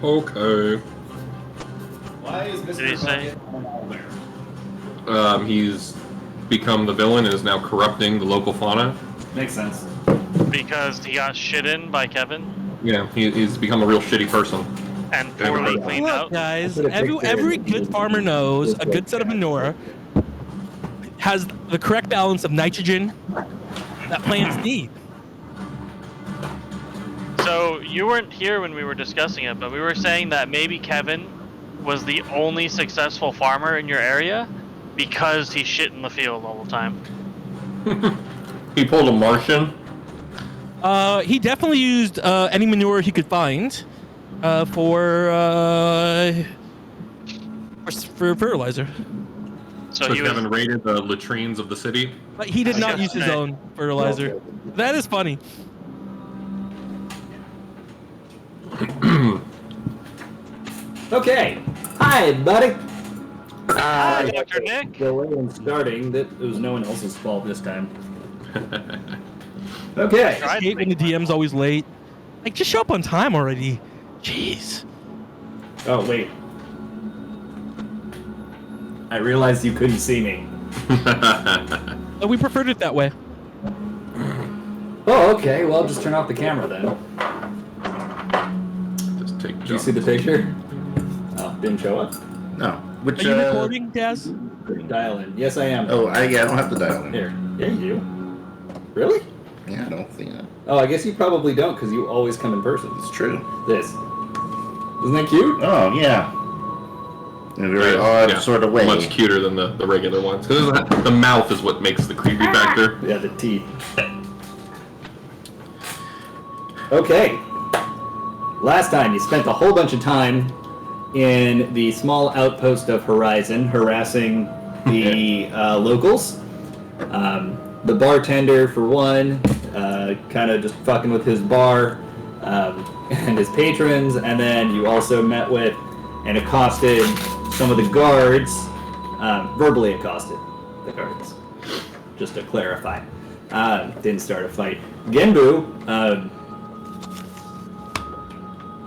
Okay. Why is Did he Mr. say? Bucket there? He's become the villain and is now corrupting the local fauna. Makes sense. Because he got shit in by Kevin Yeah, he's become a real shitty person. and poorly Look, cleaned out. Guys, every good farmer knows a good set of manure has the correct balance of nitrogen that plants need. So you weren't here when we were discussing it, but we were saying that maybe Kevin was the only successful farmer in your area because he shit in the field all the time. He pulled a Martian. He definitely used any manure he could find for fertilizer. So he Kevin raided the latrines of the city. But he did not use his own fertilizer. That is funny. Okay. Hi, buddy. Hi, Dr. Nick. Delay in starting. That it was no one else's fault this time. Okay. I hate when the DM's always late. Like, just show up on time already. Jeez. Oh, wait. I realized you couldn't see me. We preferred it that way. Oh, okay. Well, just turn off the camera then. Just take. Did you see the picture? Oh, didn't show up? No. Which, Are you recording, Daz? Dial in. Yes, I am. Oh, I don't have to dial in. Here. Yeah, you do. Really? Yeah, I don't think that. Oh, I guess you probably don't because you always come in person. It's true. This. Isn't that cute? Oh, yeah. In a very odd sort of way. Much cuter than the regular ones. Because the mouth is what makes the creepy factor. Yeah, the teeth. Okay. Last time you spent a whole bunch of time in the small outpost of Horizon harassing the locals. The bartender, for one, kind of just fucking with his bar and his patrons, and then you also met with and accosted some of the guards, verbally accosted the guards, just to clarify. Didn't start a fight. Genbu,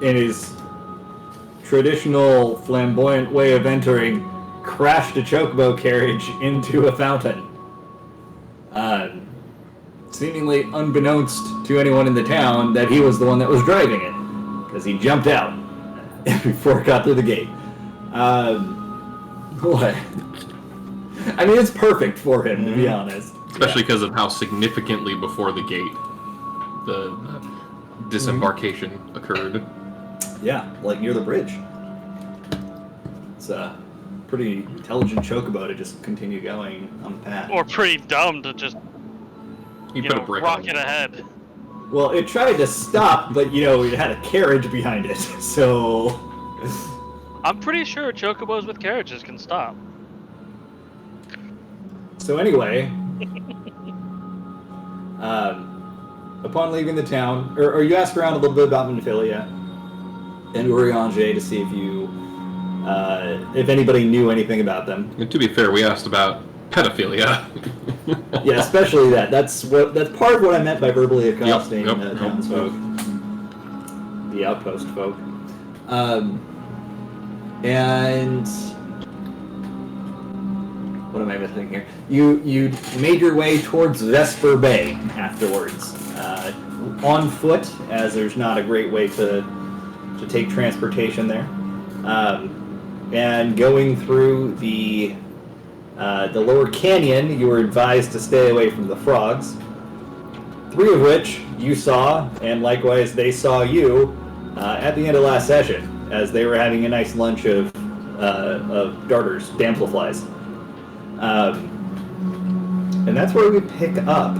in his traditional flamboyant way of entering, crashed a chocobo carriage into a fountain. Seemingly unbeknownst to anyone in the town that he was the one that was driving it, because he jumped out before it got through the gate. What? I mean, it's perfect for him, to be honest. Especially because of how significantly before the gate the disembarkation occurred. Yeah, like near the bridge. It's a pretty intelligent chocobo to just continue going on the path. Or pretty dumb to just You put a brick on rocket ahead. Well, it tried to stop, but it had a carriage behind it, so... I'm pretty sure chocobos with carriages can stop. So anyway, upon leaving the town, or you asked around a little bit about Monophilia and Urianger to see if anybody knew anything about them. And to be fair, we asked about pedophilia. Yeah, especially that. That's part of what I meant by verbally accosting Yep. townsfolk, the outpost folk. And what am I missing here? You made your way towards Vesper Bay afterwards, on foot, as there's not a great way to take transportation there, and going through the lower canyon. You were advised to stay away from the frogs, 3 of which you saw, and likewise they saw you at the end of last session, as they were having a nice lunch of darters, damselflies. And that's where we pick up.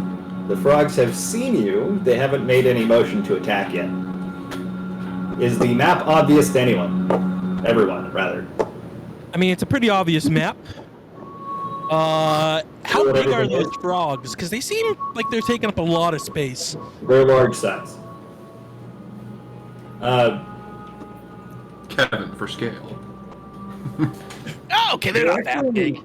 The frogs have seen you. They haven't made any motion to attack yet. Is the map obvious to anyone? Everyone, rather. I mean, it's a pretty obvious map. How big are those frogs? Because they seem like they're taking up a lot of space. They're large size. Kevin for scale. Oh, okay, they're not that big.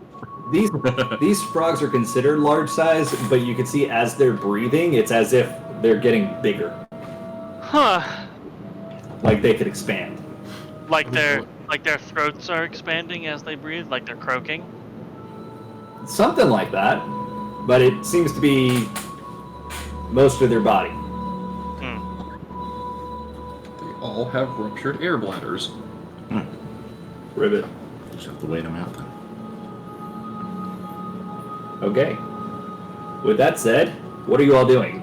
These frogs are considered large size, but you can see as they're breathing, it's as if they're getting bigger. Huh. Like they could expand. Like their throats are expanding as they breathe, like they're croaking. Something like that, but it seems to be most of their body. They all have ruptured air bladders. Ribbit. Just have to wait them out. Okay. With that said, what are you all doing?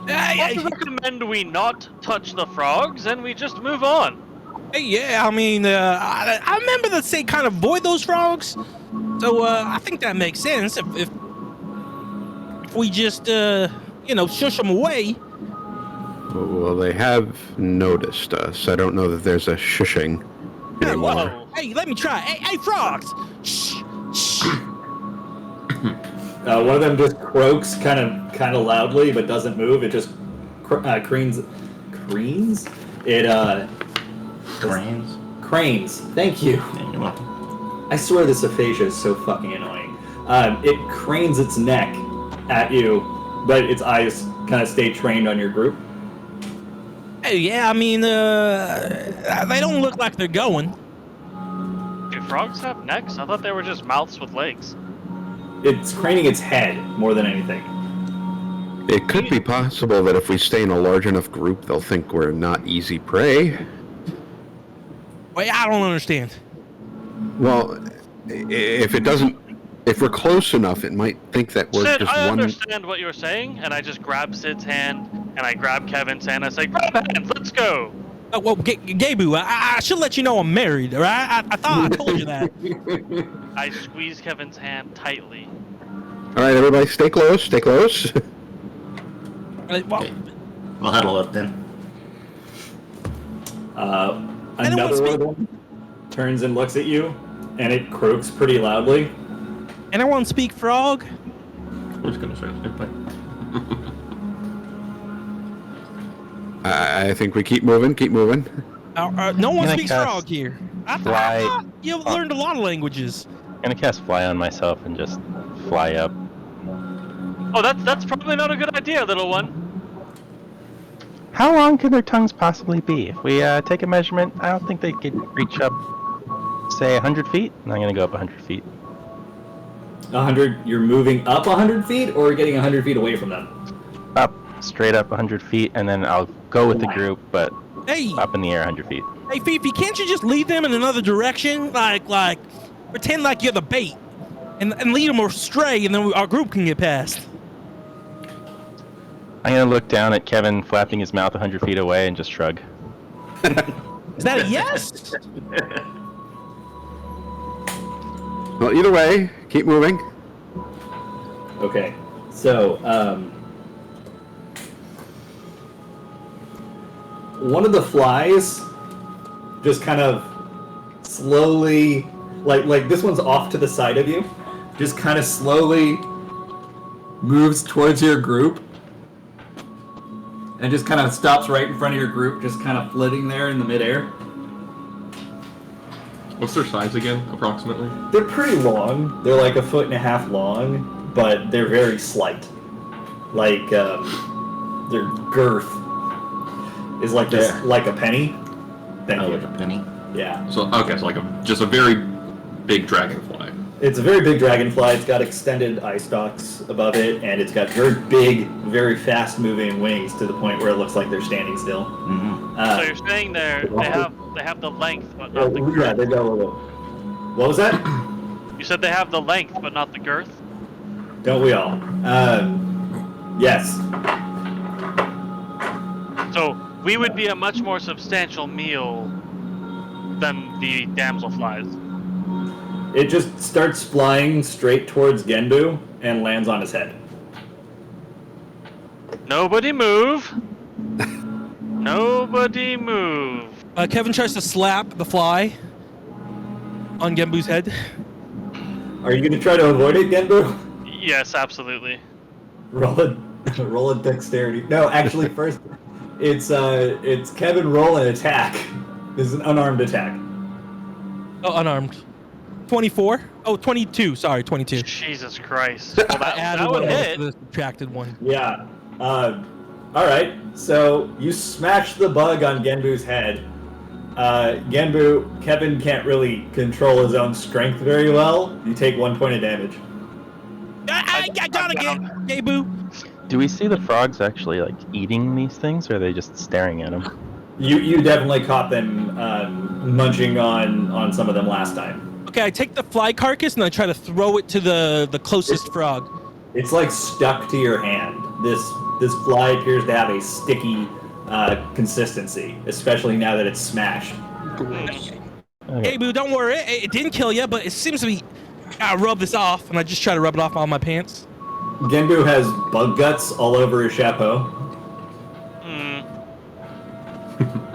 I recommend we not touch the frogs and we just move on. Yeah, I mean, I remember that say kind of avoid those frogs. So I think that makes sense if we just shush them away. Well, they have noticed us. I don't know that there's a shushing anymore. Whoa. Hey, let me try. Hey, frogs! Shh, shh. One of them just croaks kind of loudly, but doesn't move. It just cranes. It Cranes? cranes. Thank you. Yeah, you're welcome. I swear this aphasia is so fucking annoying. It cranes its neck at you, but its eyes kind of stay trained on your group. Hey, yeah, I mean, they don't look like they're going. Do frogs have necks? I thought they were just mouths with legs. It's craning its head more than anything. It could be possible that if we stay in a large enough group, they'll think we're not easy prey. Wait, I don't understand. Well, if we're close enough, it might think that we're Sid, just I one. understand what you're saying, and I just grab Sid's hand, and I grab Kevin's hand, and I say, grab hands, let's go! Well, Gabu, I should let you know I'm married, all right? I thought I told you that. I squeeze Kevin's hand tightly. All right, everybody, stay close. Stay close. Well, Okay. We'll huddle up then. Another one of them turns and looks at you, and it croaks pretty loudly. anyone speak frog? I was gonna say the same thing. I think we keep moving. Keep moving. No one Can I speaks cast frog here. I fly? thought you've learned a lot of languages. I'm gonna cast fly on myself and just fly up. Oh, that's probably not a good idea, little one. How long can their tongues possibly be? If we take a measurement, I don't think they could reach up, say, 100 feet. I'm gonna go up 100 feet. 100. You're moving up 100 feet, or getting 100 feet away from them. Up, straight up 100 feet, and then I'll go with the group, but Hey, up in the air 100 feet. hey, Fifi, can't you just lead them in another direction? Like, pretend like you're the bait, and lead them astray, and then our group can get past. I'm gonna look down at Kevin flapping his mouth 100 feet away and just shrug. Is that a yes? Well, either way, keep moving. Okay. So, one of the flies just kind of slowly, like this one's off to the side of you, just kind of slowly moves towards your group and just kind of stops right in front of your group, just kind of flitting there in the midair. What's their size again, approximately? They're pretty long. They're like 1.5 feet long, but they're very slight. Like, their girth is like this, like a penny. Thank Oh, you. like a penny. Yeah. So okay, so just a very big dragonfly. It's a very big dragonfly. It's got extended eye stalks above it, and it's got very big, very fast-moving wings to the point where it looks like they're standing still. Mm-hmm. So you're saying they have the length, but not the girth. Yeah, they go. What was that? You said they have the length, but not the girth? Don't we all? Yes. So we would be a much more substantial meal than the damselflies. It just starts flying straight towards Genbu and lands on his head. Nobody move. Nobody move. Kevin tries to slap the fly on Genbu's head. Are you going to try to avoid it, Genbu? Yes, absolutely. Roll a dexterity. No, actually, first it's Kevin roll an attack. This is an unarmed attack. Oh, unarmed. 24? Oh, 22. Sorry, 22. Jesus Christ. Well, that would hit. The subtracted one. Yeah. All right. So you smash the bug on Genbu's head, Genbu, Kevin can't really control his own strength very well. You take 1 point of damage. I gotta get Gabu. Do we see the frogs actually like eating these things, or are they just staring at them? You definitely caught them munching on some of them last time. Okay, I take the fly carcass and I try to throw it to the closest frog. It's like stuck to your hand. This fly appears to have a sticky consistency, especially now that it's smashed. Okay. Hey, Boo, don't worry. It didn't kill you, but it seems to be... I rub this off, and I just try to rub it off all my pants. Genbu has bug guts all over his chapeau.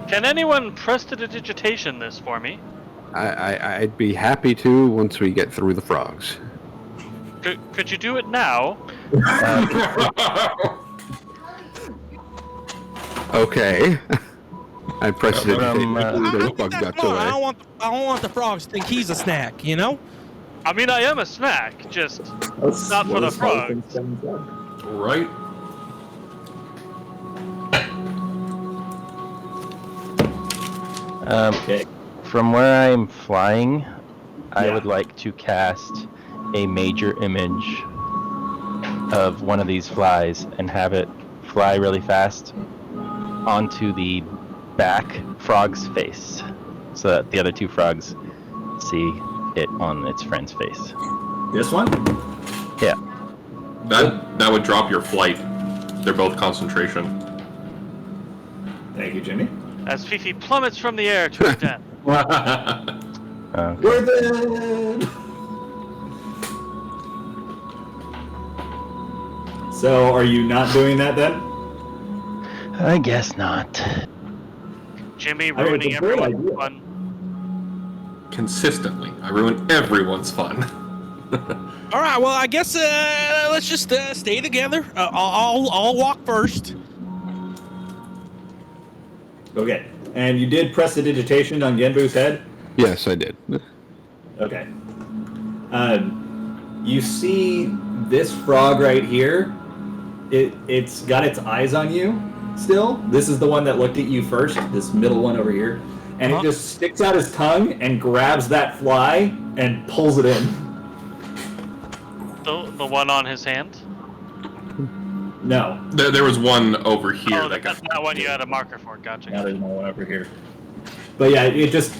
Can anyone prestidigitation this for me? I'd be happy to once we get through the frogs. Could you do it now? Okay. I pressed it. I don't want the frogs to think he's a snack, you know? I mean, I am a snack, just not for the frogs. Right. Okay. From where I'm flying, I would like to cast a major image of one of these flies and have it fly really fast onto the back frog's face, so that the other two frogs see it on its friend's face. This one? Yeah. That would drop your flight. They're both concentration. Thank you, Jimmy. As Fifi plummets from the air to his death. Okay. We're dead! So, are you not doing that then? I guess not. Jimmy I mean, ruining it's a great everyone's idea. fun. Consistently. I ruin everyone's fun. All right, well, I guess let's just stay together. I'll walk first. Okay. And you did prestidigitation on Genbu's head? Yes, I did. Okay. You see this frog right here? It's got its eyes on you still. This is the one that looked at you first, this middle one over here. And it just sticks out his tongue and grabs that fly and pulls it in. The one on his hand? No. There was one over here Oh, that got... that one you had a marker for. Gotcha. Now there's one over here. But yeah, you just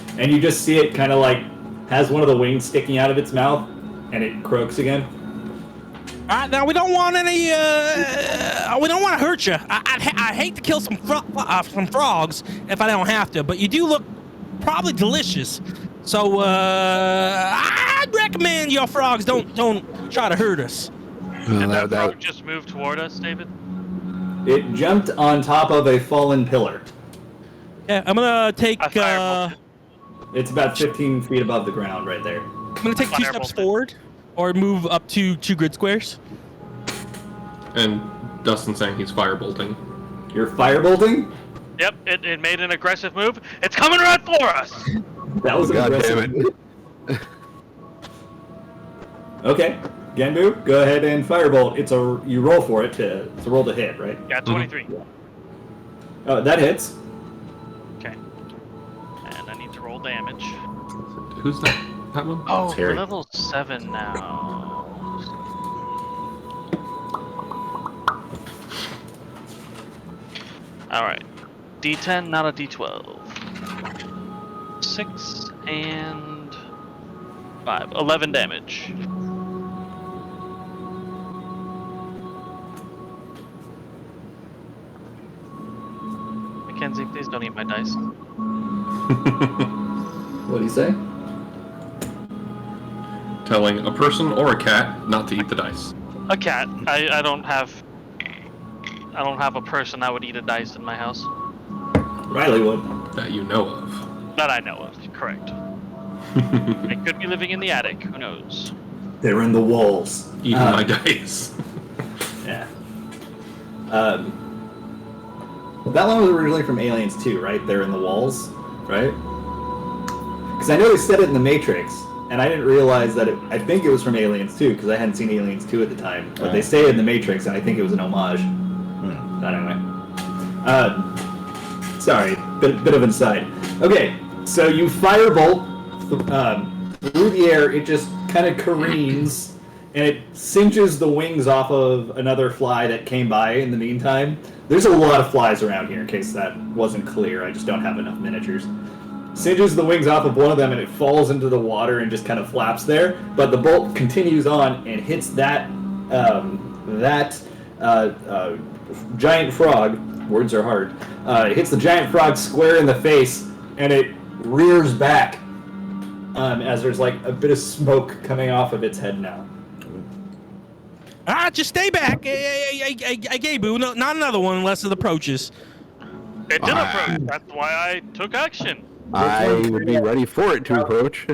see it kind of like has one of the wings sticking out of its mouth, and it croaks again. All right, now we don't want any. We don't want to hurt you. I hate to kill some frogs if I don't have to, but you do look probably delicious. So I'd recommend your frogs don't try to hurt us. Did that frog just move toward us, David? It jumped on top of a fallen pillar. Yeah, I'm gonna take. It's about 15 feet above the ground right there. I'm gonna take 2 steps forward, or move up to 2 grid squares. And Dustin's saying he's firebolting. You're firebolting? Yep, it made an aggressive move. It's coming right for us! That was God aggressive. damn it. Okay, Genbu, go ahead and firebolt. You roll for it it's a roll to hit, right? Yeah, 23. Oh, that hits. Okay. And I need to roll damage. Who's that? That one? Oh, Terry. we're level 7 now. Alright. D10, not a D12. 6 and 5. 11 damage. Mackenzie, please don't eat my dice. What do you say? Telling a person or a cat not to eat the dice. A cat. I don't have a person that would eat a dice in my house. Riley would. That you know of. That I know of, correct. I could be living in the attic, who knows? They're in the walls. Eating my dice. Yeah. That one was originally from Aliens 2, right? They're in the walls, right? Because I know they said it in The Matrix, and I didn't realize that I think it was from Aliens 2, because I hadn't seen Aliens 2 at the time. But they say it in The Matrix, and I think it was an homage. Anyway. Sorry, bit of an aside. Okay, So you firebolt through the air. It just kind of careens, and it cinches the wings off of another fly that came by in the meantime. There's a lot of flies around here, in case that wasn't clear. I just don't have enough miniatures. Cinches the wings off of one of them, and it falls into the water and just kind of flaps there. But the bolt continues on and hits that giant frog. Words are hard. It hits the giant frog square in the face, and it rears back as there's like a bit of smoke coming off of its head now. Just stay back. Hey, Gabu, no, not another one unless it approaches. It did approach. That's why I took action. I would be ready for it to approach.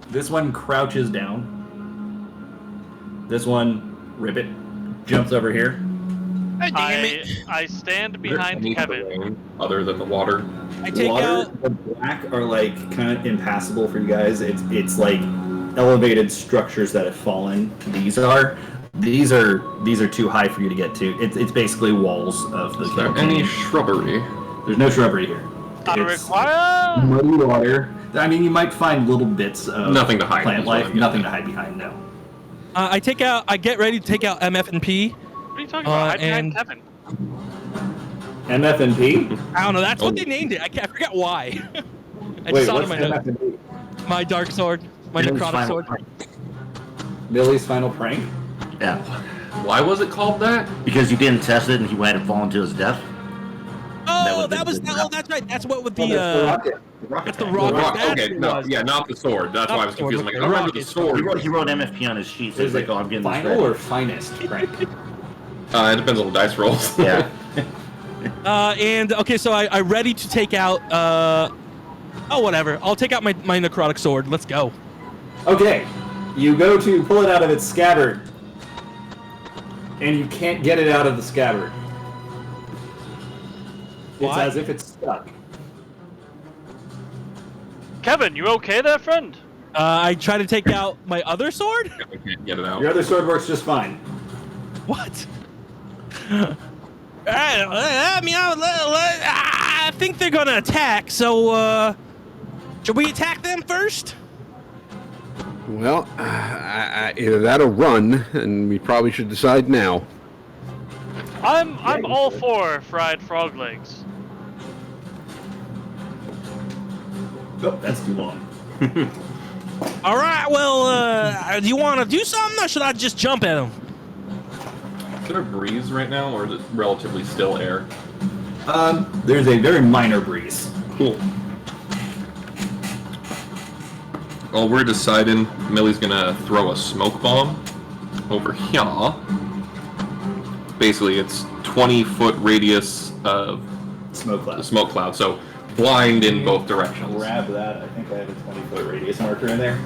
This one crouches down. This one, Ribbit, jumps over here. Hey, damn it. I stand behind Kevin. Other than the water. I take Water out. and black are like kind of impassable for you guys. It's like elevated structures that have fallen. These are too high for you to get to. It's basically walls of the Is there campaign. any shrubbery? There's no shrubbery here. I It's require. muddy water. I mean, you might find little bits of Nothing to hide plant is what life. I'm Nothing getting to hide behind. No. I get ready to take out MF and P. What are you talking about? Hide behind Kevin. MF&P? I don't know. That's what they named it. I forgot why. I Wait, just saw it what's in my notes. MF&P? My dark sword. My Millie's necrotic final sword. prank. Millie's final prank? Yeah, Why was it called that? because you didn't test it and he had to fall into his death. Oh, That was- that's right. That's what with Oh, the that's the rocket. that's the The rocket. rock- That's okay, what it no, was. yeah, not the sword. That's Not why I was the sword, confused. I'm like, okay, I remember the rocket. sword. He wrote MFP on his sheet, so Is he's like, it oh, I'm getting this final ready. or finest prank? It depends on the dice rolls. Yeah. And okay, so I ready to take out. Oh, whatever. I'll take out my necrotic sword. Let's go. Okay, you go to pull it out of its scabbard, and you can't get it out of the scabbard. It's Why? as if it's stuck. Kevin, you okay there, friend? I try to take out my other sword. I can't get it out. Your other sword works just fine. What? I mean, I think they're gonna attack. So, should we attack them first? Well, either that or run, and we probably should decide now. I'm all for fried frog legs. Oh, that's too long. All right. Well, do you want to do something, or should I just jump at them? Is there a breeze right now, or is it relatively still air? There's a very minor breeze. Cool. Well, we're deciding Millie's gonna throw a smoke bomb over here. Basically, it's 20-foot radius of Smoke the cloud. smoke cloud, so blind in both directions. Grab that. I think I have a 20-foot radius marker in there.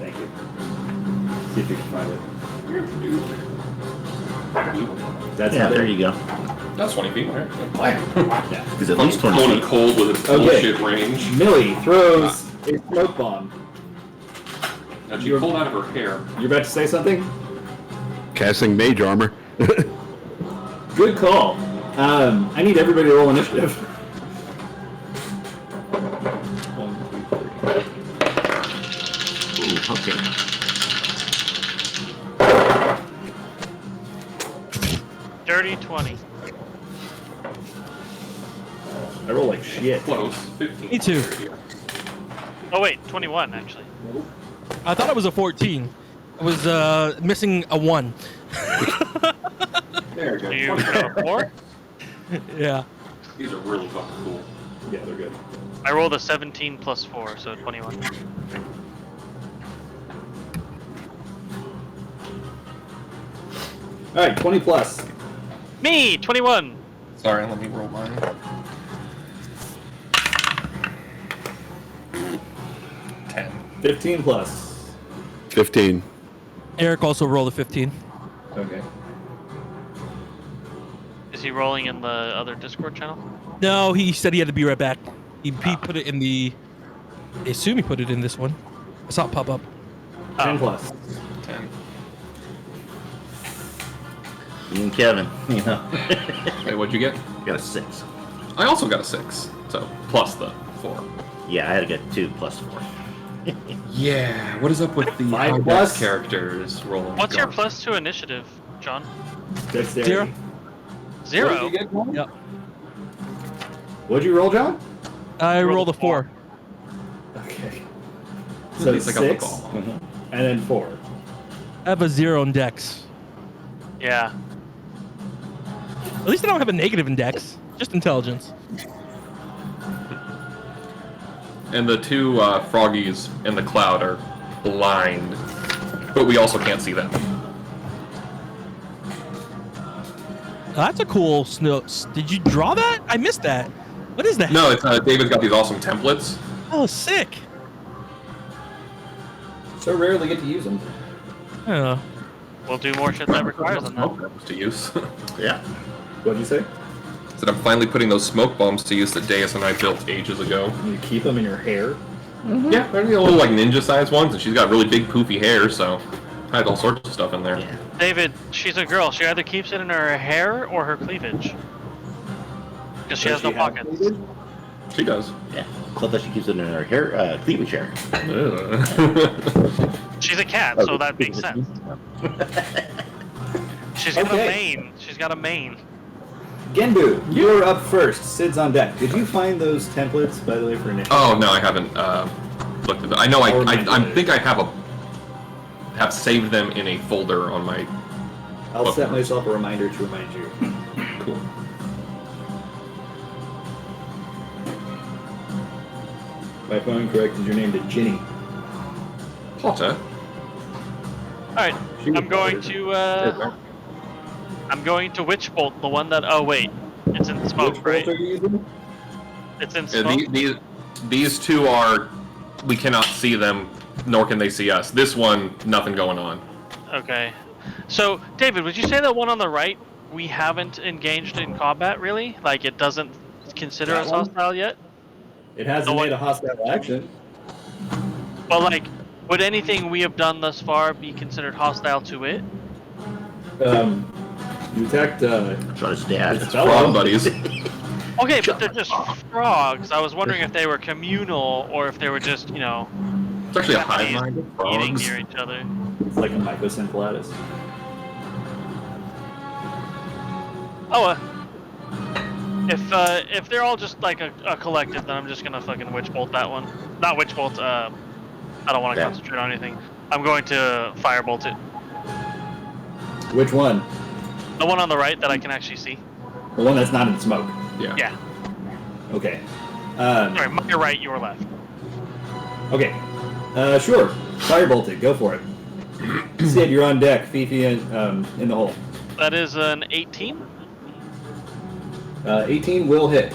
Thank you. See if you can find it. That's Yeah, it. there you go. That's 20 feet, right? Yeah. He's at least 20 Tony feet. Cold with his Okay. bullshit range. Millie throws a smoke bomb. Now she pulled out of her hair. You're about to say something? Casting mage armor. Good call. I need everybody to roll initiative. 1, 2, 3. Ooh, okay. Dirty 20. I roll like shit. Close. 15. Me too. Oh wait, 21 actually. I thought it was a 14. I was missing a 1. There we go. You got a 4? Yeah. These are really fucking cool. Yeah, they're good. I rolled a 17 plus 4, so 21. Alright, 20 plus. Me, 21. Sorry, let me roll mine. 10. 15 plus. 15. Eric also rolled a 15. Okay. Is he rolling in the other Discord channel? No, he said he had to be right back. He put it in the. I assume he put it in this one. I saw it pop up. 10 plus. 10. Me and Kevin, you know. Hey, what'd you get? Got a 6. I also got a 6, so plus the 4. Yeah, I had to get 2 plus 4. Yeah, what is up with the 5 high plus? characters rolling? What's your garbage? +2 initiative, John? Dexterity. 0. What did 0. you get, John? Yep. What'd you roll, John? I Roll rolled a a 4. 4. Okay. So least I got the 6, ball. and then 4. I have a 0 in dex. Yeah. At least I don't have a negative in dex. Just intelligence. And the 2 froggies in the cloud are blind, but we also can't see them. Oh, that's a cool snow. Did you draw that? I missed that. What is that? No, it's David's got these awesome templates. Oh, sick. So rarely get to use them. I don't know. We'll do more shit that requires them Smoke then. bombs to use. Yeah. What'd you say? Said I'm finally putting those smoke bombs to use that Deus and I built ages ago. You keep them in your hair? Yeah, they're the little like ninja-sized ones, and she's got really big poofy hair, so I had all sorts of stuff in there. Yeah. David, she's a girl. She either keeps it in her hair or her cleavage. Because she has no pockets. cleavage? She does. Yeah. Club that she keeps it in her hair, cleavage hair. She's a cat, so that makes sense. She's got Okay. a mane. She's got a mane. Genbu, you're up first. Sid's on deck. Did you find those templates, by the way, for initiative? Oh no, I haven't looked at them. I know I think I have saved them in a folder on my. I'll set myself a reminder to remind you. Cool. If I phone corrected your name to Ginny. Potter. Alright, She I'm going was to, I'm going to Witch Bolt, the one that, oh wait, it's in smoke, Which right? bolt are you using? It's in Yeah, smoke? these 2 are. We cannot see them, nor can they see us. This one, nothing going on. Okay. So, David, would you say that one on the right, we haven't engaged in combat, really? Like, it doesn't consider That us one? hostile yet? It hasn't Oh, made a hostile action. But, like, would anything we have done thus far be considered hostile to it? You attacked, Try to stab. It's Frog Hello. buddies. Okay, but they're just frogs. I was wondering if they were communal or if they were just, you know, It's actually a hive eating mind of frogs. near each other. It's like a mycosynclatus. Oh, if they're all just like a collective, then I'm just gonna fucking witch bolt that one. Not witch bolt. I don't want to Yeah. concentrate on anything. I'm going to firebolt it. Which one? The one on the right that I can actually see. The one that's not in smoke. Yeah. Yeah. Okay. Sorry, my right, your left. Okay. Sure. Firebolt it. Go for it. Sid, you're on deck. Fifi in the hole. That is an 18. 18 will hit.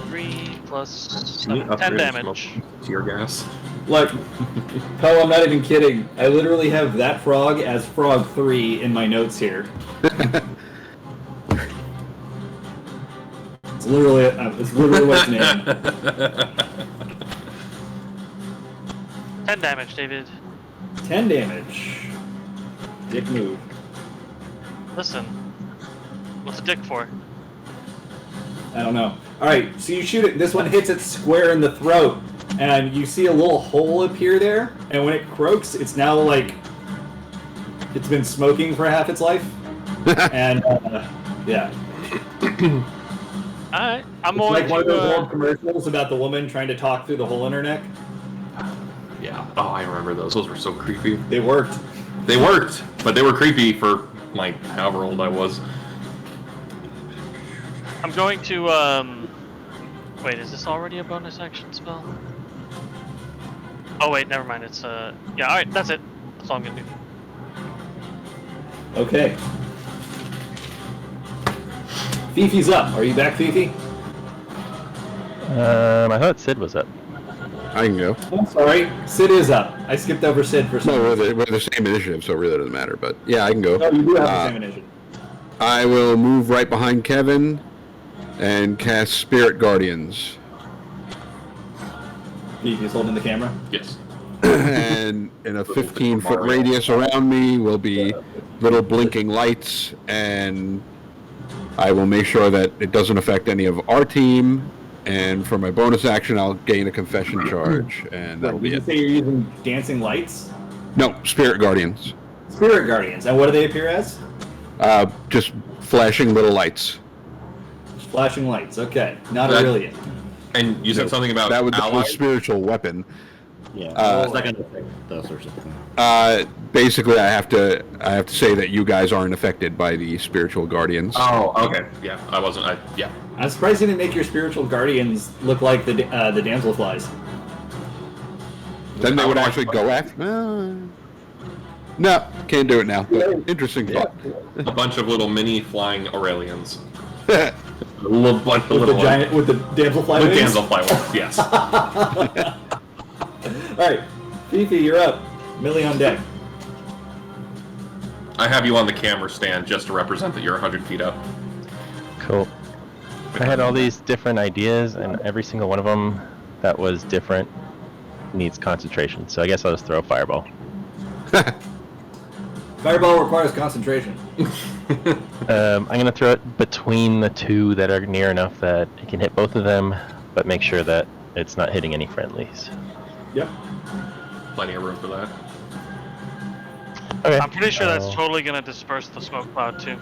Three plus Can you 10 upgrade damage. smoke tear gas? Look, Poe, I'm not even kidding. I literally have that frog as frog 3 in my notes here. It's literally what's named. 10 damage, David. 10 damage. Dick move. Listen. What's a dick for? I don't know. Alright, so you shoot it. This one hits it square in the throat. And you see a little hole appear there. And when it croaks, it's now like it's been smoking for half its life. And, yeah. Alright, I'm It's going like one of those to. old commercials about the woman trying to talk through the hole in her neck. Yeah. Oh, I remember those. Those were so creepy. They worked. They worked, but they were creepy for like however old I was. I'm going to. Wait, is this already a bonus action spell? Oh wait, never mind. It's yeah. All right, that's it. That's all I'm gonna do. Okay. Fifi's up. Are you back, Fifi? I thought Sid was up. I can go. I'm sorry. Sid is up. I skipped over Sid for some No, reason. we're the same initiative, so it really doesn't matter. But yeah, I can go. No, you do have the Uh, same initiative. I will move right behind Kevin and cast Spirit Guardians. Fifi's holding the camera. Yes. and in a 15-foot radius around me will be little blinking lights, and I will make sure that it doesn't affect any of our team. And for my bonus action, I'll gain a confession charge, and that'll be Did you it. say you're using dancing lights? No, Spirit Guardians. Spirit Guardians. And what do they appear as? Just flashing little lights. Flashing lights. Okay. Not That- Aurelian. And you said something about That would be a allies. spiritual weapon. Yeah. Uh, it's not gonna affect us or something. Basically, I have to say that you guys aren't affected by the spiritual guardians. Oh, okay. Yeah, I wasn't. Yeah. I'm surprised you didn't make your spiritual guardians look like the damselflies. Then they would actually go after. No, can't do it now. But interesting thought. A bunch of little mini flying Aurelians. A little bunch of With the little giant, with the damselfly with wings? damselfly ones, yes. Alright. Fifi, you're up. Millie on deck. I have you on the camera stand just to represent that you're 100 feet up. Cool. I had all these different ideas, and every single one of them that was different needs concentration. So I guess I'll just throw a fireball. Fireball requires concentration. I'm gonna throw it between the two that are near enough that it can hit both of them, but make sure that it's not hitting any friendlies. Yep. Plenty of room for that. Okay. I'm pretty sure that's totally gonna disperse the smoke cloud too.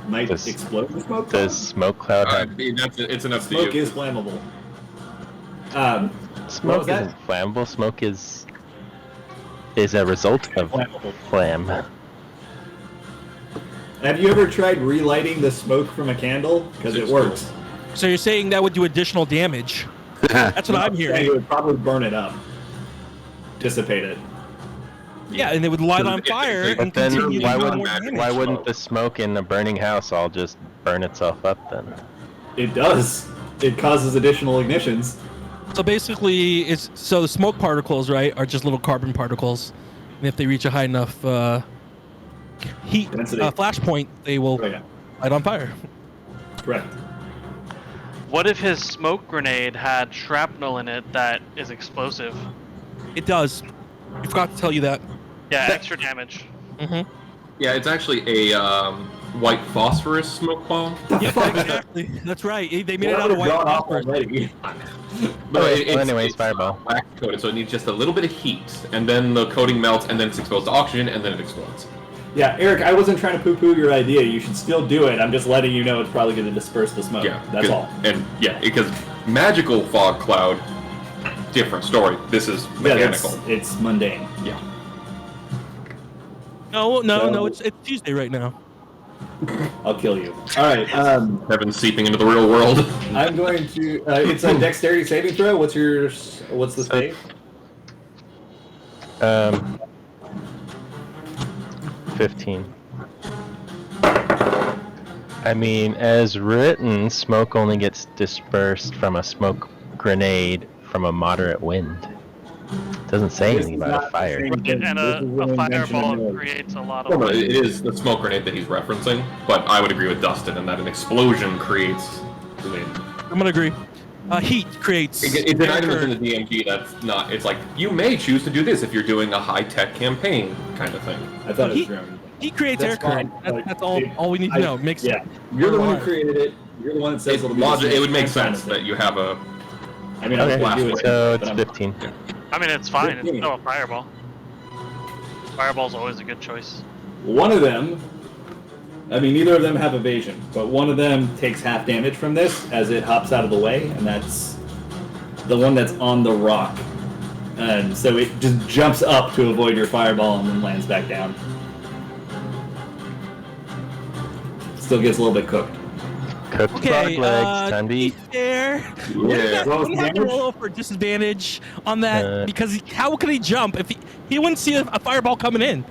Might Does- explode the smoke. Does smoke cloud have It's enough to Smoke you. is flammable. What smoke? was that? Isn't flammable. Smoke is a result of Flammable. flam. Have you ever tried relighting the smoke from a candle? Because it It's works. So you're saying that would do additional damage? That's what I'm It hearing. would probably burn it up. Dissipate it. Yeah, and they would light on It- fire it- and But then continue to why do wouldn't more damage. why wouldn't the smoke in the burning house all just burn itself up then? It does. It causes additional ignitions. So basically, it's so the smoke particles, right, are just little carbon particles, and if they reach a high enough heat Density. flash point, they will Oh yeah. light on fire. Correct. What if his smoke grenade had shrapnel in it that is explosive? It does. I forgot to tell you that. Yeah, extra damage. Mm-hmm. Yeah, it's actually a white phosphorus smoke bomb. Yeah, exactly. That's right. They made it out of white phosphorus. But Well, anyways, fireball. wax coated, so it needs just a little bit of heat, and then the coating melts, and then it's exposed to oxygen, and then it explodes. Yeah, Eric, I wasn't trying to poo-poo your idea. You should still do it. I'm just letting you know it's probably going to disperse the smoke. Yeah, That's 'cause- all. And yeah, because magical fog cloud, different story. This is Yeah, mechanical. it's mundane. Yeah. No. It's Tuesday right now. I'll kill you. All right. Heaven seeping into the real world. I'm going to. It's a dexterity saving throw. What's the save? 15. I mean, as written, smoke only gets dispersed from a smoke grenade from a moderate wind. Doesn't say anything about a fire. And a fireball creates a lot Well, of no, wind. it is the smoke grenade that he's referencing, but I would agree with Dustin in that an explosion creates wind. I'm gonna agree. Heat creates. It's an air item current. within the DMG that's not. It's like you may choose to do this if you're doing a high-tech campaign kind of thing. I thought it was Heat, drowning. heat creates That's air current. fine. That's all we need to know. It makes Yeah, you're the one who Alright. created it. You're the one that says It's it'll be. logic, the it would make same kind sense of that you have a. I mean, I was Okay, gonna do it, so but it's I'm- 15. I mean, it's fine. It's 15. still a fireball. Fireball's always a good choice. One of them. I mean, neither of them have evasion, but one of them takes half damage from this as it hops out of the way, and that's the one that's on the rock. And so it just jumps up to avoid your fireball and then lands back down. Still gets a little bit cooked. Cooked Okay, frog legs, time to eat. Fair. Yeah. Wouldn't he have to roll for disadvantage on that because how could he jump if he wouldn't see a fireball coming in?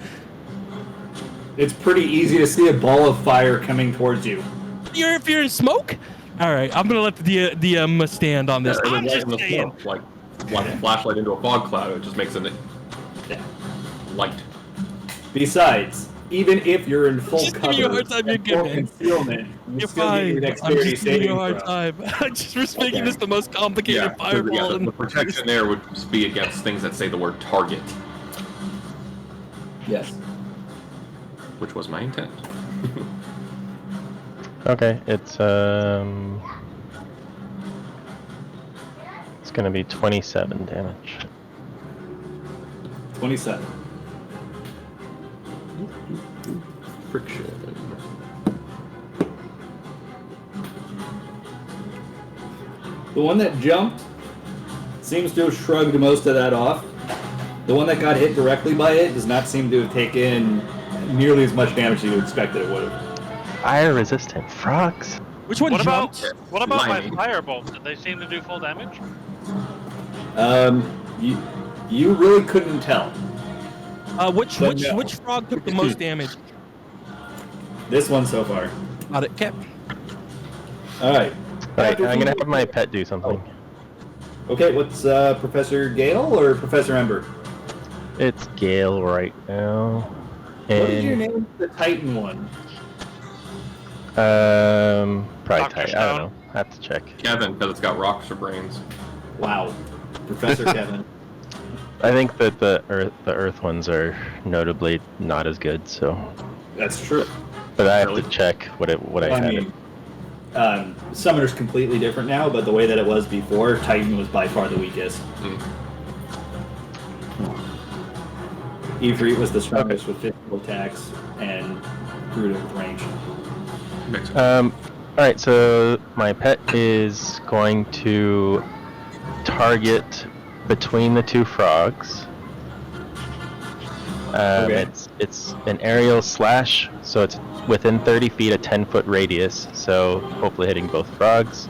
It's pretty easy to see a ball of fire coming towards you. If you're in smoke. All right, I'm gonna let the DM stand on this. It I'm would just lighten the saying. smoke, like a flashlight into a fog cloud. It just makes it Yeah. light. Besides, even if you're in full Just cover giving you a hard time, you're and good, full man. concealment, you You're still get your fine. I'm dexterity just giving you a saving hard throw. time. I'm just making Okay. this the most complicated Yeah, fireball. the protection there would be against things that say the word target, Yes. which was my intent. Okay, it's gonna be 27 damage. 27. Friction. The one that jumped seems to have shrugged most of that off. The one that got hit directly by it does not seem to have taken nearly as much damage as you expected it would have. Fire resistant frogs. Which one What about jumped? my Lightning. firebolt? Did they seem to do full damage? You really couldn't tell. Which But no. which frog took the most damage? This one so far. Got it, Cap. All right. Alright, I'm gonna have my pet do something. Okay, what's Professor Gale or Professor Ember? It's Gale right now. What did you And name the Titan one? probably Dr. tight. I don't know. I have to check. Kevin, because it's got rocks for brains. Wow, Professor Kevin. I think that the earth ones are notably not as good, so That's true. but I have Really? to check what I I had. mean, Summoner's completely different now, but the way that it was before, Titan was by far the weakest. Ifrit was the strongest with physical attacks, and Gruda with range. Makes sense. Alright, so my pet is going to target between the two frogs. Okay. It's an aerial slash, so it's within 30 feet, a 10-foot radius, so hopefully hitting both frogs.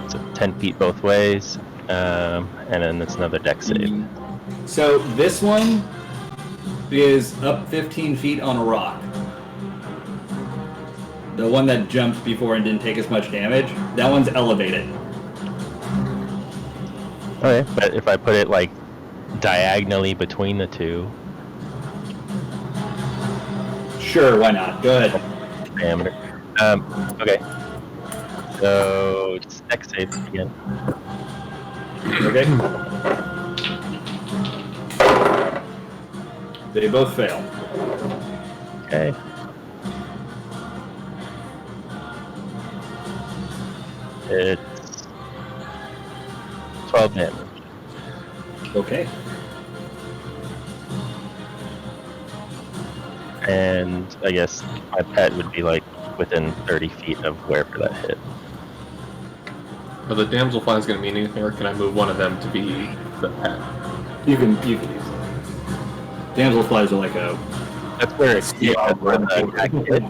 So 10 feet both ways, and then it's another dex save. So this one is up 15 feet on a rock. The one that jumped before and didn't take as much damage, that one's elevated. Okay, but if I put it like diagonally between the two, Sure, why not? Go ahead. diameter. Okay. So just dex save again. Okay. They both fail. Okay. It's 12 damage. Okay. And I guess my pet would be like within 30 feet of wherever that hit. Are the damselfly is going to mean anything, or can I move one of them to be the pet? You can use it. Damselflies are like a... That's where that's where the attack hit.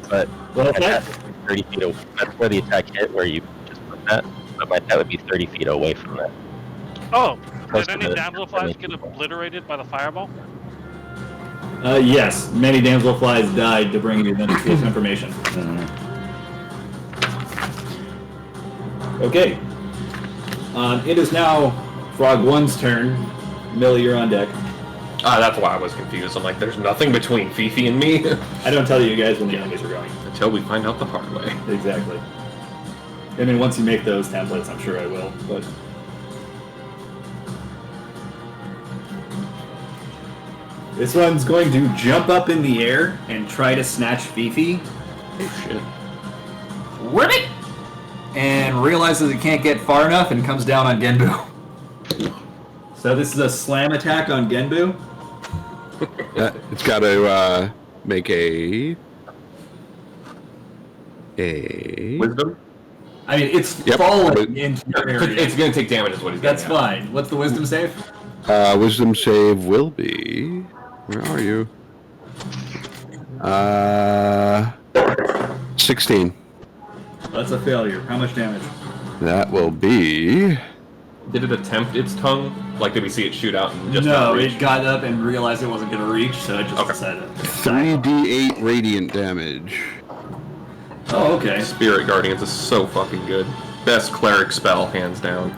But What's my that? pet would be 30 feet away. That's where the attack hit, where you just put that. But my pet would be 30 feet away from that. Oh, Close did to any the- damselflies get obliterated by the fireball? Yes, many damselflies died to bring you this information. Okay. It is now Frog 1's turn. Millie, you're on deck. That's why I was confused. I'm like, there's nothing between Fifi and me I don't tell you guys when the enemies are going. until we find out the hard way. Exactly. I mean, once you make those templates, I'm sure I will, but... This one's going to jump up in the air and try to snatch Fifi. Oh shit. Ribbit! And realizes it can't get far enough and comes down on Genbu. So this is a slam attack on Genbu. It's got to make a Wisdom? I mean, it's Yep. falling into your area. It's going to take damage, is what he's That's getting at. fine. What's the wisdom save? wisdom save will be. Where are you? 16. That's a failure. How much damage? That will be. Did it attempt its tongue? Like, did we see it shoot out and just no, not reach? it got up and realized it wasn't going to reach, so it just Okay. decided. 3d8 radiant damage. Oh, okay. Spirit Guardians is so fucking good. Best cleric spell, hands down.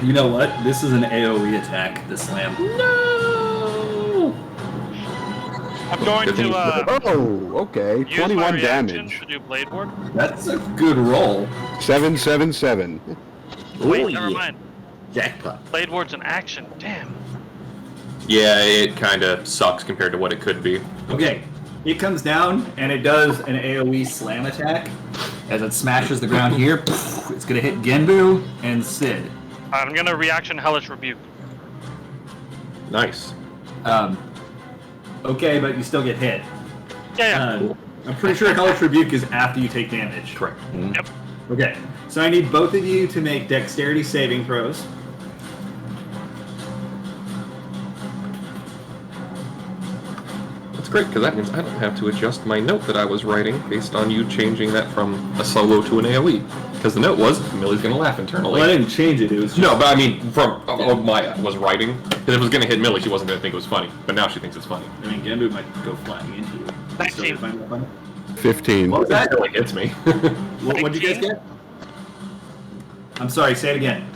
You know what? This is an AoE attack, the slam. No! I'm going to Oh, okay. use my 21 reaction damage. to do blade ward. That's a good roll. 777. Wait, Oh, never yeah. mind. Jackpot. Blade ward's an action. Damn. Yeah, it kind of sucks compared to what it could be. Okay, it comes down and it does an AoE slam attack. As it smashes the ground here, it's gonna hit Genbu and Sid. I'm gonna reaction hellish rebuke. Nice. Okay, but you still get hit. Yeah. I'm pretty sure Hellish Rebuke is after you take damage. Correct. Yep. Okay, so I need both of you to make dexterity saving throws. That's great, because that means I don't have to adjust my note that I was writing based on you changing that from a solo to an AoE. Because the note was, Millie's going to laugh internally. Well, I didn't change it. It was just... No, but I mean, from Maya was writing. Because if it was going to hit Millie, she wasn't going to think it was funny. But now she thinks it's funny. I mean, Genbu might go flying into you. 19. So you find that funny? 15. What was that? That really hits me. What'd you guys get? I'm sorry, say it again.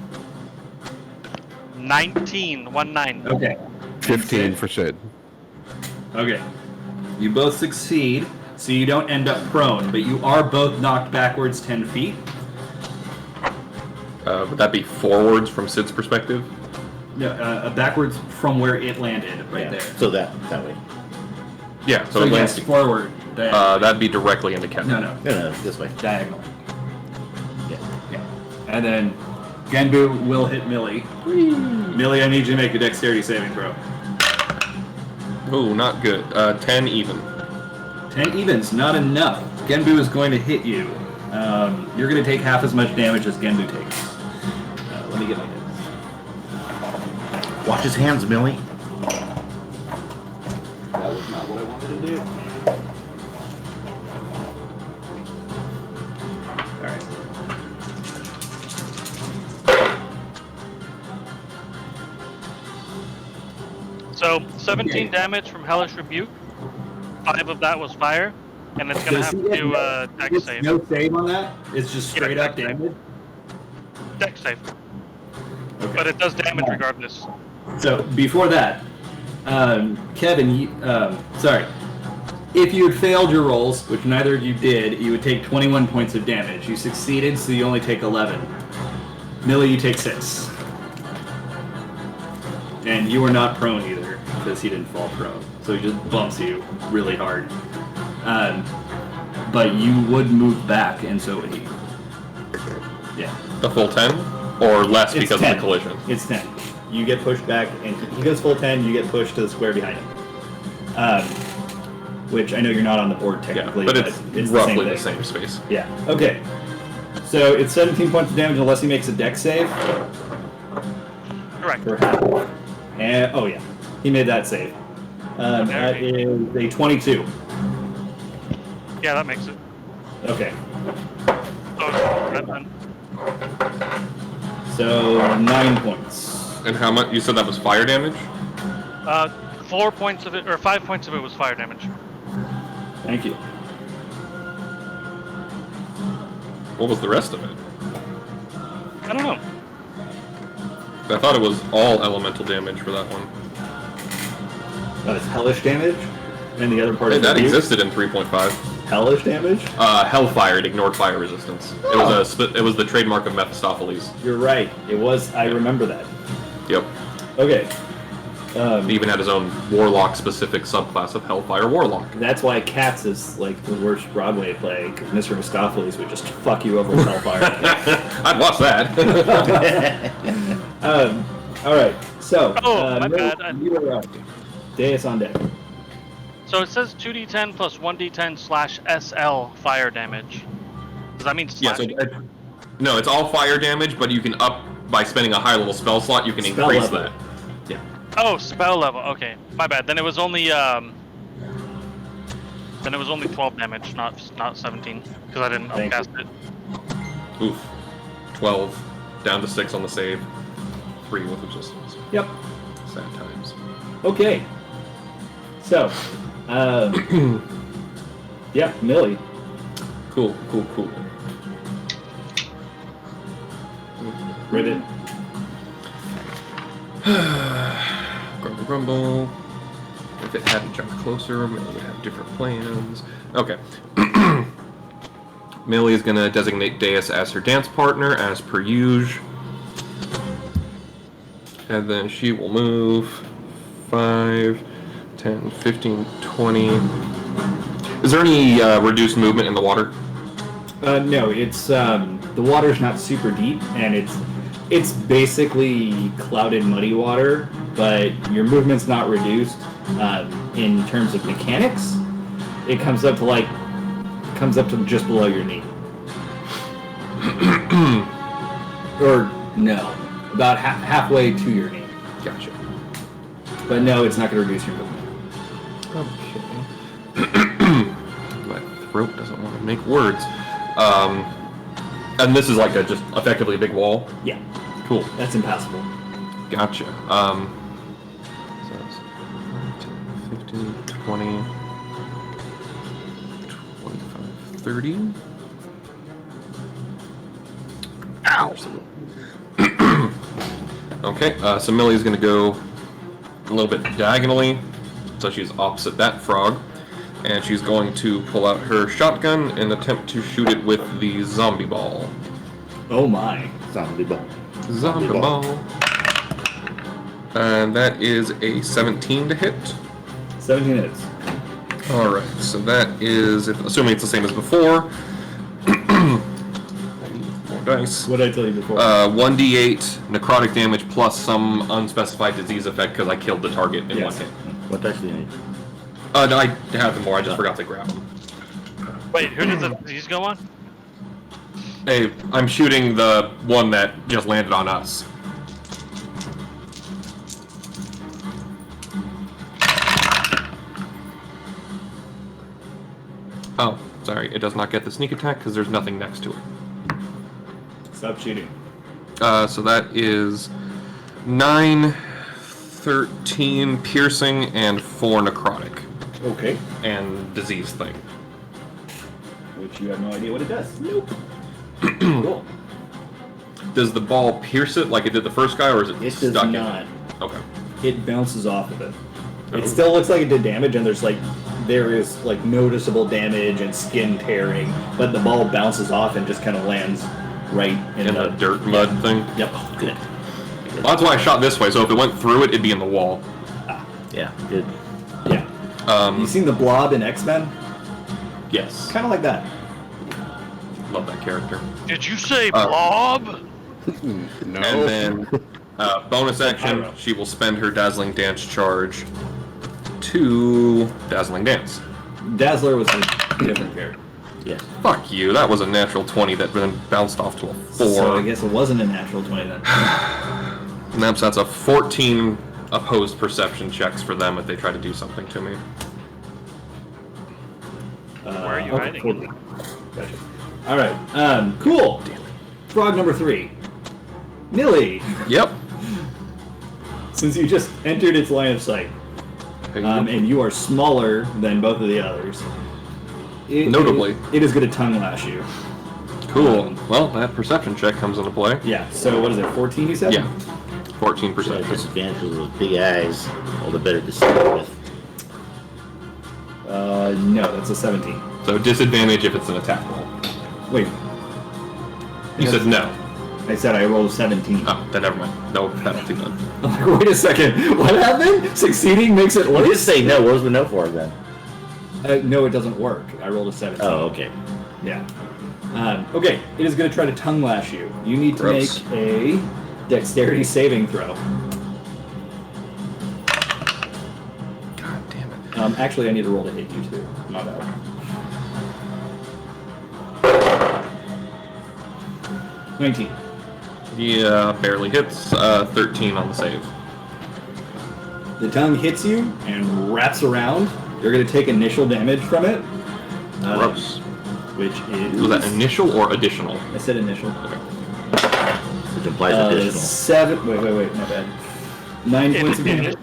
19. 19. Okay. 15 for Sid. Okay. You both succeed, so you don't end up prone, but you are both knocked backwards 10 feet. Would that be forwards from Sid's perspective? No, backwards from where it landed, right there. So that way. Yeah, so So it yes, lands. forward. That'd be directly into Kevin. No, No, this way. diagonal. Yeah. And then Genbu will hit Millie. Millie, I need you to make a dexterity saving throw. Ooh, not good. 10 even. 10 evens, not enough. Genbu is going to hit you. You're going to take half as much damage as Genbu takes. Let me get my notes. Watch his hands, Millie. That was not what I wanted to do. Alright. So 17 Okay. damage from hellish rebuke. 5 of that was fire, and it's gonna Does have he to get do a dex It's save. no save on that? It's just straight Yeah, up dex save. damage? Dex save. Okay. But it does damage Alright. regardless. So, before that, Kevin, sorry. If you had failed your rolls, which neither of you did, you would take 21 points of damage. You succeeded, so you only take 11. Millie, you take 6. And you are not prone either, because he didn't fall prone. So he just bumps you really hard. But you would move back, and so would he. Yeah. The full 10? Or less It's because 10. of the collision? It's 10. You get pushed back, and he goes full 10, you get pushed to the square behind him. Which I know you're not on the board Yeah, technically, but it's the roughly same the thing. same space. Yeah, okay. So it's 17 points of damage unless he makes a dex save Correct. for half. And, oh yeah, he made that save. That is a 22. Yeah, that makes it. Okay, So, so 9 points. And how much? You said that was fire damage? 4 points of it, or 5 points of it was fire damage. Thank you. What was the rest of it? I don't know. I thought it was all elemental damage for that one. That is hellish damage, and the other part Hey, is that existed in 3.5. hellish damage. Hellfire, it ignored fire resistance. It was it was the trademark of Mephistopheles. You're right. It was. I remember that. Yep. Okay. He even had his own warlock-specific subclass of Hellfire Warlock. That's why Cats is like the worst Broadway play, because Mr. Mistopheles would just fuck you over with Hellfire. I'd watch that. All right. So. Oh, my Millie, bad. You are up. Deus on deck. So it says 2d10 plus 1d10 / SL fire damage. Does that mean Yeah, slash? so no, it's all fire damage, but you can up by spending a high level spell slot. You can Spell increase level. that. Yeah. Oh, spell level. Okay, my bad. Then it was only 12 damage, not 17, because I didn't Thank upcast it. Oof. 12 down to 6 on the save. 3 with resistance. Yep. Sad times. Okay. So. Yeah, Millie. Cool. Ribbit. Grumble. If it hadn't jumped closer, Millie would have different plans. Okay. Millie is going to designate Deus as her dance partner, as per usual. And then she will move 5, 10, 15, 20. Is there any reduced movement in the water? No, it's the water's not super deep, and it's basically clouded, muddy water. But your movement's not reduced in terms of mechanics. It comes up to just below your knee, or no, about halfway to your knee. Gotcha. But no, it's not going to reduce your movement. Okay. My throat doesn't want to make words. And this is like just effectively a big wall? Yeah. Cool. That's impassable. Gotcha. So that's 10, 15, 20, 25, 30. Ow! Okay, so Millie's going to go a little bit diagonally, so she's opposite that frog, and she's going to pull out her shotgun and attempt to shoot it with the zombie ball. Oh my. Zombie ball. Zombie ball. And that is a 17 to hit. 17 hits. Alright, so that is, assuming it's the same as before. More dice. What did I tell you before? 1d8 necrotic damage plus some unspecified disease effect because I killed the target in Yes. one hit. What dice do you need? No, I have them more, I just forgot to grab them. Wait, who did the disease go on? Hey, I'm shooting the one that just landed on us. Oh, sorry, it does not get the sneak attack because there's nothing next to it. Stop shooting. So that is 9, 13 piercing, and 4 necrotic. Okay. And disease thing. Which you have no idea what it does. Nope. Cool. Does the ball pierce it like it did the first guy, or is it It stuck does in not. it? Okay. It bounces off of it. Oh. It still looks like it did damage, and there is noticeable damage and skin tearing, but the ball bounces off and just kind of lands right In the dirt mud thing? Yep. Good. Well, that's why I shot this way, so if it went through it, it'd be in the wall. Yeah, good. Yeah. You seen the Blob in X-Men? Yes. Kind of like that. Love that character. Did you say Blob? No. And then, bonus action, Pyro. she will spend her Dazzling Dance charge to Dazzling Dance. Dazzler was a different character. Yes. Fuck you, that was a natural 20 that then bounced off to a 4. So I guess it wasn't a natural 20 then. Nope, so that's a 14 opposed perception checks for them if they try to do something to me. Where are you okay, hiding? 14. Gotcha. Alright, cool. Frog number 3. Millie, Yep. since you just entered its line of sight, and you are smaller than both of the others, Notably. it is going to tongue lash you. Cool. Well, that perception check comes into play. Yeah, so what is it, 14 you said? Yeah. 14 So perception. disadvantage with those big eyes, all the better to see with. No, that's a 17. So disadvantage if it's an attack roll. Wait. You said no. I said I rolled a 17. Oh, then never mind. No penalty then. I'm like, wait a second, what happened? Succeeding makes it Well, worse? just say no. What was the no for then? No, it doesn't work. I rolled a 17. Oh, okay. Yeah. Okay, it is going to try to tongue lash you. You need to Gross. make a dexterity saving throw. God damn it. Actually, I need to roll to hit you too. My bad. $19. Yeah, barely hits. 13 on the save. The tongue hits you and wraps around. You're going to take initial damage from it. Gross. Which is... Was that initial or additional? I said initial. Which implies additional. 7... Wait, my bad. 9 points of damage.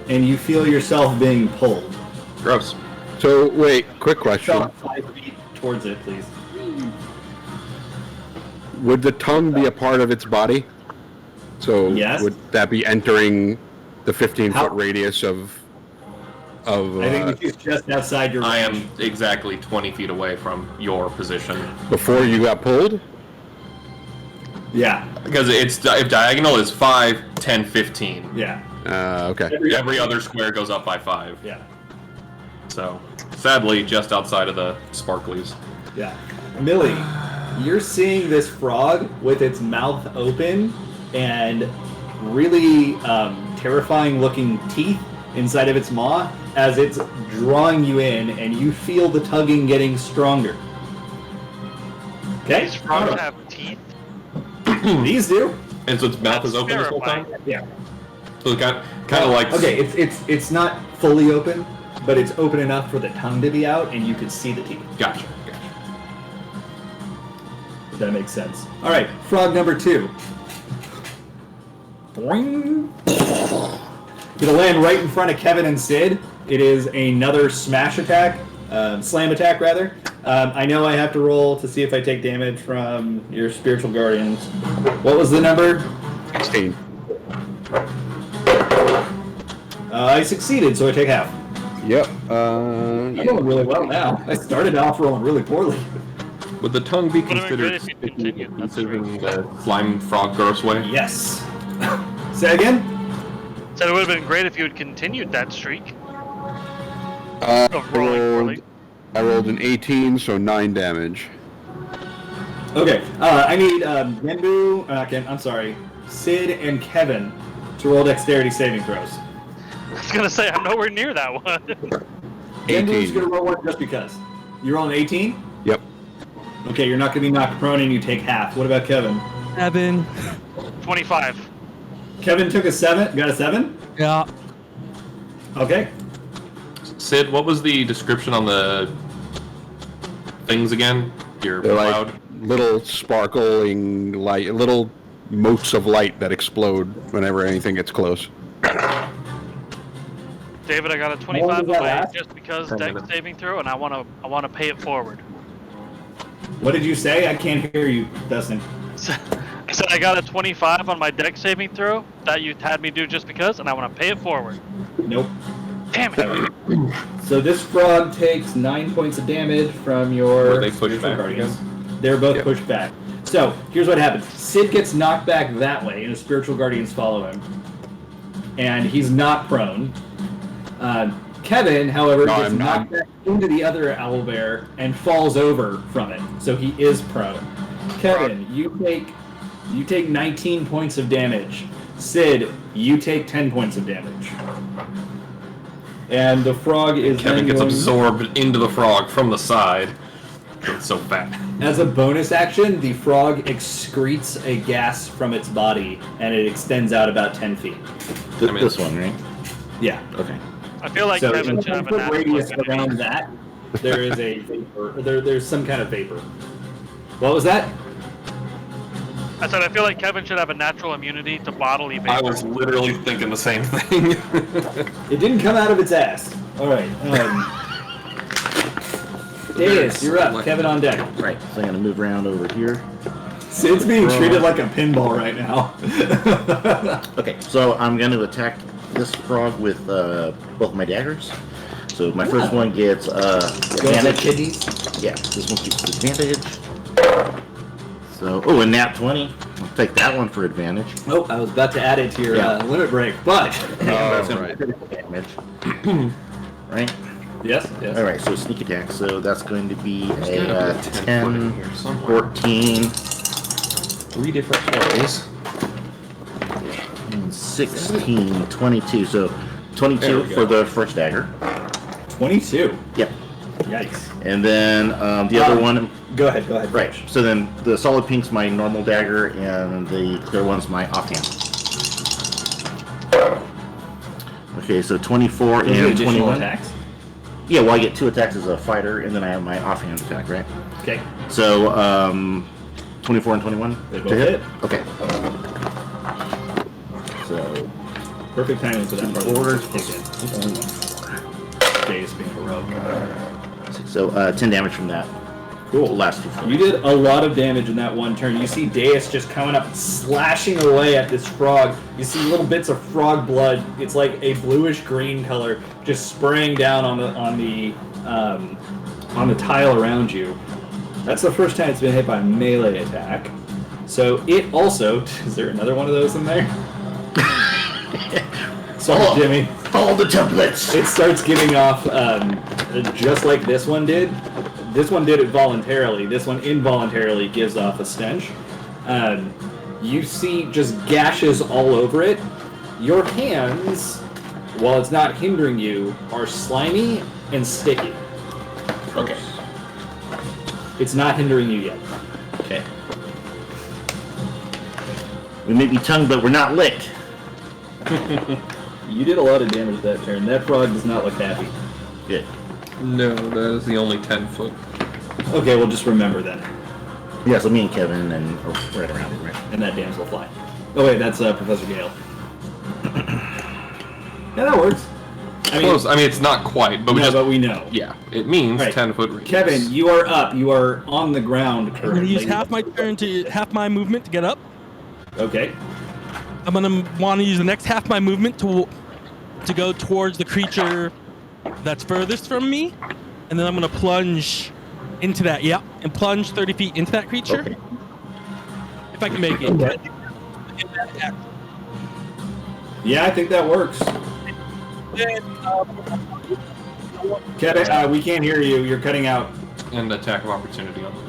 And you feel yourself being pulled. Gross. So, wait, quick question. Jump 5 feet towards it, please. Would the tongue be a part of its body? So, Yes. would that be entering the 15-foot How- radius of. I think that she's just outside your range. I am exactly 20 feet away from your position. Before you got pulled? Yeah. Because if diagonal is 5, 10, 15. Yeah. Okay. Every other square goes up by 5. Yeah. So, sadly, just outside of the sparklies. Yeah. Millie, you're seeing this frog with its mouth open and really terrifying looking teeth inside of its maw as it's drawing you in, and you feel the tugging getting stronger. Okay? These frogs have teeth. These do? And so its mouth is open this whole time? Yeah. So it's kind of like... Okay, it's not fully open, but it's open enough for the tongue to be out, and you can see the teeth. Gotcha. That makes sense. All right, frog number 2. Boing. Gonna land right in front of Kevin and Sid. It is another smash attack, slam attack rather. I know I have to roll to see if I take damage from your spiritual guardians. What was the number? 16. I succeeded, so I take half. Yep. I'm rolling really well now. I started off rolling really poorly. Would the tongue be Would've been considered great if you'd continued, that's considering the slime frog gross way? Yes. Say again? Said it would have been great if you had continued that streak I of rolling poorly. rolled an 18, so 9 damage. Okay. I need Sid and Kevin to roll dexterity saving throws. I was gonna say I'm nowhere near that one. Genbu's 18. gonna roll one just because. You roll an 18? Yep. Okay, you're not gonna be knocked prone and you take half. What about Kevin? 7. 25. Kevin took a 7. Got a 7? Yeah. Okay. Sid, what was the description on the things again? Your They're like cloud? little sparkling light, little motes of light that explode whenever anything gets close. David, I got a long 25 does that away last? just because 10 dex minutes. saving throw, and I wanna pay it forward. What did you say? I can't hear you, Dustin. I said I got a 25 on my dex saving throw that you had me do just because, and I want to pay it forward. Nope. Damn it! So this frog takes 9 points of damage from your Were they pushed spiritual back guardians. again? They're both Yep. pushed back. So here's what happens. Sid gets knocked back that way, and his spiritual guardians follow him. And he's not prone. Kevin, however, No, gets I'm knocked back into the other owlbear and falls over from it. So he is prone. Kevin, you take 19 points of damage. Sid, you take 10 points of damage. And the frog is Kevin then gets going- absorbed into the frog from the side. It's so fat. As a bonus action, the frog excretes a gas from its body, and it extends out about 10 feet. I mean- This one, right? Yeah. Okay. I feel like So Kevin in should have a 10-foot natural radius immunity. around that, there is a vapor. There's some kind of vapor. What was that? I said I feel like Kevin should have a natural immunity to bodily vapor. I was literally thinking the same thing. It didn't come out of its ass. All right. Darius, you're up. Kevin on deck. Right. So I'm gonna move around over here. Sid's being treated like a pinball right now. Okay. So I'm gonna attack this frog with both my daggers. So my first one gets advantage. kidneys. Yeah. This one gets advantage. So and nat 20. I'll take that one for advantage. Oh, I was about to add it to your Yeah. limit break, but That's gonna right. be critical damage. Right. yes. All right. So sneak attack. So that's going to be gotta a be a 10 10, here somewhere. 14, 3 different ways. 16, 22. So There 22 we go. for the first dagger. 22. Yep. Yikes. And then the other one, Go ahead. right. So then the solid pink's my normal dagger, and the clear one's my offhand. Okay, so 24 Those are and additional 21. attacks. Yeah, well, I get 2 attacks as a fighter, and then I have my offhand attack, right? Okay. So 24 and 21 They to both hit. hit. Okay. So Perfect timing for that part. Four. Take it. Jay's being heroic. so 10 damage from that. Cool. Last 2 You did a lot of damage in that one turn. You see Deus just coming up, slashing away at this frog. You see little bits of frog blood. It's like a bluish green color, just spraying down on the tile around you. That's the first time it's been hit by a melee attack. So it also. Is there another one of those in there? Sorry, Jimmy. All the templates. It starts giving off just like this one did. This one did it voluntarily. This one involuntarily gives off a stench. You see just gashes all over it. Your hands, while it's not hindering you, are slimy and sticky. Okay. It's not hindering you yet. Okay. We may be tongued, but we're not licked. You did a lot of damage that turn. That frog does not look happy. Good. No, that is the only 10-foot. Okay, well just remember that. Yeah, so me and Kevin and right around it, right? And that damsel fly. Oh wait, that's Professor Gale. Yeah, that works. Close. I mean, it's not quite, but But we know. Yeah, it means Right. 10-foot radius. Kevin, you are up. You are on the ground I'm currently. gonna use half my movement to get up. Okay. I'm gonna want to use the next half my movement to go towards the creature that's furthest from me, and then I'm gonna plunge into that. Yeah, and plunge 30 feet into that creature. Okay. If I can make it. Okay. Yeah, I think that works. Then, Kevin, we can't hear you. You're cutting out. And attack of opportunity on the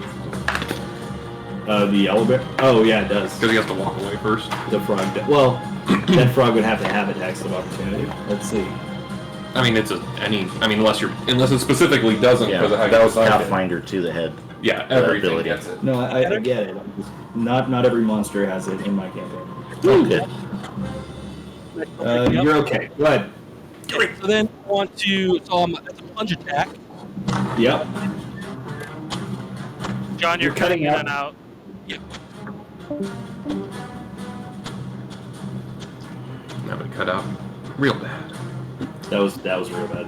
move. The yellow bear? Oh, yeah, it does. Because he has to walk away first. The frog. Well, that frog would have to have attacks of opportunity. Let's see. I mean, unless it specifically doesn't. Yeah, because of how that you was designed it. Pathfinder too that had Yeah, everything ability. gets it. No, I get it. Not every monster has it in my campaign. Oh, good. You're okay. Go ahead. so then I want to. So that's a plunge attack. Yep. John, You're cutting out. out. That would cut out real bad. That was real bad.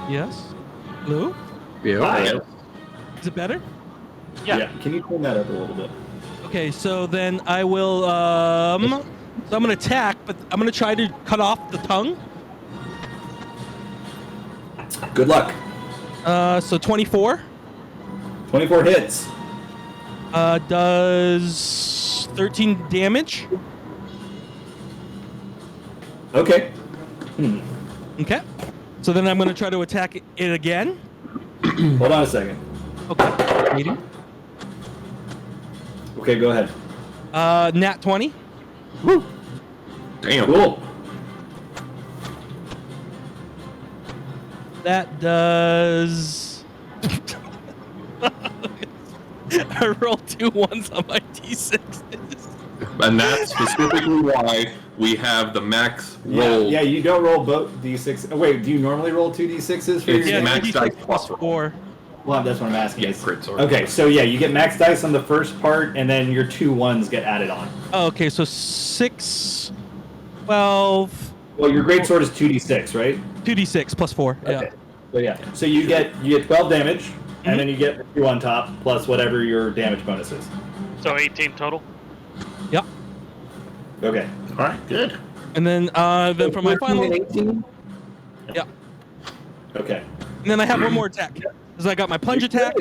Yes. Hello. Yeah. Hi. Is it better? Yeah. Can you turn that up a little bit? Okay. So then I will. So I'm gonna attack, but I'm gonna try to cut off the tongue. Good luck. So 24. 24 hits. Does 13 damage. Okay. Okay. So then I'm gonna try to attack it again. Hold on a second. Okay. Waiting. Okay, go ahead. Nat 20. Damn. Cool. That does. I rolled 2 1s on my d6s. And that's specifically why we have the max roll. Yeah, you don't roll both d6. Oh, wait, do you normally roll 2d6s for It's your Yeah, max 2d6 dice plus plus 4. Well, that's what I'm asking. Yeah, is- crit sword. Okay, so yeah, you get max dice on the first part, and then your 2 1s get added on. Oh, okay, so 6, 12, Well, your great sword is 2d6, right? 2d6 plus 4. Yeah. Okay. So yeah, so you get 12 damage, and then you get 2 on top plus whatever your damage bonus is. So 18 total. Yep. Okay. All right, good. And then for my final. 18? Yeah. Okay. And then I have one more attack. Because I got my plunge attack.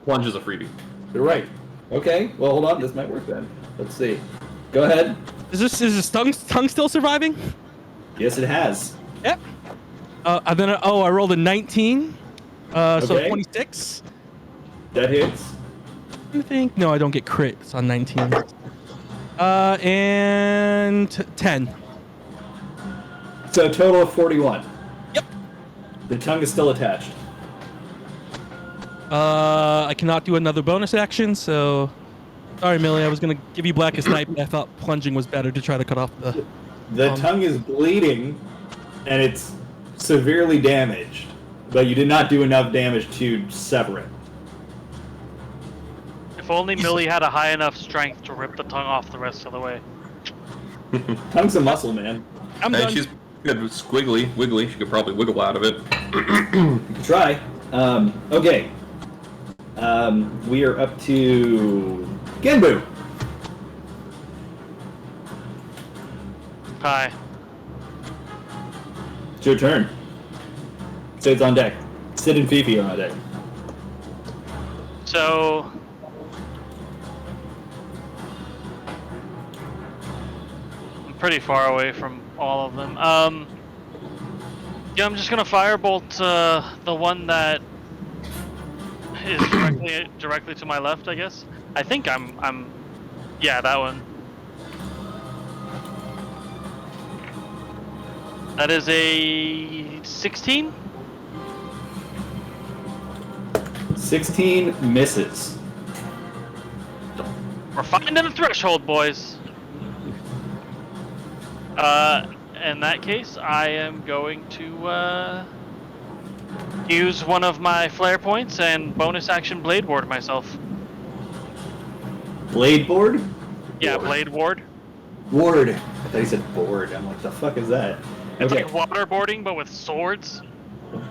Plunge is a freebie. You're right. Okay. Well, hold on. This might work then. Let's see. Go ahead. Is this tongue still surviving? Yes, it has. Yep. And then I rolled a 19. So Okay. 26. That hits. I think no, I don't get crit. It's on 19. And 10. So a total of 41. Yep. The tongue is still attached. I cannot do another bonus action, so sorry, Millie. I was gonna give you Blackest Night, but I thought plunging was better to try to cut off the. The tongue is bleeding, and it's severely damaged, but you did not do enough damage to sever it. If only Millie had a high enough strength to rip the tongue off the rest of the way. Tongue's a muscle, man. I'm And done. she's good with squiggly, wiggly. She could probably wiggle out of it. Try. Okay. We are up to Genbu. Hi. It's your turn. Sid's on deck. Sid and Fifi are on deck. So I'm pretty far away from all of them. Yeah, I'm just gonna firebolt the one that is directly to my left, I guess. I think I'm yeah, that one. That is a 16? 16 misses. We're finding the threshold, boys. In that case, I am going to use one of my flare points and bonus action blade ward myself. Blade board? Yeah, blade ward. Ward. I thought you said board. I'm like, the fuck is that? It's Okay. like waterboarding, but with swords.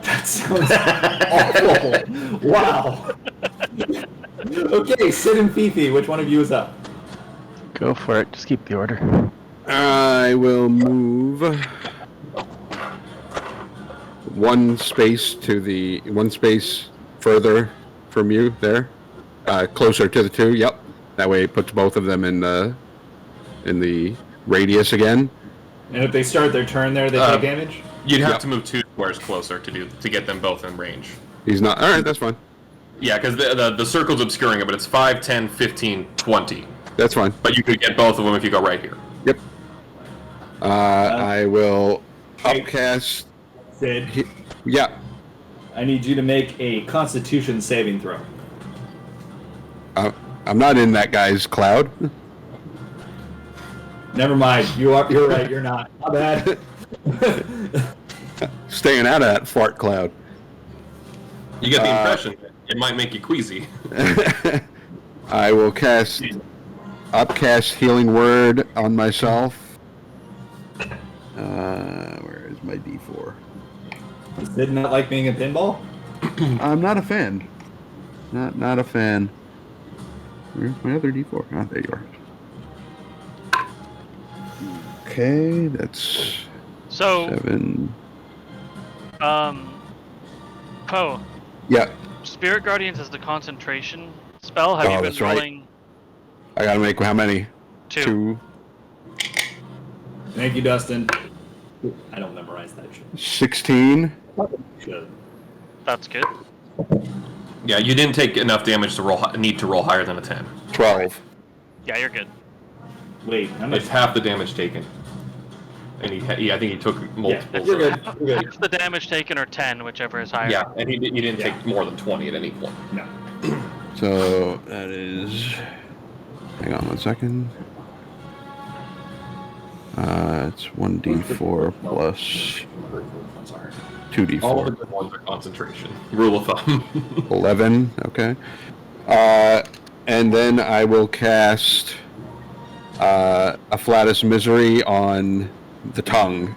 That sounds awful. Wow. Okay, Sid and Fifi, which one of you is up? Go for it. Just keep the order. I will move one space further from you there, closer to the two. Yep. That way it puts both of them in the radius again. And if they start their turn there, they take damage? You'd have Yep. to move 2 squares closer to get them both in range. He's not. All right, that's fine. Yeah, because the circle's obscuring it, but it's 5, 10, 15, 20. That's fine. But you could get both of them if you go right here. Yep. I will upcast. Sid, Yeah. I need you to make a Constitution saving throw. I'm not in that guy's cloud. Never mind. You're right. You're not. My bad. Staying out of that fart cloud. You get the impression that it might make you queasy. I will upcast Healing Word on myself. Where is my D4? Does Sid not like being a pinball? I'm not a fan. Not a fan. Where's my other D4? Ah, there you are. Okay, that's So, 7. Poe, Yeah, Spirit Guardians is the concentration spell. Have Oh, you been that's right. rolling I gotta make how many? 2? Thank you, Dustin. I don't memorize that shit. 16. Should. That's good. Yeah, you didn't take enough damage to need to roll higher than a 10. 12. Yeah, you're good. Wait, how much? It's half the damage taken. And I think he took multiples. you're of- good. You're good. Half the damage taken or 10, whichever is higher. Yeah, and you didn't Yeah. take more than 20 at any point. No. So that is. Hang on 1 second. It's 1d4 plus I'm sorry. All of 2d4. the good ones are concentration. Rule of thumb. 11. Okay. And then I will cast Afflatus Misery on the tongue,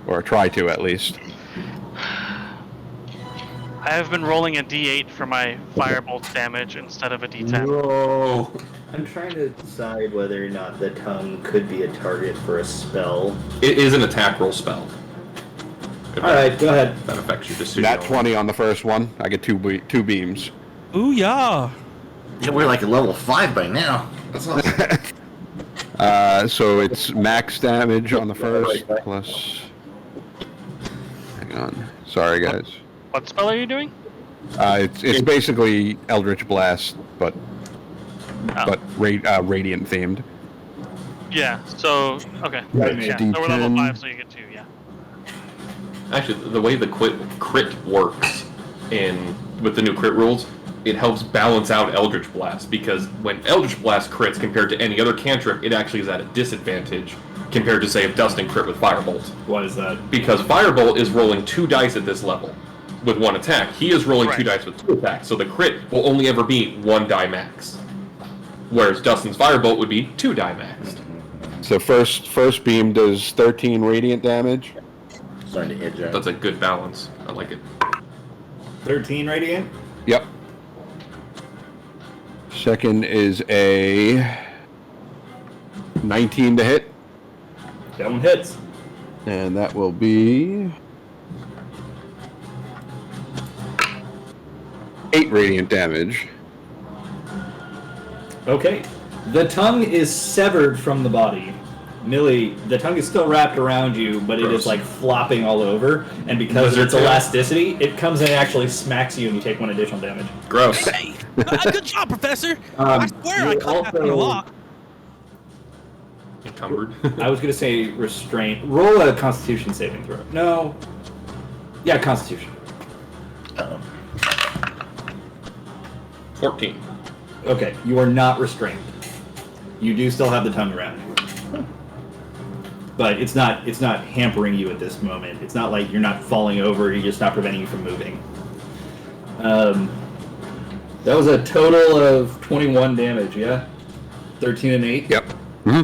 or try to at least. I have been rolling a d8 for my firebolt damage instead of a d10. Whoa. I'm trying to decide whether or not the tongue could be a target for a spell. It is an attack roll spell. If All right, go ahead. That affects your decision. Nat 20 on the first one. I get two beams. Ooh, yeah. Yeah, we're like a level 5 by now. That's awesome. So it's max damage on the first plus. Hang on. Sorry, guys. What spell are you doing? It's basically Eldritch Blast, but Oh. radiant themed. Yeah, so, okay. Right, Yeah, so we're level D10. 5, so you get 2, yeah. Actually, the way the crit works with the new crit rules, it helps balance out Eldritch Blast, because when Eldritch Blast crits compared to any other cantrip, it actually is at a disadvantage compared to, say, if Dustin crit with Firebolt. What is that? Because Firebolt is rolling 2 dice at this level with 1 attack. He is rolling 2 Correct. dice with 2 attacks, so the crit will only ever be 1 die max. Whereas Dustin's Firebolt would be 2 die maxed. So first beam does 13 radiant damage. Starting to edge out. That's a good balance. I like it. 13 radiant. Yep. Second is a 19 to hit, That one hits. and that will be 8 radiant damage. Okay. The tongue is severed from the body. Millie, the tongue is still wrapped around you, but it Gross. is like flopping all over. And because of Lizard its tail. elasticity, it comes in and actually smacks you, and you take 1 additional damage. Gross. Hey, good job, Professor. I swear I you cut that one a also- lot. Encumbered. I was gonna say restraint. Roll a Constitution saving throw. No. Yeah, Constitution. 14. Okay, you are not restrained. You do still have the tongue around you. But it's not hampering you at this moment. It's not like you're not falling over, you're just not preventing you from moving. That was a total of 21 damage, yeah? 13 and 8? Yep. Mm-hmm.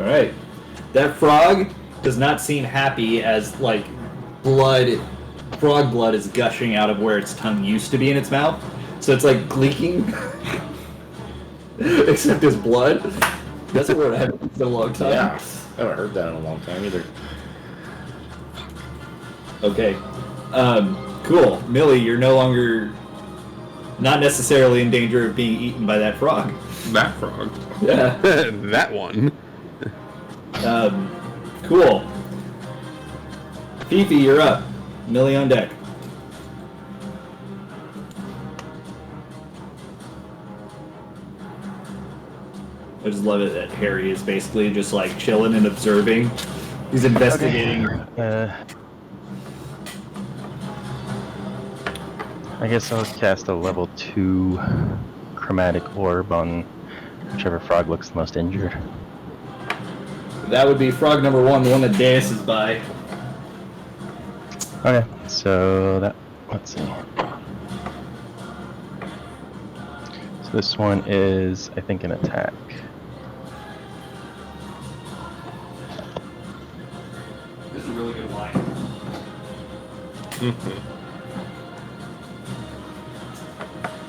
Alright. That frog does not seem happy as, like, frog blood is gushing out of where its tongue used to be in its mouth. So it's like leaking. Except his blood. That's what I haven't in a long time. Yeah, I haven't heard that in a long time either. Okay. Cool. Millie, you're no longer not necessarily in danger of being eaten by that frog. That frog. Yeah. That one. Cool. Fifi, you're up. Millie on deck. I just love it that Harry is basically just like chilling and observing. He's investigating. I guess I'll cast a level 2 chromatic orb on whichever frog looks the most injured. That would be frog number 1, the one that dances by. Okay, so that, let's see. So this one is, I think, an attack. This is a really good line.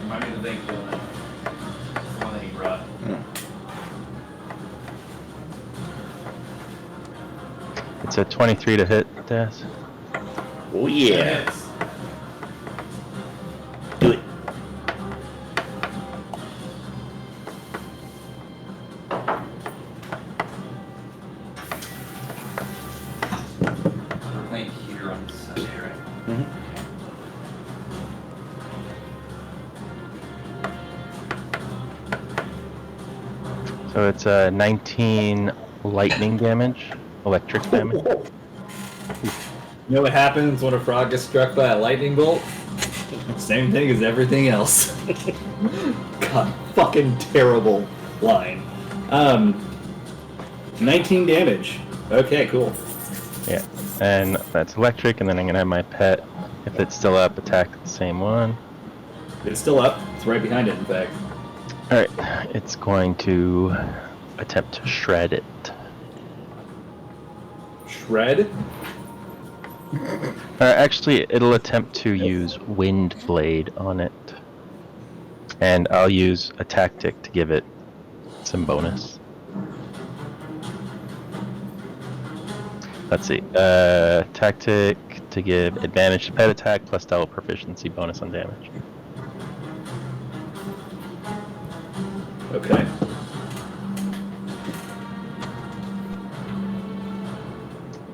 Remind me of the thank you line. The one that he brought. It's a 23 to hit, Des. Oh yeah. Yes. Do it. We're playing here on Sunday, right? So it's 19 lightning damage, electric damage. You know what happens when a frog gets struck by a lightning bolt? Same thing as everything else. God, fucking terrible line. 19 damage. Okay, cool. Yeah, and that's electric, and then I'm gonna have my pet, if it's still up, attack the same one. It's still up. It's right behind it, in fact. Alright, it's going to attempt to shred it. Shred? Actually, it'll attempt to use Wind Blade on it. And I'll use a tactic to give it some bonus. Let's see. Tactic to give advantage to pet attack plus double proficiency bonus on damage. Okay.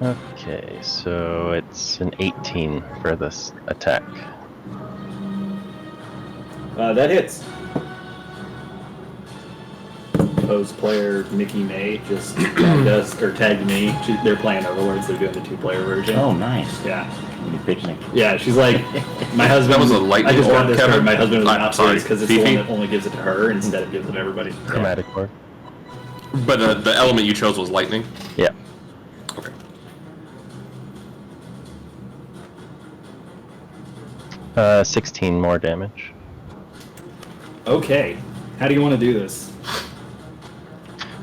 Okay, so it's an 18 for this attack. That hits. Opposed player Mickey May just tagged me. They're playing Overlords. They're doing the 2-player version. Oh, nice. Yeah. When you picnic. Yeah, she's like, my husband. That was a lightning I just got orb, this Kevin. card. My husband was I'm not sorry, because it's the Fifi. one that only gives it to her instead of gives it to everybody. Chromatic orb. But the element you chose was lightning. Yeah. Okay. 16 more damage. Okay. How do you want to do this?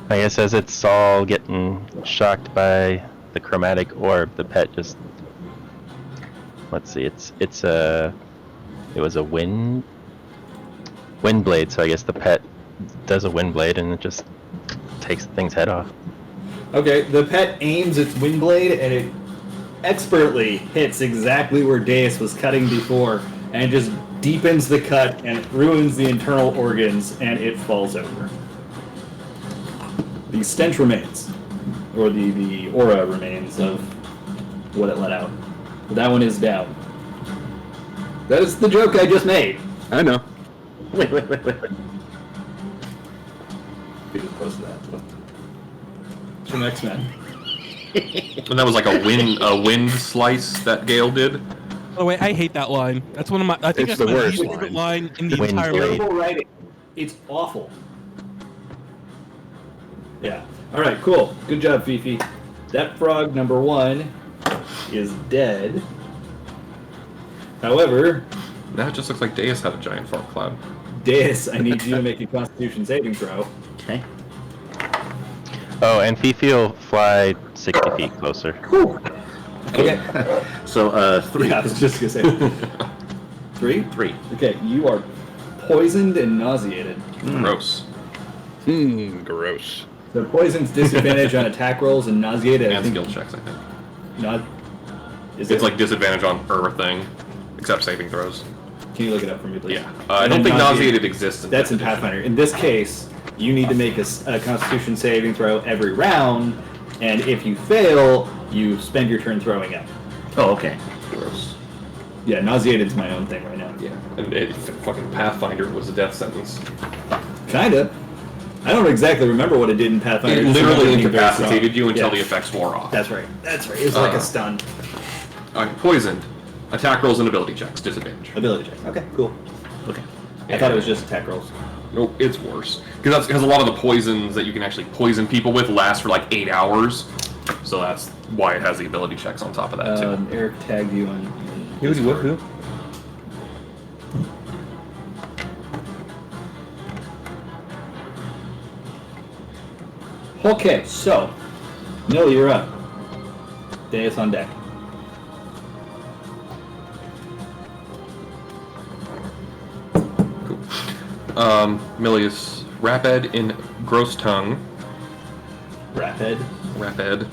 I guess as it's all getting shocked by the chromatic orb, the pet just. Let's see. It was a wind blade, so I guess the pet does a wind blade and it just takes the thing's head off. Okay, the pet aims its wind blade and it expertly hits exactly where Deus was cutting before, and it just deepens the cut and it ruins the internal organs, and it falls over. The stench remains, or the aura remains of what it let out. But that one is down. That is the joke I just made. I know. Wait. We just posted that. It's from X-Men. And that was like a wind slice that Gale did. By the way, I hate that line. That's one of my. I think It's that's the my worst least favorite line in the Wind entire blade. movie. Terrible writing. It's awful. Yeah. All right. Cool. Good job, Fifi. That frog number 1 is dead. However, Now it just looks like Deus had a giant fart cloud. Deus, I need you to make a Constitution saving throw. Okay. Oh, and Fifi will fly 60 feet closer. Okay. So 3. Yeah, I was just gonna say 3. 3. Okay, you are poisoned and nauseated. Gross. Gross. So poison's disadvantage on attack rolls and nauseated. I And think skill checks, I think. Is It's it? like disadvantage on everything, except saving throws. Can you look it up for me, please? Yeah. I And don't then think nauseated exists. That's in this edition. Pathfinder. In this case, you need to make a Constitution saving throw every round, and if you fail, you spend your turn throwing up. Oh, okay. Gross. Yeah, nauseated's my own thing right now. Yeah. And fucking Pathfinder was a death sentence. Kinda. I don't exactly remember what it did in Pathfinder. It Just remember literally being very incapacitated strong. you until Yeah. the effects wore off. That's right. That's right. It was like a stun. Poisoned. Attack rolls and ability checks, disadvantage. Ability check. Okay, cool. Okay. I thought it was just attack rolls. Nope, it's worse. Because a lot of the poisons that you can actually poison people with last for like 8 hours. So that's why it has the ability checks on top of that too. Eric tagged you on. Who? Okay, so Millie, you're up. Deus on deck. Milius Rapid in Gross Tongue. Rapid. Rapid.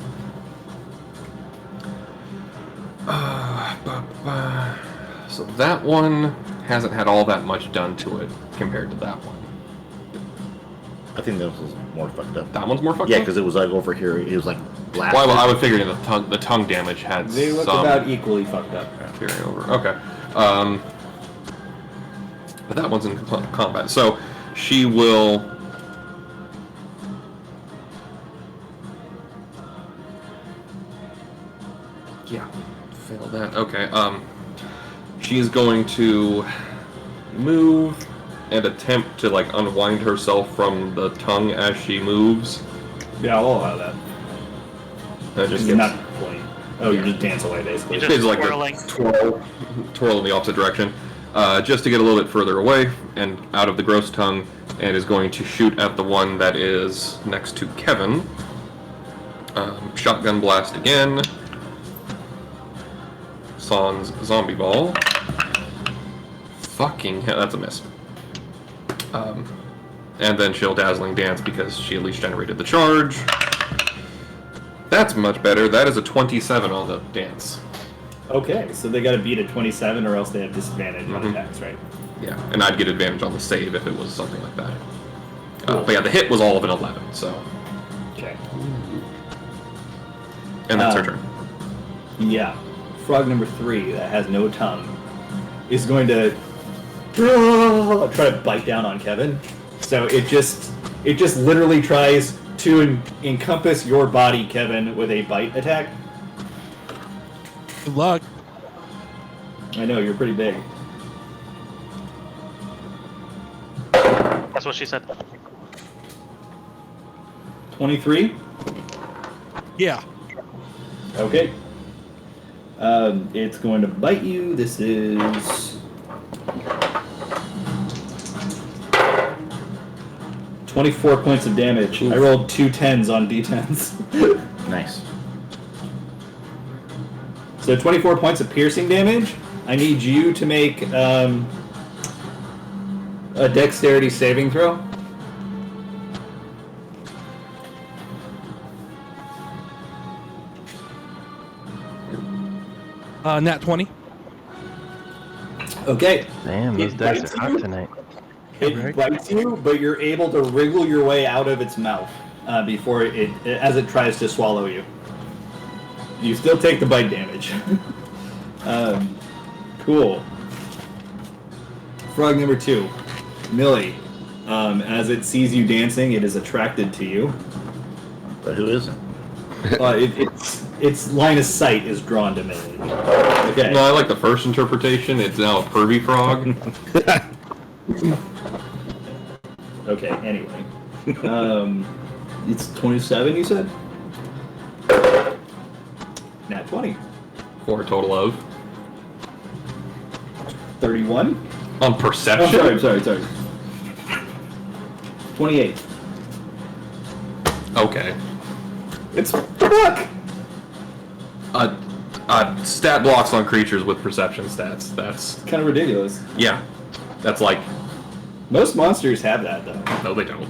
So that one hasn't had all that much done to it compared to that one. I think this was more fucked up. That one's more fucked Yeah, up? because it was like over here. It was like blasted. Well, I would figure the tongue damage had They look some about equally fucked up. carry over. Okay. But that one's in combat. So she will. Yeah, fail that. Okay. She's going to move and attempt to like unwind herself from the tongue as she moves. Yeah, I'll allow that. That just It's gets not playing. Oh, you just dance away, basically. You just it's like twirling. a twirl in the opposite direction, just to get a little bit further away and out of the gross tongue, and is going to shoot at the one that is next to Kevin. Shotgun blast again. Sans zombie ball. Fucking hell, that's a miss. And then she'll dazzling dance because she at least generated the charge. That's much better. That is a 27 on the dance. Okay, so they gotta beat a 27 or else they have disadvantage on attacks, right? Yeah, and I'd get advantage on the save if it was something like that. Cool. But yeah, the hit was all of an 11, so. Okay. And that's her turn. Yeah. Frog number 3 that has no tongue is going to try to bite down on Kevin. So it just literally tries to encompass your body, Kevin, with a bite attack. Good luck. I know, you're pretty big. That's what she said. 23? Yeah. Okay. It's going to bite you. This is 24 points of damage. Oof. I rolled 2 10s on d10s. Nice. So 24 points of piercing damage. I need you to make a dexterity saving throw. Nat 20. Okay. Damn, those It dice bites are hot you. tonight. It bites you, but you're able to wriggle your way out of its mouth before as it tries to swallow you. You still take the bite damage. Cool. Frog number 2, Millie. As it sees you dancing, it is attracted to you. But who isn't? Its line of sight is drawn to Millie. Okay. No, I like the first interpretation. It's now a pervy frog. Okay, anyway. It's 27, you said? Nat 20. For a total of 31? on Oh, perception. sorry. 28. Okay. It's fuck! Stat blocks on creatures with perception stats. That's Kind of ridiculous. yeah. That's like Most monsters have that, though. no, they don't.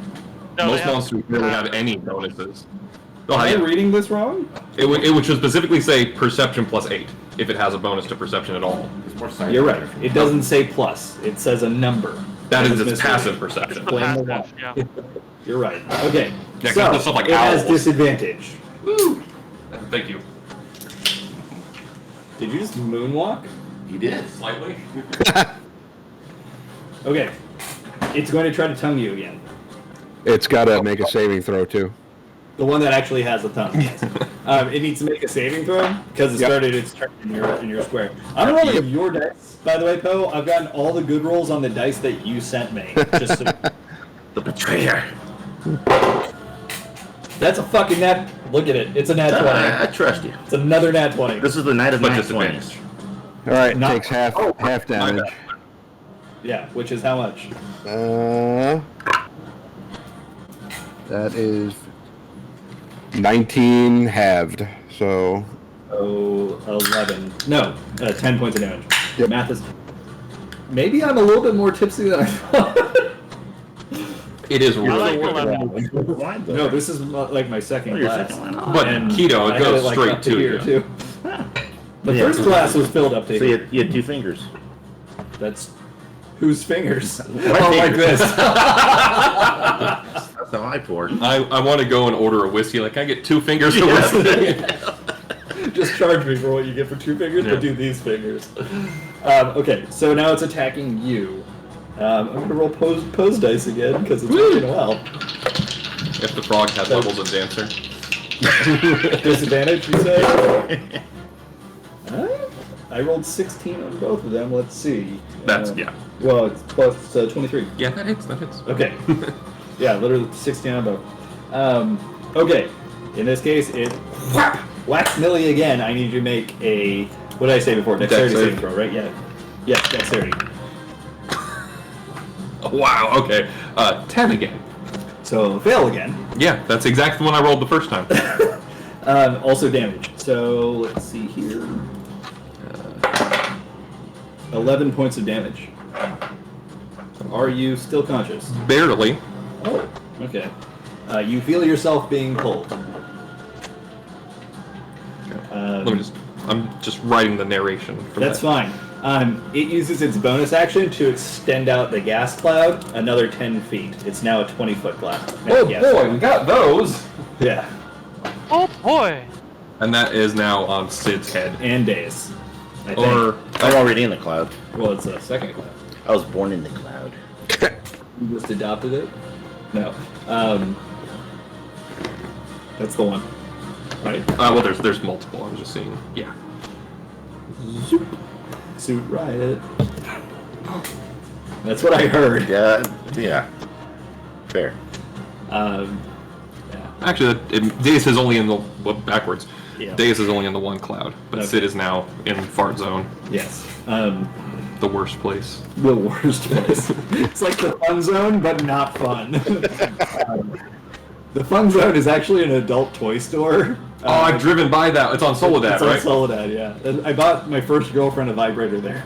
No, Most they have- monsters really have any bonuses. Oh, Am I yeah. reading this wrong? It would just specifically say perception plus 8 if it has a bonus to perception at all. It's more science. You're right. It doesn't say plus. It says a number. That is It's its passive perception. The Blame the passive, yeah. You're right. Okay. Yeah, 'cause so, there's stuff like it has owls. disadvantage. Woo! Thank you. Did you just moonwalk? You did. Slightly. Okay. It's going to try to tongue you again. It's got to make a saving throw too. The one that actually has a tongue. It needs to make a saving throw because it Yep. started its turn in your square. I'm rolling your dice, by the way, Poe. I've gotten all the good rolls on the dice that you sent me. Just so, The betrayer. that's a fucking nat. Look at it. It's a nat 20. I trust you. It's another nat 20. This is the night of But nat disadvantage. 20s. All right, Not- takes half My damage. bad. Yeah, which is how much? That is 19 halved. So Oh, 11. No, 10 points of damage. Yep. Math is. Maybe I'm a little bit more tipsy than I thought. It is I really like good. 11. Why, though? No, this is like my second Oh, your class. second one. But And keto, I it had goes like, straight up to here, you. too. The Yeah. first class was filled up to So here. you had 2 fingers. That's whose fingers? My Oh, like fingers. this. That's how I poured. I want to go and order a whiskey. Like, can I get 2 fingers of Yes. whiskey? Just charge me for what you get for 2 fingers, Yeah. but do these fingers. Okay, so now it's attacking you. I'm gonna roll pose dice again because it's working well. If the frog has levels of dancer. Disadvantage, you say? I rolled 16 on both of them. Let's see. That's yeah. Well, it's plus 23. Yeah, that hits. That hits. Okay. Yeah, literally 16 on both. Okay. In this case, it whacks Millie again. I need you to make a. What did I say before? Dexterity Dex saving throw, right? Yeah. Yeah, dexterity. Wow. Okay. 10 again. So fail again. Yeah, that's exactly the one I rolled the first time. Also damage. So let's see here. 11 points of damage. Are you still conscious? Barely. Oh, okay. You feel yourself being pulled. Let me just. I'm just writing the narration. For That's that. fine. It uses its bonus action to extend out the gas cloud another 10 feet. It's now a 20-foot cloud. we got those. Yeah, Oh boy! And that is now on Sid's head. and days. I think. Or I'm already in the cloud. Well, it's a second cloud. I was born in the cloud. You just adopted it? No. That's the one. Right. well, there's multiple. I'm just seeing. Yeah. Suit riot. That's what I heard. Yeah. Fair. Yeah. Actually, Deus is only in the backwards. Yeah. Deus is only in the one cloud, but Okay. Sid is now in fart zone. Yes. The worst place. The worst place. It's like the fun zone, but not fun. The fun zone is actually an adult toy store. Oh, I've driven by that. It's on Soledad, right? It's on Soledad, yeah. And I bought my first girlfriend a vibrator there.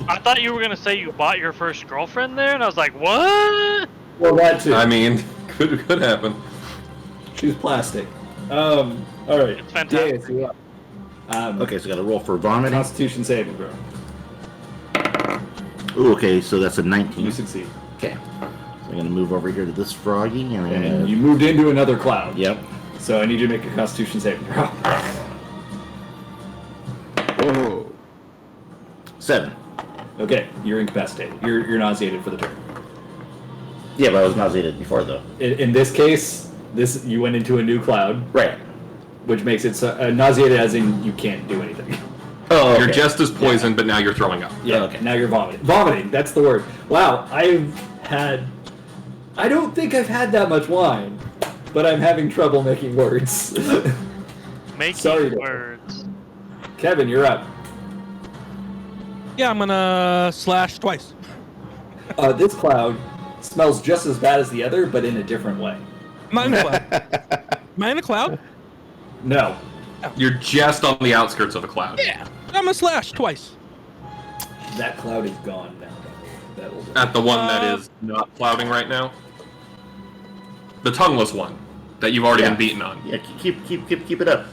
I thought you were gonna say you bought your first girlfriend there, and I was like, what? Well, that too. I mean, could happen. She's plastic. All right. It's fantastic. Deus, you up. Okay, so I got to roll for vomiting. Constitution saving throw. Ooh, okay, so that's a 19. You succeed. Okay. So I'm going to move over here to this froggy. And I'm And gonna... you moved into another cloud. Yep. So I need you to make a Constitution saving throw. Whoa. 7. Okay, you're incapacitated. You're nauseated for the turn. Yeah, but I was nauseated before, though. In this case, you went into a new cloud, Right. which makes it nauseated as in you can't do anything. Oh, okay. You're just as poisoned, but now you're throwing up. Yeah, Okay. now you're vomiting. Vomiting, that's the word. Wow, I don't think I've had that much wine, but I'm having trouble making words. Making Sorry, words. Kevin, you're up. Yeah, I'm gonna slash twice. This cloud smells just as bad as the other, but in a different way. Am I in a cloud? Am I in a cloud? No. You're just on the outskirts of a cloud. Yeah. I'm gonna slash twice. That cloud is gone now. That'll At the one that is not clouding right now. The tongueless one that you've already been beaten on. Yeah, keep it up.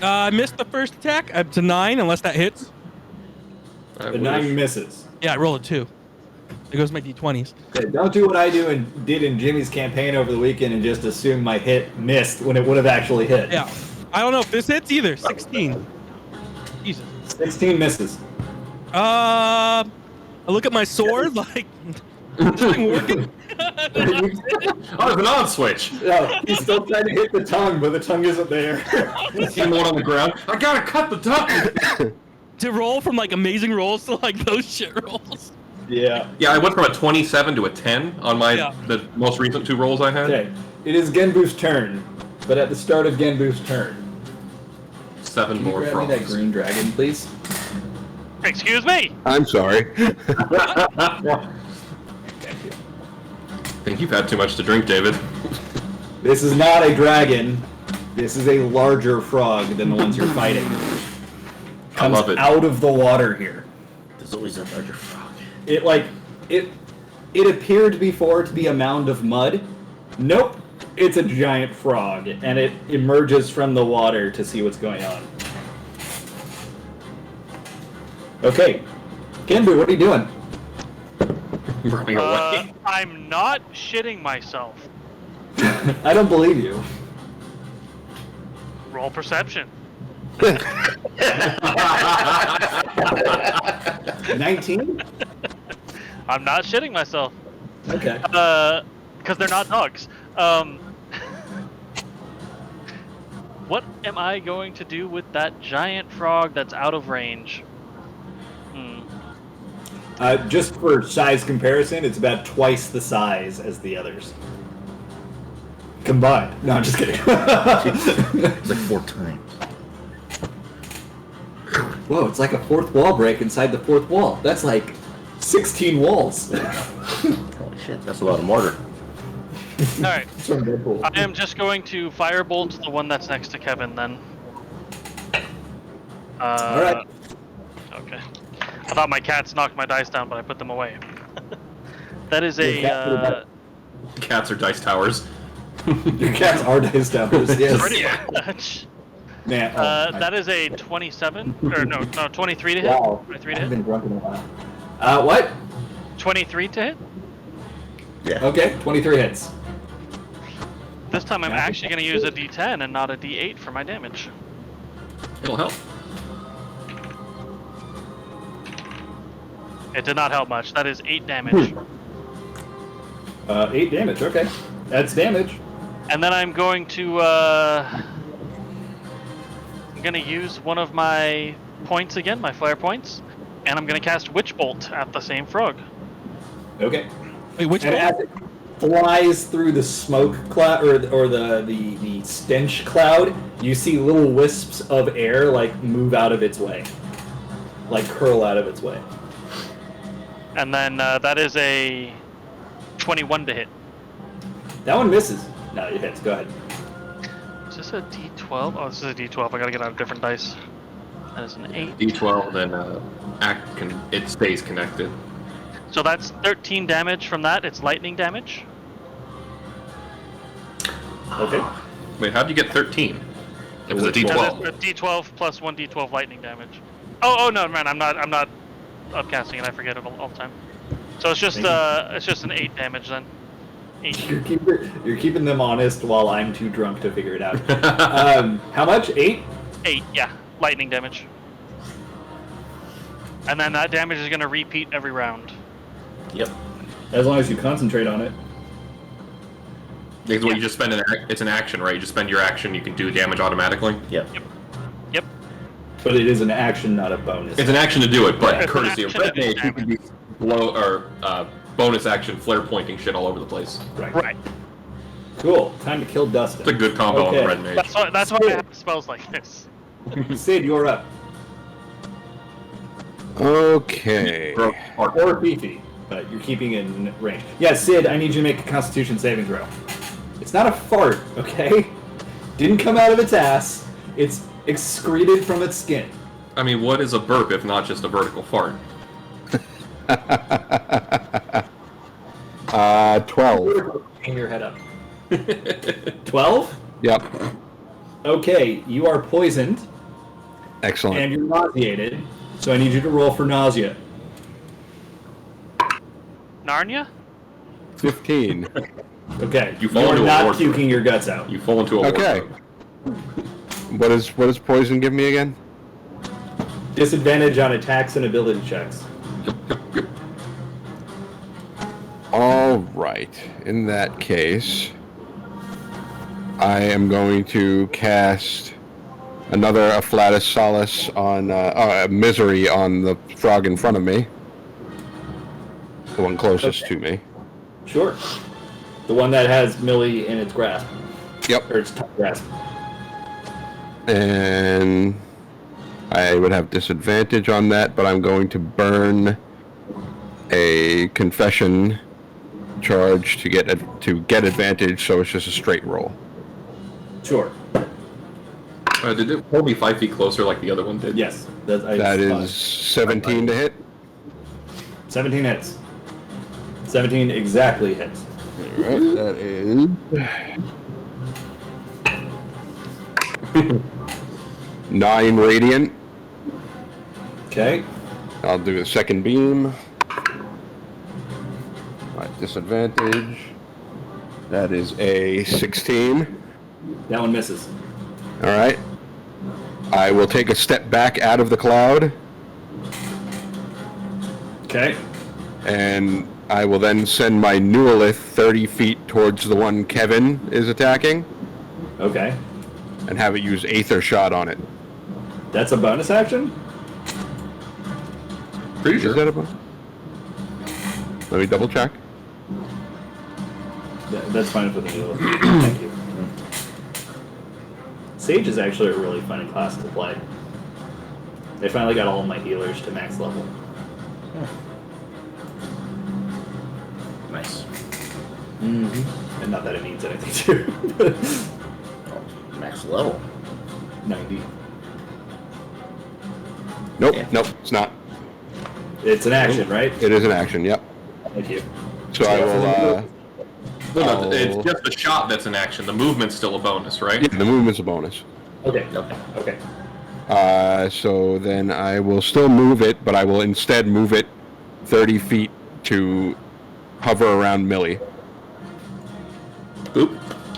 I missed the first attack. It's a 9, unless that hits. I The wish. 9 misses. Yeah, I roll a 2. There goes my d20s. Okay, don't do what I did in Jimmy's campaign over the weekend and just assume my hit missed when it would have actually hit. Yeah. I don't know if this hits either. 16. Jesus. 16 misses. I look at my sword, like, this thing working? Oh, there's an on switch. No, he's still trying to hit the tongue, but the tongue isn't there. See one on the ground. I gotta cut the tongue. To roll from, like, amazing rolls to, like, those shit rolls. Yeah. Yeah, I went from a 27 to a 10 on the most recent 2 rolls I had. Okay, it is Genbu's turn, but at the start of Genbu's turn, 7 can you more grab me that frogs. green dragon, please? Excuse me. I'm sorry. Thank you. I think you've had too much to drink, David. This is not a dragon. This is a larger frog than the ones you're fighting. I love it. Out of the water here. There's always a larger frog. It appeared before to be a mound of mud. Nope, it's a giant frog, and it emerges from the water to see what's going on. Okay, Kenbu, what are you doing? Running away. I'm not shitting myself. I don't believe you. Roll perception. 19? I'm not shitting myself. Okay. Because they're not dogs. What am I going to do with that giant frog that's out of range? Just for size comparison, it's about twice the size as the others. Combined. No, I'm just kidding. It's like 4 times. Whoa, it's like a fourth wall break inside the fourth wall. That's like 16 walls. Holy shit, that's a lot of mortar. Alright. From Deadpool. I am just going to firebolt the one that's next to Kevin then. Alright. Okay. I thought my cats knocked my dice down, but I put them away. That is a Cats are dice towers. Your cats are dice towers, yes. pretty much. Man, That is a 27 or no, 23 to hit. Wow. 23 I to haven't hit. been drunk in a while. What? 23 to hit. Yeah. Okay, 23 hits. This time I'm actually going to use a D10 and not a D8 for my damage. It'll help. It did not help much. That is 8 damage. 8 damage, okay. That's damage. And then I'm going to use one of my points again, my flare points, and I'm going to cast Witch Bolt at the same frog. Okay. Wait, which And one? as it flies through the smoke cloud, or the stench cloud, you see little wisps of air, like, move out of its way. Like, curl out of its way. And then that is a 21 to hit. That one misses. No, it hits. Go ahead. Is this a D12? Oh, this is a D12. I gotta get out a different dice. That is an 8. D12, then it stays connected. So that's 13 damage from that. It's lightning damage. Okay. Wait, how'd you get 13? It was a Because D12. it's a D12 plus 1 D12 lightning damage. Oh no, man, I'm not upcasting it. I forget it all the time. So it's just an 8 damage then. 8. You're keeping them honest while I'm too drunk to figure it out. How much? 8? 8, yeah, lightning damage. And then that damage is gonna repeat every round. Yep. As long as you concentrate on it. Because when you just spend it's an action, right? You just spend your action, you can do damage automatically. Yep. Yep. But it is an action, not a bonus. It's an action to do it, but It's courtesy an of action Red to do Mage, you can damage. do bonus action flare pointing shit all over the place. Right. Cool. Time to kill Dustin. It's a good combo Okay. on Red Mage. That's why I have spells like this. Sid, you're up. Okay. Or Beefy, but you're keeping it in range. Yeah, Sid, I need you to make a Constitution saving throw. It's not a fart, okay? Didn't come out of its ass. It's excreted from its skin. I mean, what is a burp if not just a vertical fart? 12. Hang your head up. 12? Yep. Okay, you are poisoned Excellent. and you're nauseated, so I need you to roll for nausea. Narnia? 15. Okay, You fall are into a not ward. puking your guts out. You fall into a Okay. wardrobe. What does poison give me again? Disadvantage on attacks and ability checks. All right. In that case, I am going to cast another Afflatus Solace on Misery on the frog in front of me, the one closest to me. Sure. The one that has Millie in its grasp. Yep. Or its top grasp. And I would have disadvantage on that, but I'm going to burn a confession charge to get advantage, so it's just a straight roll. Sure. Did it pull me 5 feet closer like the other one did? Yes. That is 17 to hit. 17 hits. 17 exactly hits. Alright, that is 9 radiant. Okay. I'll do a second beam. Alright, disadvantage. That is a 16. That one misses. Alright. I will take a step back out of the cloud, Okay. and I will then send my Neolith 30 feet towards the one Kevin is attacking, Okay. and have it use Aether Shot on it. That's a bonus action? Pretty Is sure. that a bonus? Let me double check. Yeah, that's fine for the deal. Thank you. Sage is actually a really fun class to play. They finally got all of my healers to max level. Nice. Mm-hmm. And not that it means anything to Max level. 90. Nope, Yeah. nope, it's not. It's an action, right? It is an action, yep. Thank you. So I will, No, it's I'll- just the shot that's an action. The movement's still a bonus, right? yeah, the movement's a bonus. Okay. Okay. So then I will still move it, but I will instead move it 30 feet to hover around Millie. Oop.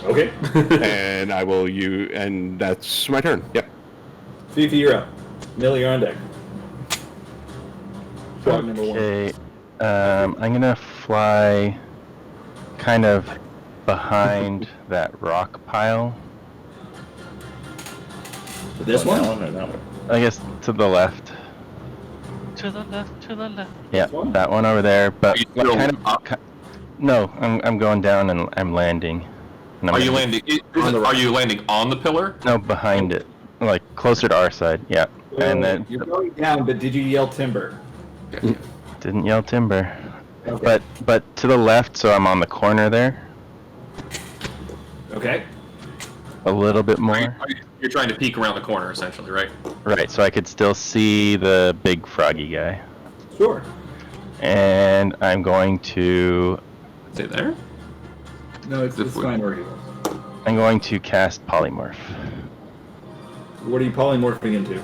Okay. And I will and that's my turn. Yep. Fifi, you're up. Millie, you're on deck. Frog number 1. Okay, I'm gonna fly kind of behind that rock pile. This That one? one or that one? I guess to the left. To the left, to the left. Yeah, This one? that one over there. But Are you still kind up? of. No, I'm going down and I'm landing. And I'm Are you gonna- landing? Are you landing on the pillar? No, behind it, like closer to our side. Yeah, and then You're going down, but did you yell timber? Didn't yell timber. Okay. But to the left, so I'm on the corner there. Okay. A little bit more. You're trying to peek around the corner, essentially, right? Right, so I could still see the big froggy guy. Sure. And I'm going to Stay there. No, it's fine where he was. I'm going to cast polymorph. What are you polymorphing into?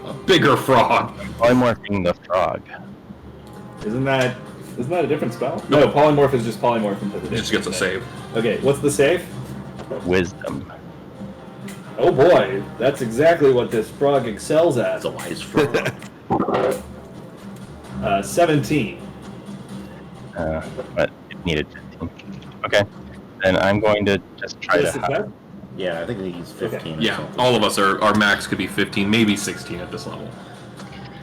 A bigger frog. Polymorphing the frog. Isn't that a different spell? No, polymorph is just polymorph into the It just gets a save. Okay, what's the save? Wisdom. Oh boy, that's exactly what this frog excels at. It's a wise frog. 17. But it needed 15. Okay. Then I'm going to just try Yes, to it's that? Yeah, I think he's 15 or Yeah, something. all of us our max could be 15, maybe 16 at this level.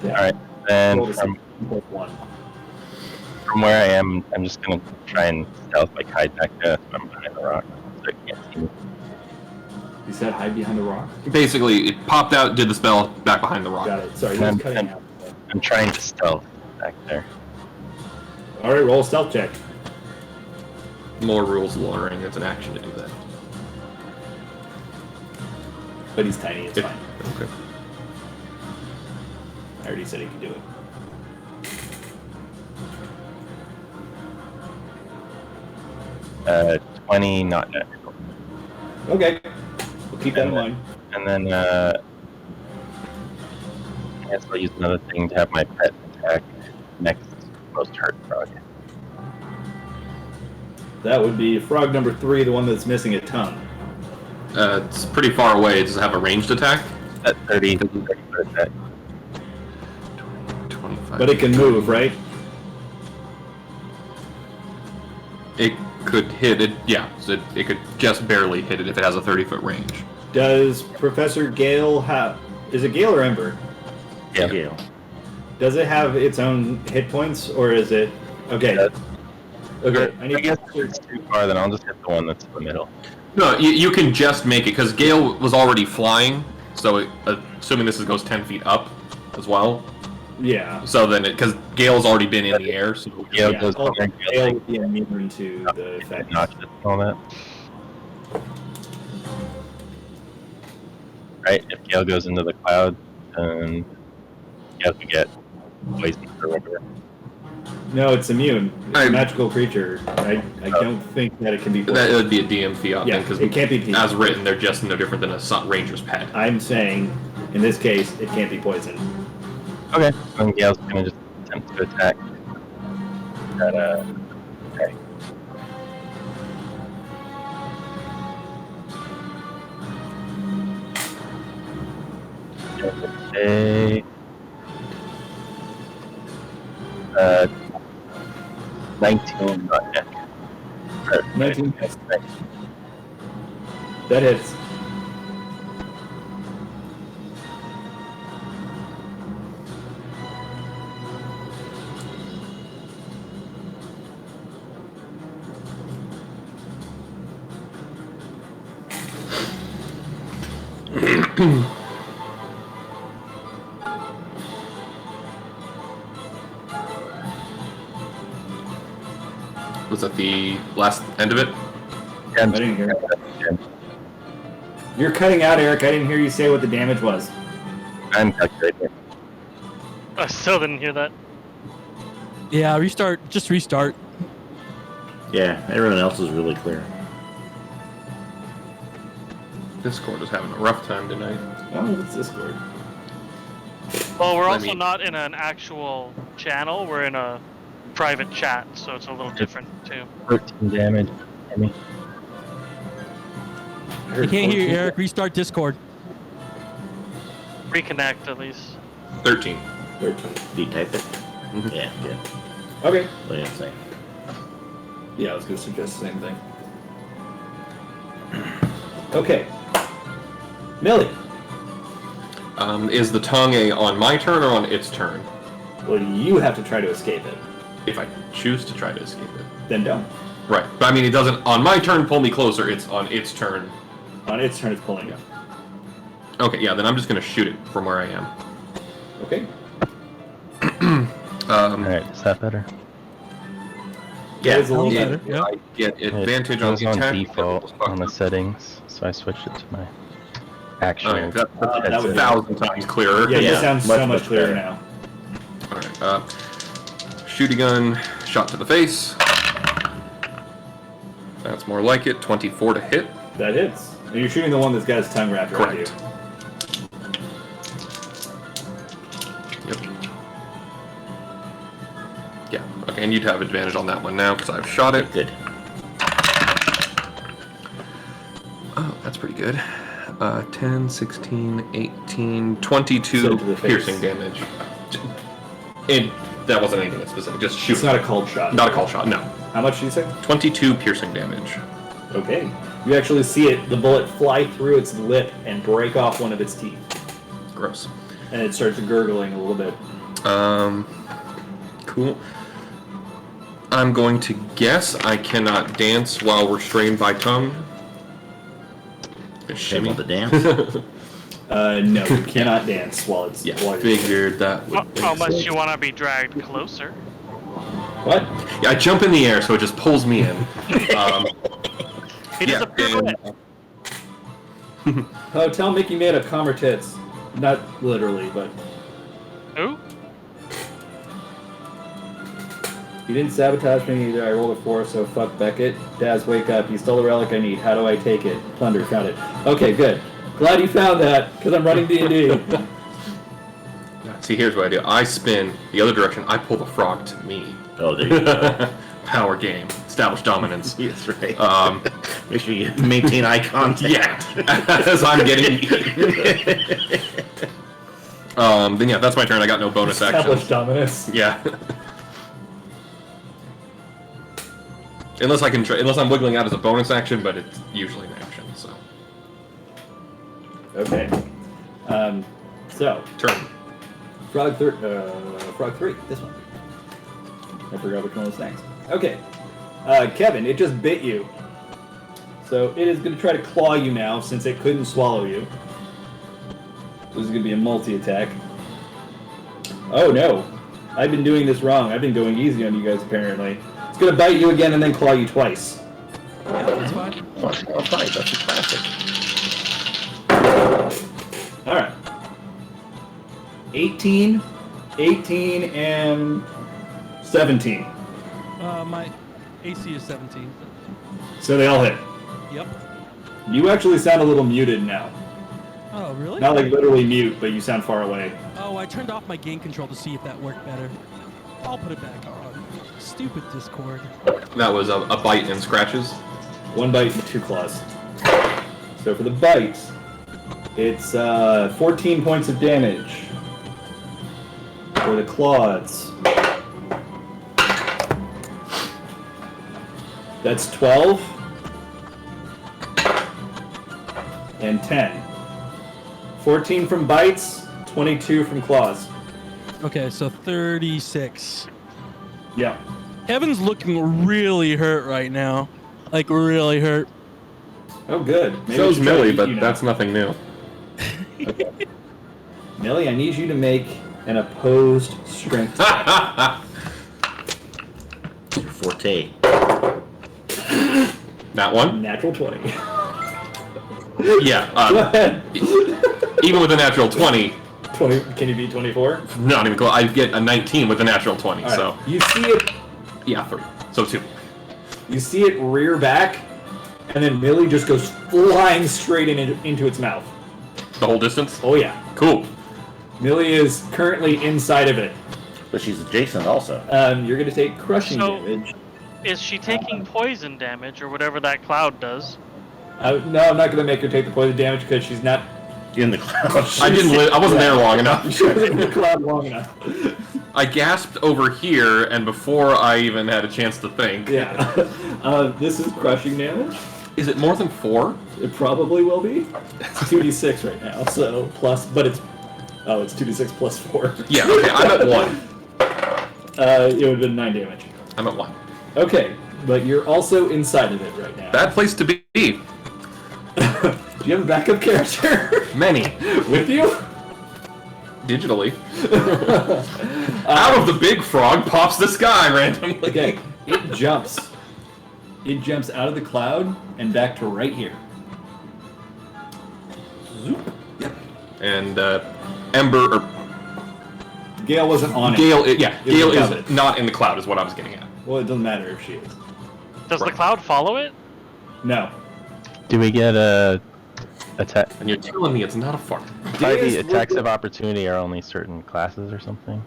Yeah. Alright. Then Roll the from one. where I am, I'm just gonna try and stealth like hide back there from behind the rock. So I can't see me. You said hide behind the rock? Basically, it popped out, did the spell, back behind the rock. Got it. Sorry, that was cutting out. I'm trying to stealth back there. Alright, roll a stealth check. More rules luring, it's an action to do that. But he's tiny, it's fine. Okay. I already said he could do it. Uh, 20, not natural. Okay. We'll keep that in mind. And then, I guess I'll use another thing to have my pet attack next most hurt frog. That would be frog number 3, the one that's missing a tongue. It's pretty far away. Does it have a ranged attack? At 30 foot attack. 25. But it can move, right? It could hit it, yeah. So it could just barely hit it if it has a 30-foot range. Does Professor Gale have... Is it Gale or Ember? Yeah. Gale. Does it have its own hit points, or is it... Okay. Okay, I I need guess if it's too far, then I'll just hit the one that's in the middle. No, you can just make it, because Gale was already flying, so assuming this goes 10 feet up as well. Yeah. So then because Gale's already been in the air, so Gale Yeah, goes all- on there, Gale would be immune to the effect. notches and all that. Right, if Gale goes into the cloud, then Gale can get poisoned or whatever. No, it's immune. It's a I- magical creature. I don't think that it can be... that would be a DM fiat Yeah, thing, because it can't be as written, they're just no different than a ranger's pet. I'm saying, in this case, it can't be poisoned. Okay, then Gale's gonna just attempt to attack. Okay. Say, 19, not yet. 19 hits. That hits. Was that the last end of it? I didn't hear it. You're cutting out, Eric. I didn't hear you say what the damage was. I'm calculating. I still didn't hear that. Yeah, restart. Just restart. Yeah, everyone else is really clear. Discord is having a rough time tonight. Oh, it's Discord. Well, we're I also mean- not in an actual channel. We're in a private chat, so it's a little different too. 13 damage. I mean, I I heard can't hear you, 14. Eric. Restart Discord. Reconnect at least. 13. 13. Do you type it? Mhm. Yeah, good. Okay. What do you say? Yeah, I was going to suggest the same thing. Okay. Millie. Is the tongue on my turn or on its turn? Well, you have to try to escape it. If I choose to try to escape it. Then don't. Right. But I mean, it doesn't, on my turn, pull me closer. It's on its turn. On its turn, it's pulling you. Okay, yeah, then I'm just going to shoot it from where I am. Okay. Alright, is that better? Yeah, it's a little better. better. Yeah. I get advantage It on was the on attack. default on the settings, so I switched it to my actual Okay, that's that would be- 1,000 times clearer. Yeah, Yeah, it sounds so much much clearer better. now. Alright, shooting gun, shot to the face. That's more like it. 24 to hit. That hits. And you're shooting the one that's got his tongue wrapped around you. Correct. Yep. Yeah. Okay, and you'd have advantage on that one now because I've shot it. Good. Oh, that's pretty good. 10, 16, 18, 22 So to the face. piercing damage. And that wasn't anything specific, just shoot. It's not a cold shot. Not a call shot, no. How much do you say? 22 piercing damage. Okay. You actually see it, the bullet fly through its lip and break off one of its teeth. Gross. And it starts gurgling a little bit. Cool. I'm going to guess I cannot dance while restrained by tongue. Shimmy Shimmy. the dance. No, you cannot dance while it's... Yeah, while you're- figured that would Unless you want to be dragged closer. What? Yeah, I jump in the air, so it just pulls me in. He does a pirouette. Oh, tell Mickey made up calmer tits. Not literally, but... Who? You didn't sabotage me either. I rolled a 4, so fuck Beckett. Daz, wake up. You stole the relic I need. How do I take it? Plunder, found it. Okay, good. Glad you found that, because I'm running D&D. See, here's what I do. I spin the other direction. I pull the frog to me. Oh, there you go. Power game. Establish dominance. That's right. Make sure you maintain eye contact. Yeah. As I'm getting then yeah, that's my turn. I got no bonus Establish actions. dominance. Yeah. Unless I can, unless I'm wiggling out as a bonus action, but it's usually an action. So Okay. So, turn. Frog 3, this one. I forgot which one was next. Okay. Kevin, it just bit you. So it is going to try to claw you now since it couldn't swallow you. This is going to be a multi-attack. Oh no. I've been doing this wrong. I've been going easy on you guys apparently. It's going to bite you again and then claw you twice. Yeah, that's fine. Oh, fine. That's a classic. Alright. 18, 18, and 17. My AC is 17. So they all hit. Yep. You actually sound a little muted now. Oh, really? Not like literally mute, but you sound far away. Oh, I turned off my gain control to see if that worked better. I'll put it back on. Stupid Discord. That was a bite and scratches. 1 bite and 2 claws. So for the bite, it's 14 points of damage. For the claws, that's 12 and 10. 14 from bites, 22 from claws. Okay, so 36. Yeah. Kevin's looking really hurt right now. Like, really hurt. Oh, good. Maybe I So's should try to Millie, eat but you now. that's nothing new. Okay. Millie, I need you to make an opposed strength check. Your forte. That one? Natural 20. Yeah. Go ahead. Even with a natural 20, 20. Can you beat 24? not even close. I get a 19 with a natural 20. All right. So You see it. yeah, 3. So 2. You see it rear back, and then Millie just goes flying straight into its mouth. The whole distance. Oh yeah. Cool. Millie is currently inside of it. But she's adjacent also. You're gonna take crushing So- damage. Is she taking poison damage or whatever that cloud does? No, I'm not gonna make her take the poison damage because she's not. In the cloud. I didn't. I wasn't there long enough. She wasn't in the cloud long enough. I gasped over here, and before I even had a chance to think. Yeah. This is crushing damage. Is it more than 4? It probably will be. It's 2d6 right now, so plus, but it's. Oh, it's 2d6 plus 4. Yeah. Okay. I'm at 1. It would have been 9 damage. I'm at 1. Okay, but you're also inside of it right now. Bad place to be. Do you have a backup character Many. with you? digitally. Out of the big frog pops this guy randomly. Okay, it jumps. It jumps out of the cloud and back to right here. Zoop. Yep. And Ember, or Gale wasn't on it. Gale, It Gale was above is it. not in the cloud, is what I was getting at. Well, it doesn't matter if she is. Does the Right. cloud follow it? No. Do we get a attack? And you're telling me it's not a fart. Probably Deus the attacks would- of opportunity are only certain classes or something.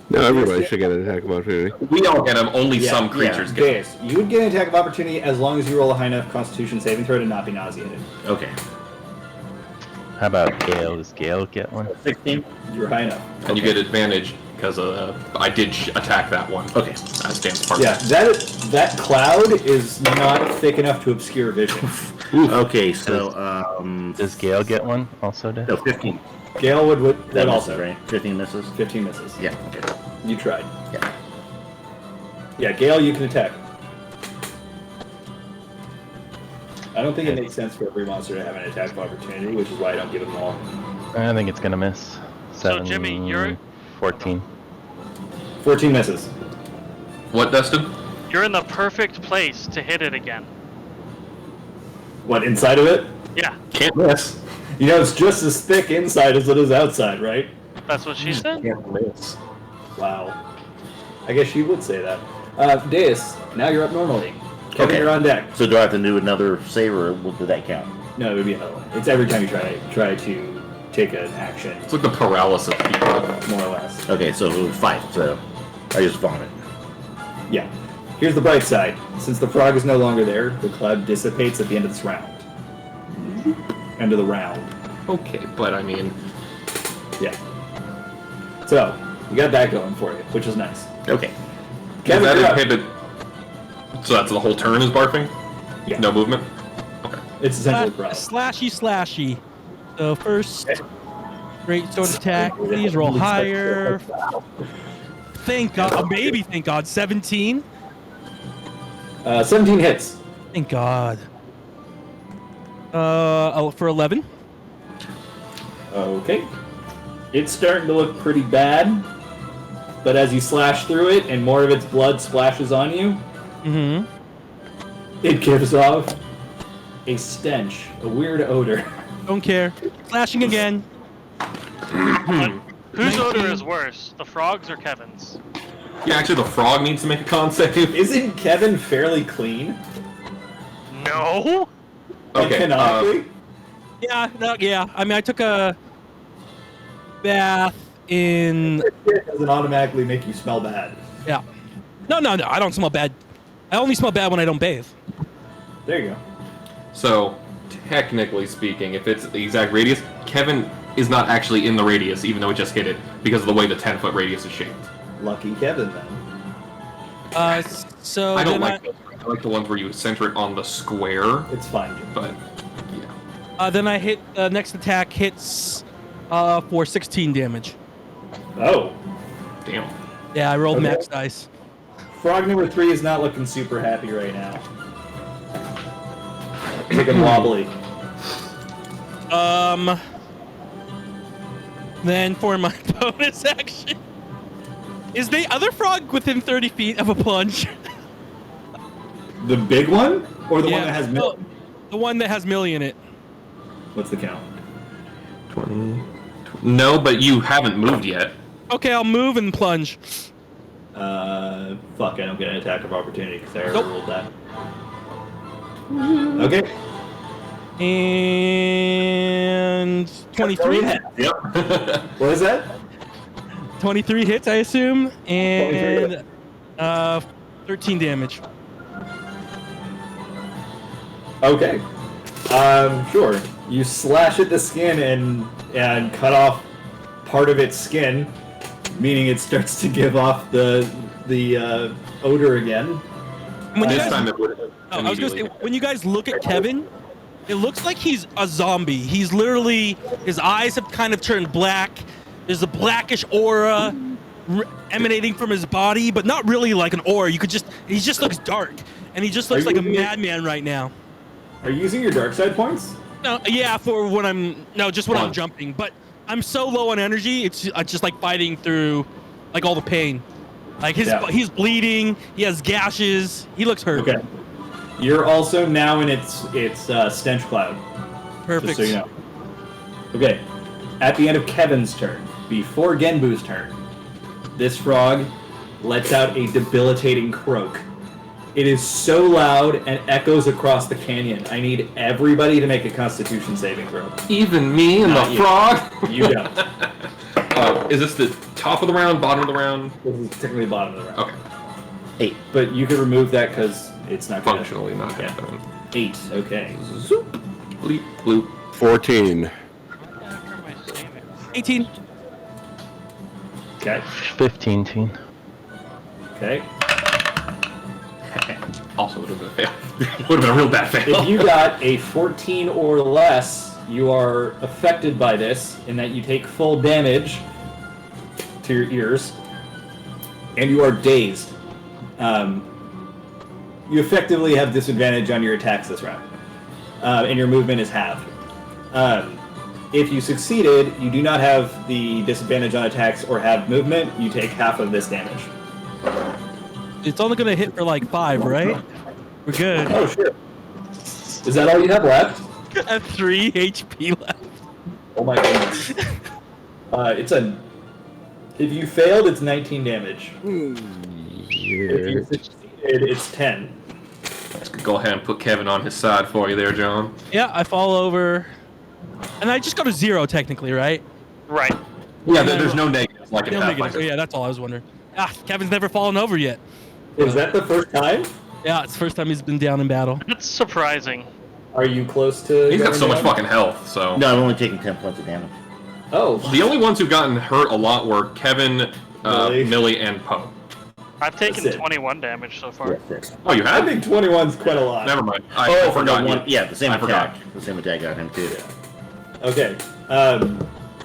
No, everybody should get an attack of opportunity. We all get them, only some creatures get them. Deus, you would get an attack of opportunity as long as you roll a high enough Constitution saving throw to not be nauseated. Okay. How about Gale? Does Gale get one? 16. You're high enough. And you get advantage because I did attack that one. Okay. As Dan's part. Yeah, that cloud is not thick enough to obscure vision. Okay, so, Does Gale get one also? no, 15. Gale would That also. misses, right? 15 misses? 15 misses. Yeah, okay. You tried. Yeah. Yeah, Gale, you can attack. I don't think it makes sense for every monster to have an attack of opportunity, which is why I don't give them all. I think it's gonna miss. So, Jimmy, you're- 14. 14 misses. What, Dustin? You're in the perfect place to hit it again. What, inside of it? Yeah, Can't miss. You know, it's just as thick inside as it is outside, right? that's what she said. Can't miss. Wow. I guess she would say that. Deus, now you're up normally. Kevin, Okay. you're on deck. So do I have to do another save, or did that count? No, it would be another one. It's every time you try to take an action, It's like the paralysis people. more or less. Okay, so 5, so I just vomit. Yeah. Here's the bright side. Since the frog is no longer there, the cloud dissipates at the end of this round. End of the round. Okay, but I mean, Yeah. So, you got that going for you, which is nice. Okay. Kevin, does you're that up. inhibit? So that's the whole turn is barfing? Yeah. No movement? Okay. It's essentially paralysis. Slashy. So first, great sword attack. Please roll higher. Thank God. Maybe, thank God. 17. 17 hits. Thank God. For 11. Okay. It's starting to look pretty bad, but as you slash through it and more of its blood splashes on you, Mm-hmm. it gives off a stench, a weird odor. Don't care. Slashing again. Whose odor is worse, the frog's or Kevin's? Yeah, actually, the frog needs to make a con save. Isn't Kevin fairly clean? No. Like, Okay. canonically? Yeah, yeah. I mean, I took a bath in. It doesn't automatically make you smell bad. Yeah. No. I don't smell bad. I only smell bad when I don't bathe. There you go. So, technically speaking, if it's the exact radius, Kevin is not actually in the radius, even though it just hit it, because of the way the 10-foot radius is shaped. Lucky Kevin, then. So I don't then like those. I like the ones where you center it on the square, It's fine, Jim. but yeah. then I hit next attack hits for 16 damage. Oh. Damn. Yeah, I rolled Okay. max dice. Frog number 3 is not looking super happy right now. Looking wobbly. Then for my bonus action, is the other frog within 30 feet of a plunge? The big one? Or the one Yeah. that has No, milk? the one that has Millie in it. What's the count? 20. No, but you haven't moved yet. Okay, I'll move and plunge. Fuck, I don't get an attack of opportunity because I already Nope. rolled that. Okay. And 23. Yep. What is that? 23 hits, I assume, and 13 damage. Okay. Sure. You slash at the skin and cut off part of its skin, meaning it starts to give off the odor again. When you This guys, time it would have. I was gonna say, when you guys look at Kevin, it looks like he's a zombie. He's literally, his eyes have kind of turned black. There's a blackish aura emanating from his body, but not really like an aura. He just looks dark, and he just looks Are like you a using madman right now. Are you using your dark side points? No, yeah, for when I'm just when I'm Plunge. jumping, but I'm so low on energy. It's just like fighting through like all the pain. Like he's bleeding. He has gashes. He looks hurt. Okay. You're also now in its stench cloud. Perfect. Just so you know. Okay. At the end of Kevin's turn, before Genbu's turn, this frog lets out a debilitating croak. It is so loud and echoes across the canyon. I need everybody to make a Constitution saving throw. Even me and Not the you. frog? You don't. Is this the top of the round, bottom of the round? This is technically bottom of the round. Okay. 8. But you can remove that because it's not gonna... Functionally not Yeah. happening. 8. Okay. Zoop. Bleep, bloop. 14. 18. Okay. 15 teen. Okay. Also would have been a fail. Would have been a real bad fail. If you got a 14 or less, you are affected by this in that you take full damage to your ears, and you are dazed. You effectively have disadvantage on your attacks this round, and your movement is halved. If you succeeded, you do not have the disadvantage on attacks or have movement. You take half of this damage. It's only gonna hit for like 5, right? We're good. Oh, sure. Is that all you have left? I have 3 HP left. Oh my goodness. If you failed, it's 19 damage. If you succeeded, it's 10. Go ahead and put Kevin on his side for you there, John. Yeah, I fall over, and I just go to 0 technically, right? Right. Yeah, there's no negatives like in No negatives. Pathfinder. Yeah, that's all I was wondering. Kevin's never fallen over yet. Is that the first time? Yeah, it's the first time he's been down in battle. That's surprising. Are you close to... He's got going so much down? fucking health, so... No, I've only taken 10 points of damage. Oh. The only ones who've gotten hurt a lot were Kevin, Millie. Millie, and Poe. I've taken That's it. 21 damage so far. Oh, you I have? think 21's quite a lot. Never mind. Oh, I for forgot. the one, you. yeah, the same I attack. forgot. The same attack got him too. Okay.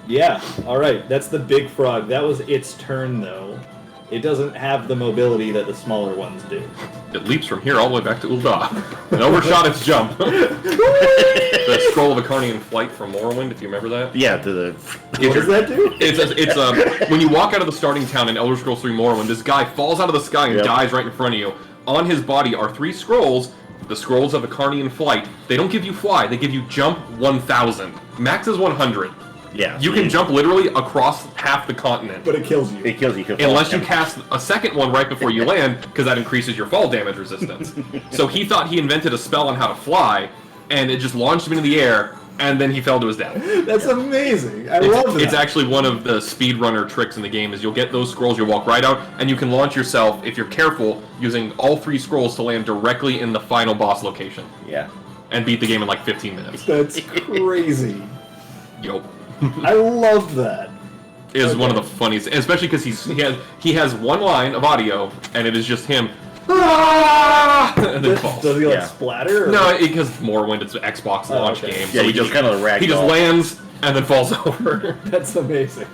Yeah. All right. That's the big frog. That was its turn, though. It doesn't have the mobility that the smaller ones do. It leaps from here all the way back to Ul'dah and overshot its jump. The Scroll of Acarnian Flight from Morrowind, if you remember that. Yeah, to the. What does that do? It's when you walk out of the starting town in Elder Scrolls 3 Morrowind, this guy falls out of the sky and Yep. dies right in front of you. On his body are 3 scrolls, the Scrolls of Acarnian Flight. They don't give you fly, they give you jump 1,000. Max is 100. Yeah. You can jump literally across half the continent. But it kills you. It kills you. Unless you cast a second one right before you land, because that increases your fall damage resistance. So he thought he invented a spell on how to fly, and it just launched him into the air, and then he fell to his death. That's amazing. I love that. It's actually one of the speedrunner tricks in the game, is you'll get those scrolls, you'll walk right out, and you can launch yourself, if you're careful, using all 3 scrolls to land directly in the final boss location, Yeah. and beat the game in like 15 minutes. That's crazy. Yup. I love that. It is one of the funniest, especially because he has one line of audio, and it is just him, "Ah!" and then falls. Does he like Yeah. splatter? Or... No, because Morrowind, it's an Xbox launch okay. game, Yeah, so he you just kind of rag. he just lands and then falls over. That's amazing.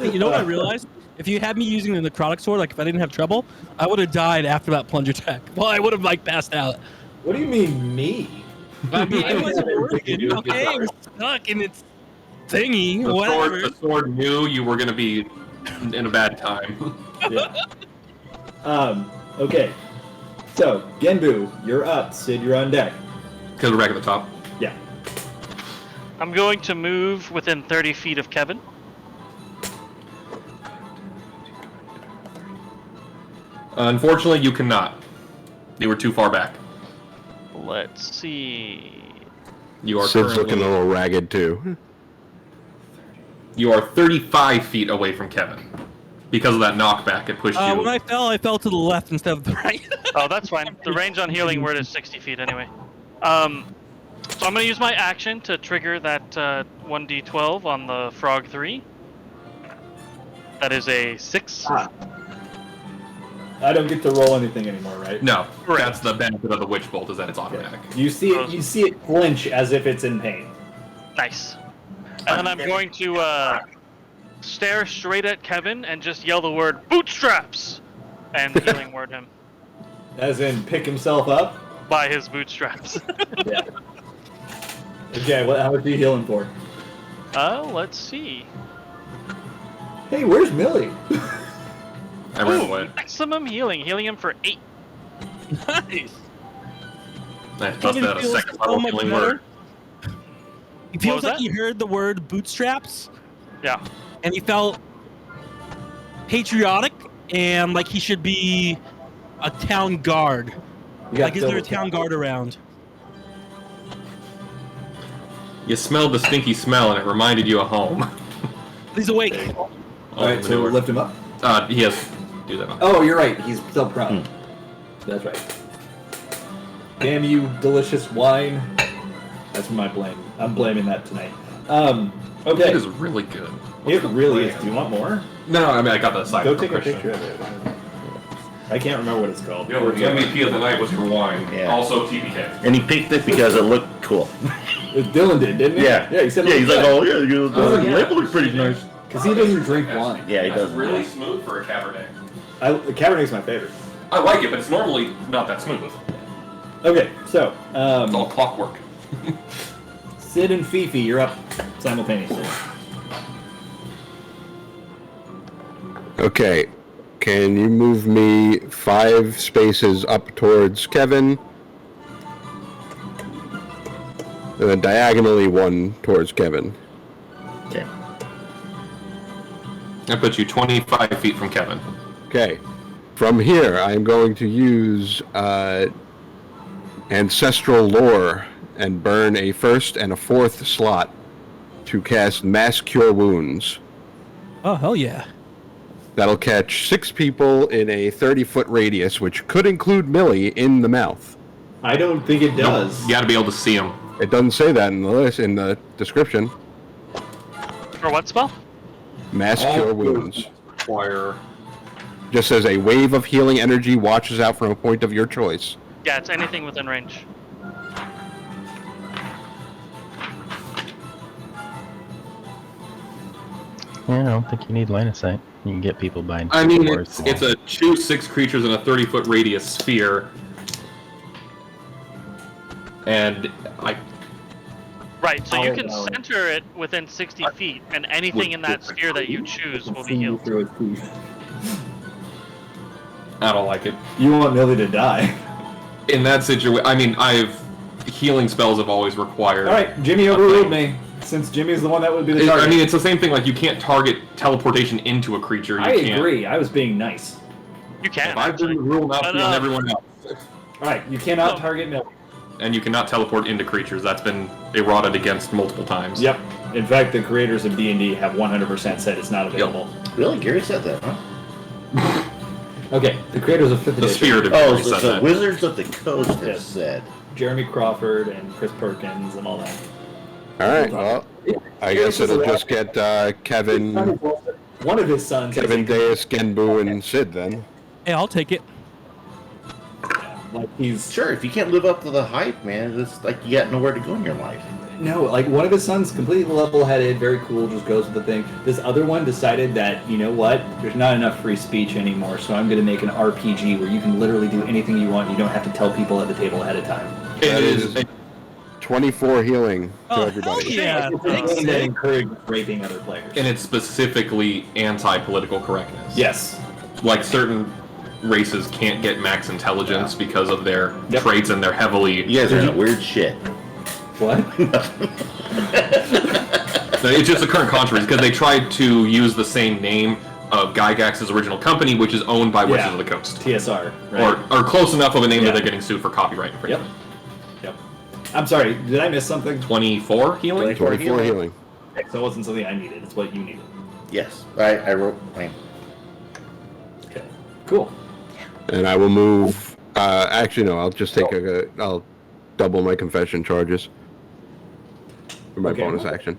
You know what I realized? If you had me using the necrotic sword, like if I didn't have trouble, I would have died after that plunge attack. Well, I would have like passed out. What do you mean, me? I mean, it wasn't working. Okay, it was stuck in its thingy. Whatever. The sword knew you were going to be in a bad time. Yeah. Okay. So, Genbu, you're up. Sid, you're on deck. Because we're back at the top. Yeah. I'm going to move within 30 feet of Kevin. Unfortunately, you cannot. You were too far back. Let's see. You are Sid's looking a currently, little ragged too. you are 35 feet away from Kevin. Because of that knockback, it pushed you. When I fell to the left instead of the right. Oh, that's fine. The range on healing word is 60 feet anyway. So I'm going to use my action to trigger that 1d12 on the Frog 3. That is a 6. I don't get to roll anything anymore, right? No, Correct. that's the benefit of the Witch Bolt, is that it's automatic. You see it flinch as if it's in pain. Nice. And then I'm going to stare straight at Kevin and just yell the word bootstraps and healing word him As in pick himself up? by his bootstraps. Yeah. Okay, how much are you healing for? Let's see. Hey, where's Millie? I ran away. Maximum healing. Healing him for 8. Nice. I busted Kevin out a feels second so level much healing better. word. He feels was like that? he heard the word bootstraps, Yeah. and he felt patriotic and like he should be a town guard. You got Like, is there a double town tap. guard around? You smelled the stinky smell, and it reminded you of home. He's awake. All right, so manure. lift him up. He has do that. Oh, you're right. He's still prone. That's right. Damn you, delicious wine. That's my blame. I'm blaming that tonight. Okay. It is really good. It really is. Do you want more? No, I mean I got the side. Go take a picture of it. I can't remember what it's called. The MVP of the night was your wine. Yeah. Also TPK. And he picked it because it looked cool. Dylan did, didn't he? Yeah. Yeah, he said Yeah, he's like, oh, yeah, the yeah. label looks pretty nice. Because he doesn't drink wine. Yeah, he That's does. really smooth for a Cabernet. The Cabernet's my favorite. I like it, but it's normally not that smooth. Okay, so, It's all clockwork. Sid and Fifi, you're up simultaneously. Okay. Can you move me 5 spaces up towards Kevin? And then diagonally 1 towards Kevin. Okay. That puts you 25 feet from Kevin. Okay. From here, I'm going to use Ancestral Lore and burn a 1st and a 4th slot to cast Mass Cure Wounds. Oh, hell yeah. That'll catch 6 people in a 30-foot radius, which could include Millie in the mouth. I don't think it does. You gotta be able to see him. It doesn't say that in the list, in the description. For what spell? Mass Cure Wounds. Require. Just says a wave of healing energy washes out from a point of your choice. Yeah, it's anything within range. Yeah, I don't think you need line of sight. You can get people by. I mean, doors. it's a choose 6 creatures in a 30-foot radius sphere. And Right, so you can Oh, no. center it within 60 feet, and anything in that sphere that you choose will be healed. Through his teeth. I don't like it. You want Millie to die. In that situation, I mean, healing spells have always required. All right, Jimmy overruled me. Since Jimmy's the one that would be the target. I mean, it's the same thing. Like, you can't target teleportation into a creature. You I can't. agree. I was being nice. You can. I've been actually. the rule not But, on everyone else. All right, you cannot No. target Millie. And you cannot teleport into creatures. That's been eroded against multiple times. Yep. In fact, the creators of D&D have 100% said it's not available. Really? Gary said that, huh? Okay, the creators of 5th The edition. spirit of Oh, Gary so said the that. Wizards of the Coast have Yes. said. Jeremy Crawford and Chris Perkins and all that. Alright, well, I guess it'll just get Kevin, One of his sons. has Kevin a- Deus, Genbu, and Sid then. Hey, I'll take it. Like he's Sure, if you can't live up to the hype, man, it's like you got nowhere to go in your life. no, like one of his sons, completely level-headed, very cool, just goes with the thing. This other one decided that, you know what, there's not enough free speech anymore, so I'm going to make an RPG where you can literally do anything you want. You don't have to tell people at the table ahead of time. It That is. is 24 healing to Oh, everybody. hell yeah. It's Thanks, a game that Sid. encourages raping other players. And it's specifically anti-political correctness. Yes. Like, certain races can't get max intelligence because of their Yep. traits, and they're heavily. You guys are in a weird shit. What? It's just the current controversy because they tried to use the same name of Gygax's original company, which is owned by Wizards Yeah. of the Coast, TSR, right? or close enough of a name Yeah. that they're getting sued for copyright Yep. infringement. Yep. I'm sorry, did I miss something? 24 healing. 24 healing. So it wasn't something I needed, it's what you needed. Yes, I wrote. Okay. Cool. And I will move. Actually, no. I'll just take I'll double my confession charges for my Okay. bonus action.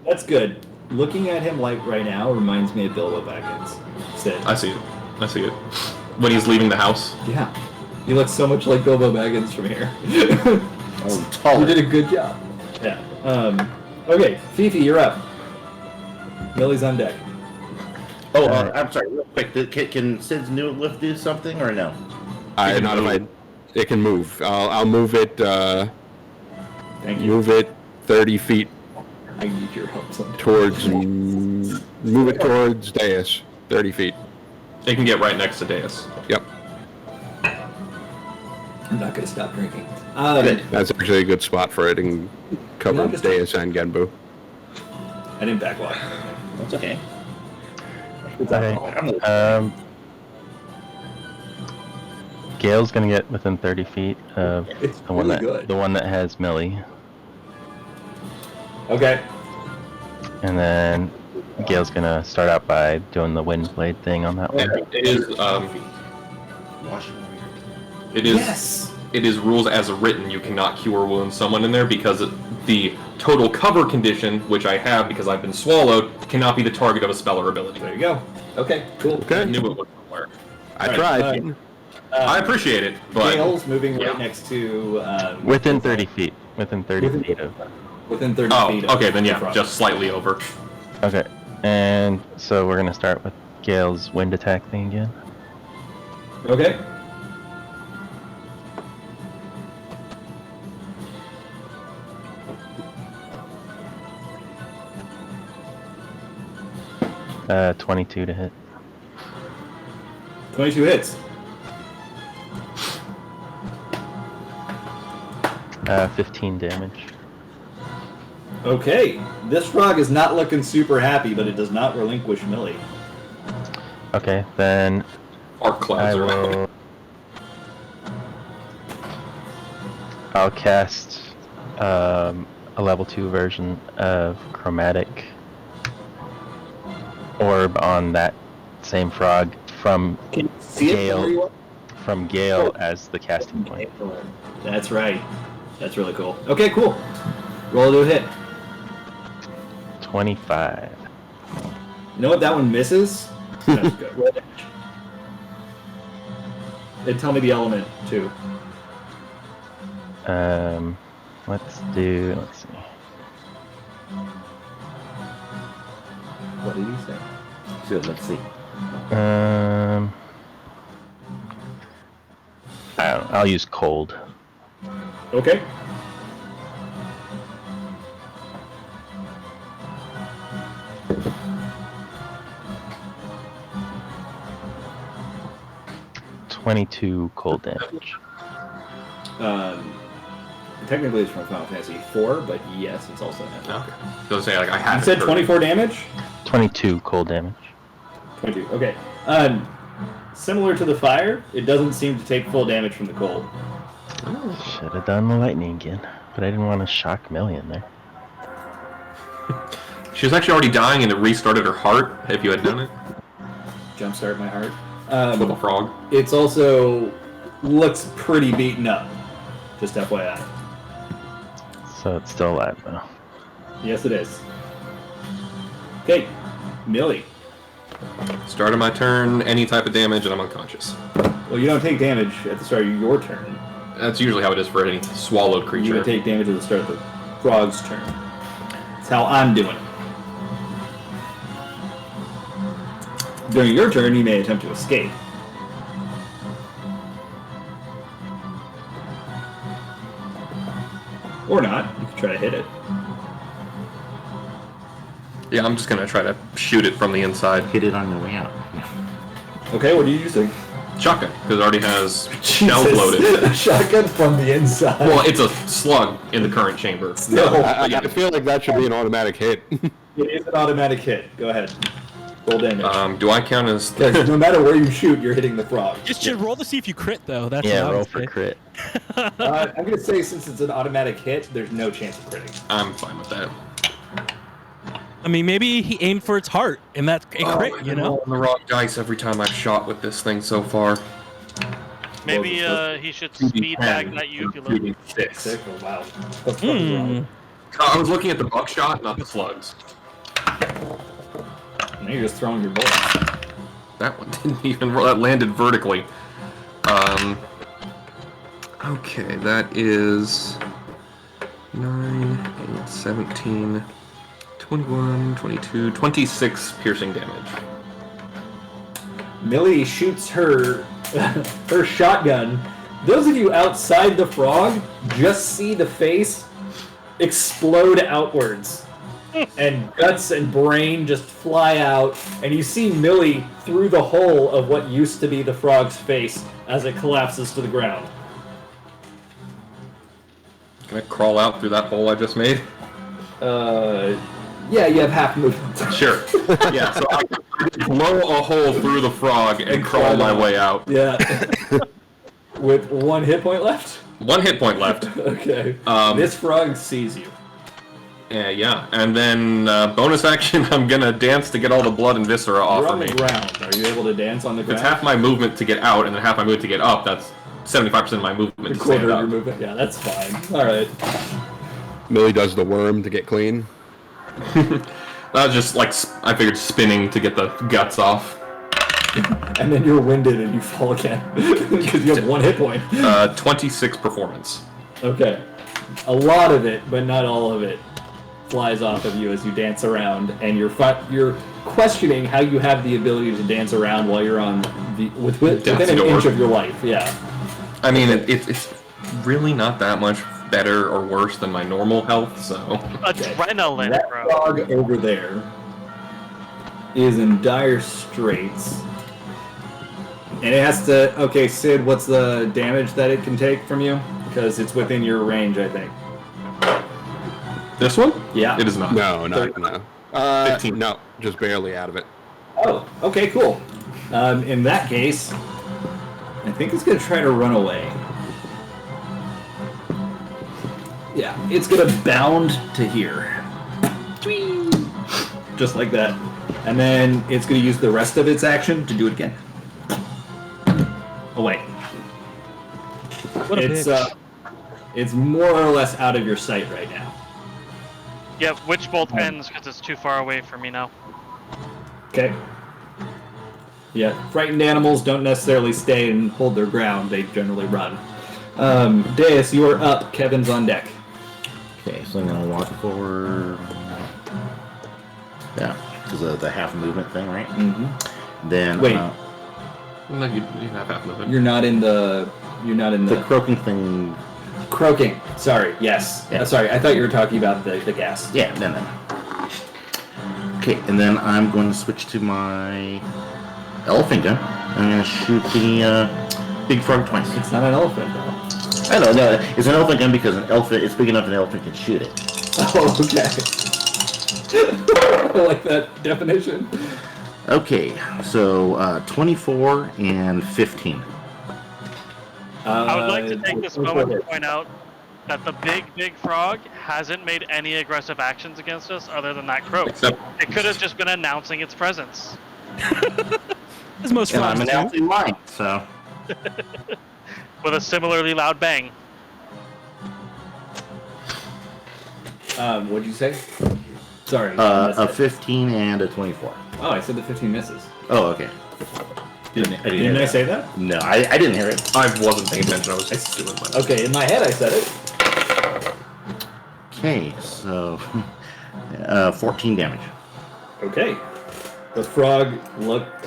That's good. Looking at him like right now reminds me of Bilbo Baggins. Sid. I see it. I see it. When he's leaving the house. Yeah. He looks so much like Bilbo Baggins from here. Oh, You taller. did a good job. Yeah. Okay, Fifi, you're up. Millie's on deck. Oh, I'm sorry. Real quick, can Sid's new lift do something or no? I not if I. It can move. I'll move it. Thank you. Move it 30 feet I need your help sometimes. Move it towards dais, 30 feet. It can get right next to Deus. Yep. I'm not going to stop drinking. That's actually a good spot for it and cover just- dais and Genbu. I didn't backwalk. That's okay. Okay. Gale's gonna get within 30 feet of It's the one really good. the one that has Millie, Okay. and then Gale's gonna start out by doing the wind blade thing on that one. And it is Yes. it is rules as written. You cannot cure wound someone in there because the total cover condition, which I have because I've been swallowed, cannot be the target of a spell or ability. There you go. Okay, cool. I Okay. knew it was somewhere. I Alright, tried. I appreciate it, but Gale's moving yeah. right next to... Within 30 feet. Within 30 Within- feet of. Within 30 oh, feet. okay, then the yeah, frog. just slightly over. Okay, and so we're gonna start with Gale's wind attack thing again. Okay. Uh, 22 to hit. 22 hits. 15 damage. Okay. This frog is not looking super happy, but it does not relinquish Millie. Okay, then Arc I clouds around. will. I'll cast a level 2 version of Chromatic Orb on that same frog from Can you see it from where you are? Gale as the casting point. That's right. That's really cool. Okay, cool. Roll to a hit. 25. You know what? That one misses. That's good. Roll damage. And tell me the element, too. Let's see. What did he say? So let's see. I'll use cold. Okay. $22 cold damage. Technically it's from Final Fantasy IV, but yes, it's also an epic. Okay. So to say, like, I had You it said for- 24 damage? 22 cold damage. 22, okay. Similar to the fire, it doesn't seem to take full damage from the cold. Should have done the lightning again, but I didn't want to shock Millie in there. She was actually already dying, and it restarted her heart. If you had done it Jumpstart my heart. with a frog. It's also looks pretty beaten up. Just FYI. So it's still alive though. Yes, it is. Okay, Millie. Start of my turn, any type of damage, and I'm unconscious. Well, you don't take damage at the start of your turn. That's usually how it is for any swallowed You creature. would take damage at the start of the frog's turn. That's how I'm doing it. During your turn, you may attempt to escape. Or not. You could try to hit it. Yeah, I'm just gonna try to shoot it from the inside. Hit it on your way out. Okay, what are you using? Shotgun, because it already has shells Jesus. loaded. Shotgun from the inside. Well, it's a slug in the current chamber. No. I feel like that should be an automatic hit. It is an automatic hit. Go ahead. Roll damage. Do I count as... Because no matter where you shoot, you're hitting the frog. Just roll to see if you crit, though. That's Yeah, what I roll would for say. crit. I'm going to say since it's an automatic hit, there's no chance of critting. I'm fine with that. I mean, maybe he aimed for its heart, and that's a crit, I've you been know? rolling the wrong dice every time I've shot with this thing so far. Maybe he should speed bag that ukulele. 6. Sick. Oh, wow. What the fuck is wrong? I was looking at the buckshot, not the slugs. Now you're just throwing your bullets. That one didn't even roll. That landed vertically. Okay, that is 9, 8, 17, 21, 22, 26 piercing damage. Millie shoots her her shotgun. Those of you outside the frog just see the face explode outwards and guts and brain just fly out, and you see Millie through the hole of what used to be the frog's face as it collapses to the ground. Can I crawl out through that hole I just made? Yeah, you have half movement. Sure. Yeah, so I can blow a hole through the frog and crawl my way out. Yeah. With 1 hit point left? 1 hit point left. Okay. This frog sees you. Yeah. And then bonus action, I'm gonna dance to get all the blood and viscera off You're of on the me. ground. Are you able to dance on the It's ground? half my movement to get out, and then half my movement to get up. That's 75% of my movement to Quarter stand of your up. movement. Yeah, that's fine. All right. Millie does the worm to get clean. That was just like I figured spinning to get the guts off. And then you're winded and you fall again because you have 1 hit point. 26 performance. Okay. A lot of it, but not all of it, flies off of you as you dance around, and you're questioning how you have the ability to dance around while you're on within an inch of your life. Yeah. I mean, it's really not that much better or worse than my normal health, so... Adrenaline, That bro. frog over there is in dire straits. And it has to... Okay, Sid, what's the damage that it can take from you? Because it's within your range, I think. This one? Yeah. It is not. No. 15. No, just barely out of it. Oh, okay, cool. In that case, I think it's going to try to run away. Yeah, it's going to bound to here. Just like that. And then it's going to use the rest of its action to do it again. Away. What a bitch. It's more or less out of your sight right now. Yep, Witch Bolt ends because it's too far away for me now. Okay. Yeah, frightened animals don't necessarily stay and hold their ground. They generally run. Deus, you are up. Kevin's on deck. Okay, so I'm gonna walk forward. Yeah, because of the half movement thing, right? Mm-hmm. Then Wait. No, you have half movement. You're not in the the croaking thing. croaking. Sorry. Yes. Yeah. Sorry. I thought you were talking about the gas. Yeah, no. Okay, and then I'm going to switch to my elephant gun. I'm going to shoot the big frog twice. It's not an elephant, though. I know, no, it's an elephant gun because an elephant, it's big enough an elephant can shoot it. Oh, okay. I like that definition. Okay, so 24 and 15. I would like to take this moment to point out that the big frog hasn't made any aggressive actions against us other than that croak. Except- It could have just been announcing its presence. As most And I'm frogs do. announcing mine, so... With a similarly loud bang. What'd you say? Sorry. A 15 and a 24. Oh, I said the 15 misses. Oh, okay. Didn't hear I that. say that? No, I didn't hear it. I wasn't paying attention. I was just doing my... Okay, in my head I said it. Okay, so 14 damage. Okay. The frog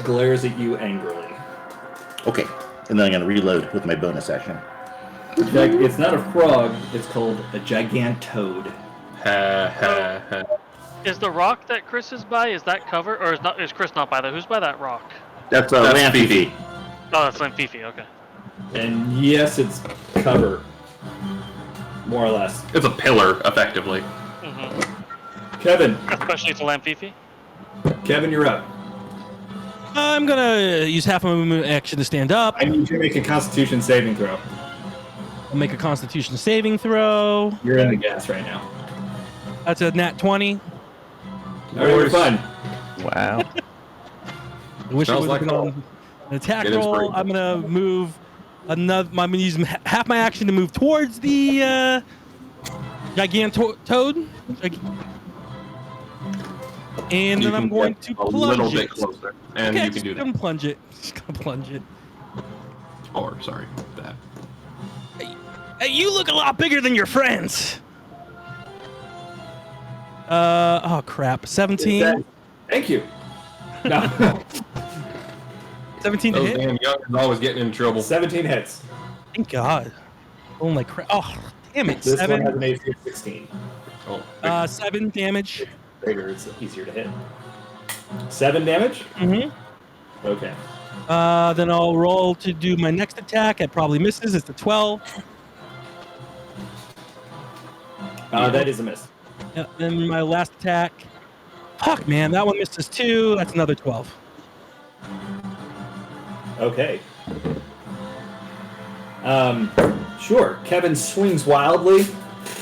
glares at you angrily. Okay, and then I'm going to reload with my bonus action. In fact, it's not a frog, it's called a gigantoad. Is the rock that Chris is by, is that cover? Or is Chris not by that? Who's by that rock? That's That's Lamfifi. Oh, that's Lamfifi, okay. And yes, it's cover. More or less. It's a pillar, effectively. Hmm. Kevin. Especially to Lamfifi. Kevin, you're up. I'm gonna use half my movement action to stand up. I need you to make a Constitution saving throw. I'll make a Constitution saving throw. You're in the gas right now. That's a nat 20. All right, you're fine. Wow. I wish I Sounds was like looking home. on an attack Get roll. inspired. I'm gonna move another. I'm gonna use half my action to move towards the gigantoad. And You then I'm can going get to a little plunge bit it. closer, and Okay, you can do just that. gonna plunge it. Just gonna plunge it. Or, sorry, that. Hey, you look a lot bigger than your friends. Oh crap. 17. Thank you. No. 17 to Those hit. damn youngers always getting in trouble. 17 hits. Thank God. Oh my crap. Oh, damn it. This one has 7. an AC of 16. Oh, 7 damage. bigger, it's easier to hit. 7 damage? Mm-hmm. Okay. Then I'll roll to do my next attack. It probably misses. It's a 12. That is a miss. Yeah, then my last attack. Fuck, man, that one misses too. That's another 12. Okay. Sure. Kevin swings wildly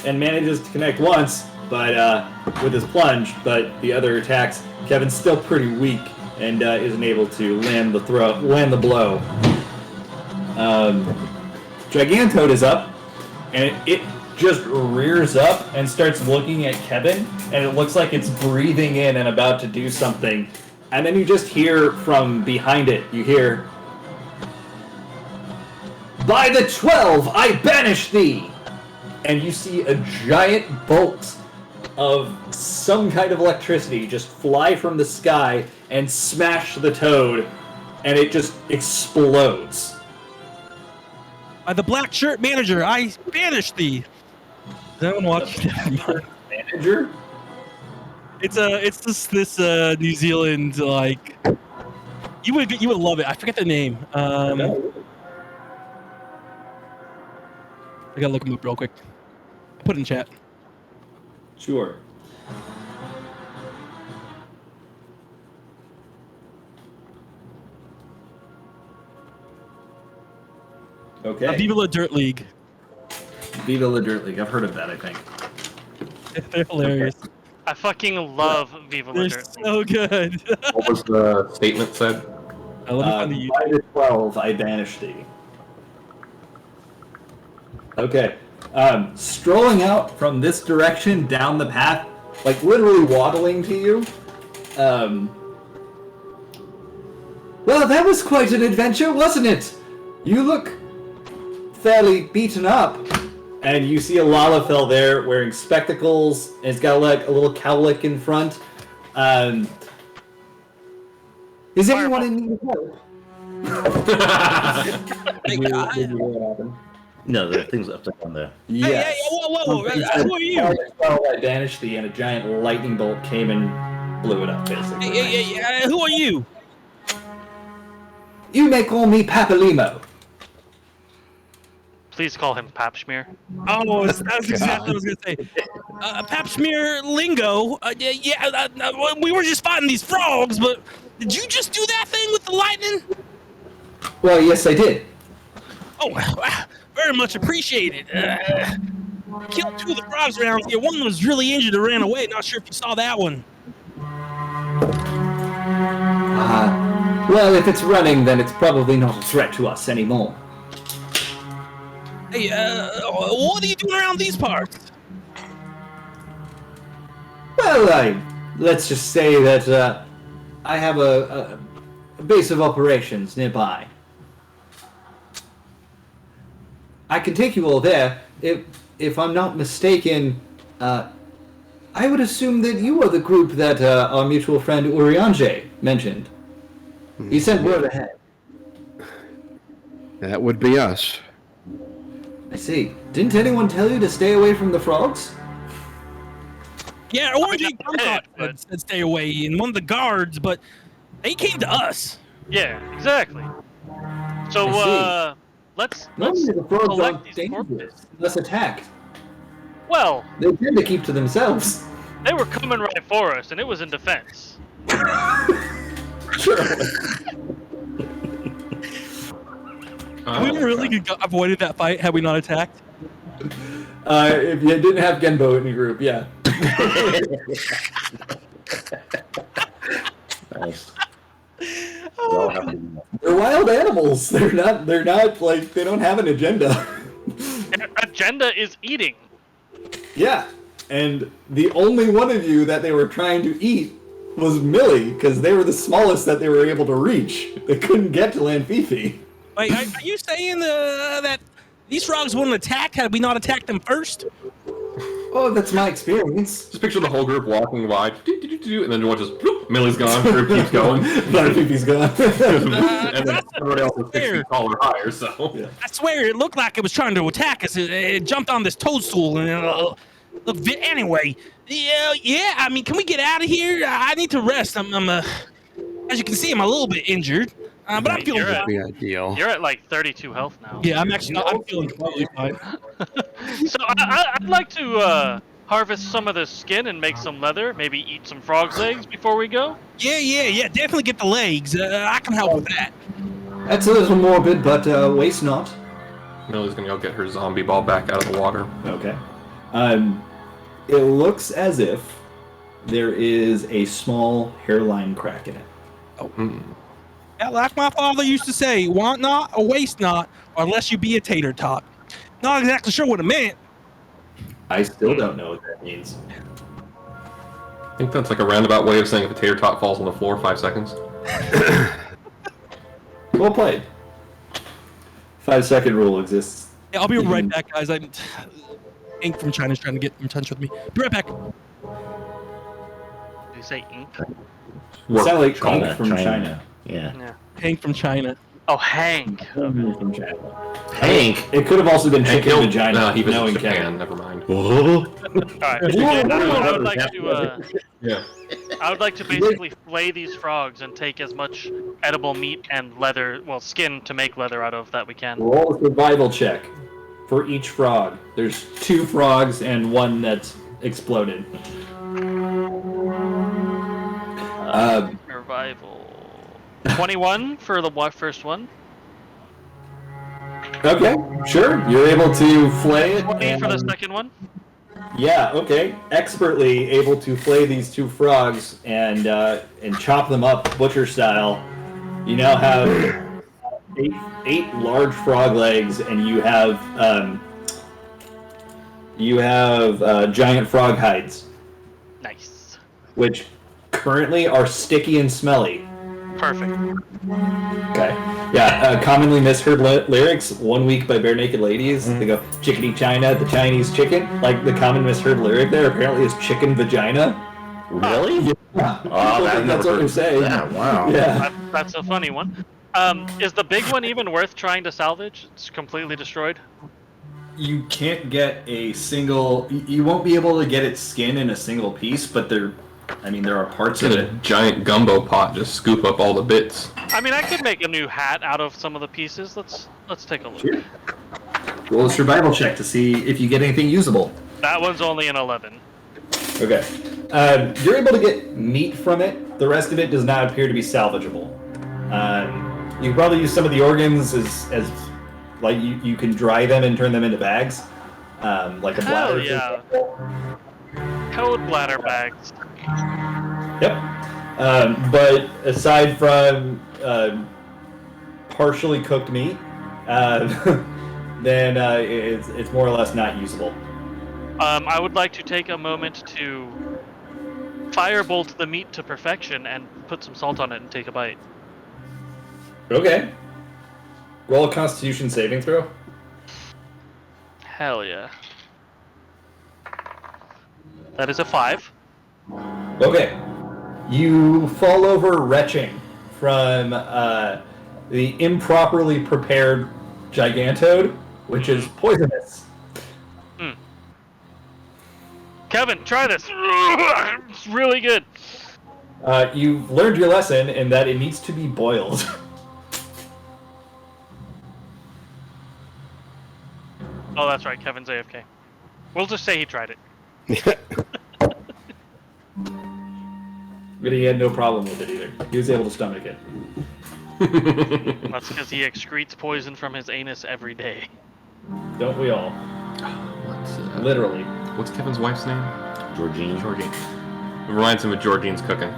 and manages to connect once, but with his plunge. But the other attacks, Kevin's still pretty weak and isn't able to land the blow. Gigantode is up, and it just rears up and starts looking at Kevin, and it looks like it's breathing in and about to do something. And then you just hear from behind it, you hear, "By the 12, I banish thee!" And you see a giant bolt of some kind of electricity just fly from the sky and smash the toad, and it just explodes. By the black shirt manager, I banish thee. Does anyone watch that? Manager? It's this New Zealand, like, you would love it. I forget the name. I gotta look him up real quick. I'll put it in chat. Sure. Okay. Viva la Dirt League. Viva la Dirt League. I've heard of that, I think. They're hilarious. I fucking love Viva La They're Dirt. so good. What was the statement said? I love it on the By the 12, I banish thee. Okay. Strolling out from this direction down the path, like literally waddling to you. Well, that was quite an adventure, wasn't it? You look fairly beaten up. And you see a Lalafell there wearing spectacles, and it's got like a little cowlick in front. Is anyone in need of help? No, the thing's upside down there. Yes. Hey, whoa, who are you? I banished thee, and a giant lightning bolt came and blew it up, basically. Hey, who are you? You may call me Papalimo. Please call him Papschmear. Oh, that's exactly what I was gonna say. Pap smear lingo. We were just fighting these frogs, but did you just do that thing with the lightning? Well, yes, I did. Oh, very much appreciated. Killed 2 of the frogs around here. One was really injured and ran away. Not sure if you saw that one. Well, if it's running, then it's probably not a threat to us anymore. Hey, what are you doing around these parts? Well, let's just say that I have a base of operations nearby. I can take you all there. If I'm not mistaken, I would assume that you are the group that our mutual friend Uriange mentioned. He sent word ahead. That would be us. I see. Didn't anyone tell you to stay away from the frogs? Yeah, Orange said stay away, and one of the guards, but they came to us. Yeah, exactly. So I let's Normally the frogs collect aren't these corpses. dangerous unless attacked. Well, They tend to keep to themselves. they were coming right for us, and it was in defense. Sure. We really could have avoided that fight had we not attacked. If you didn't have Genbo in your group, yeah. Nice. They're wild animals. They're not like, they don't have an agenda. Their agenda is eating. Yeah. And the only one of you that they were trying to eat was Millie, because they were the smallest that they were able to reach. They couldn't get to Lanfifi. Wait, are you saying that these frogs wouldn't attack had we not attacked them first? Oh, that's my experience. Just picture the whole group walking by, and then one just, bloop, Millie's gone, group keeps going. Lanfifi's gone. And then everybody else is 6 feet tall or higher, so. Yeah. I swear it looked like it was trying to attack us. It jumped on this toadstool and look. Anyway, Yeah. I mean, can we get out of here? I need to rest. I'm as you can see, I'm a little bit injured, but I'm feeling You're fine. at, The ideal. you're at like 32 health now. Yeah, I'm feeling totally fine. So I'd like to harvest some of the skin and make some leather. Maybe eat some frog's legs before we go. Yeah. Definitely get the legs. I can help with that. That's a little morbid, but waste not. Millie's gonna go get her zombie ball back out of the water. Okay. It looks as if there is a small hairline crack in it. Yeah, like my father used to say, want not or waste not, unless you be a tater tot. Not exactly sure what it meant. I still don't know what that means. I think that's like a roundabout way of saying if a tater tot falls on the floor, 5 seconds. Well played. 5-second rule exists. Yeah, I'll be right back, guys. Ink from China's trying to get in touch with me. Be right back. Did you say ink? It sounded like China, Hank from China. Yeah. Yeah. Hank from China. Oh, Hank. From China. Hank. It could have also been Hank chicken Hill- vagina. No, he was knowing in Japan. Kevin. Never mind. Whoa. All right. I would like to. Yeah. I would like to basically flay these frogs and take as much edible meat and leather, well, skin to make leather out of that we can. Roll a survival check for each frog. There's 2 frogs and 1 that's exploded. Survival. 21 for the first one. Okay, sure. You're able to flay it. 20 for the and- second one. Yeah, okay. Expertly able to flay these 2 frogs and chop them up butcher style. You now have 8 large frog legs, and you have giant frog hides, Nice. which currently are sticky and smelly. Perfect. Okay. Yeah, commonly misheard lyrics, One Week by Bare Naked Ladies. They go, chickadee China, the Chinese chicken. Like, the common misheard lyric there apparently is chicken vagina. Really? Yeah. Oh, That's what they're saying. Yeah, wow. Yeah. That's a funny one. Is the big one even worth trying to salvage? It's completely destroyed. You can't get a single. You won't be able to get its skin in a single piece, but there are parts of Get it. a giant gumbo pot, just scoop up all the bits. I mean, I could make a new hat out of some of the pieces. Let's take a look. Sure. Roll a survival check to see if you get anything usable. That one's only an 11. Okay. You're able to get meat from it. The rest of it does not appear to be salvageable. You can probably use some of the organs as like you can dry them and turn them into bags, like a Hell bladder. yeah. Code bladder bags. Yep. But aside from partially cooked meat, then it's more or less not usable. I would like to take a moment to firebolt the meat to perfection and put some salt on it and take a bite. Okay. Roll a Constitution saving throw. Hell yeah. That is a 5. Okay. You fall over retching from the improperly prepared gigantode, which is poisonous. Kevin, try this. It's really good. You've learned your lesson in that it needs to be boiled. Oh, that's right. Kevin's AFK. We'll just say he tried it. But he had no problem with it either. He was able to stomach it. That's because he excretes poison from his anus every day. Don't we all? What's, Literally. what's Kevin's wife's name? Georgine. Georgine. It reminds him of Georgine's cooking.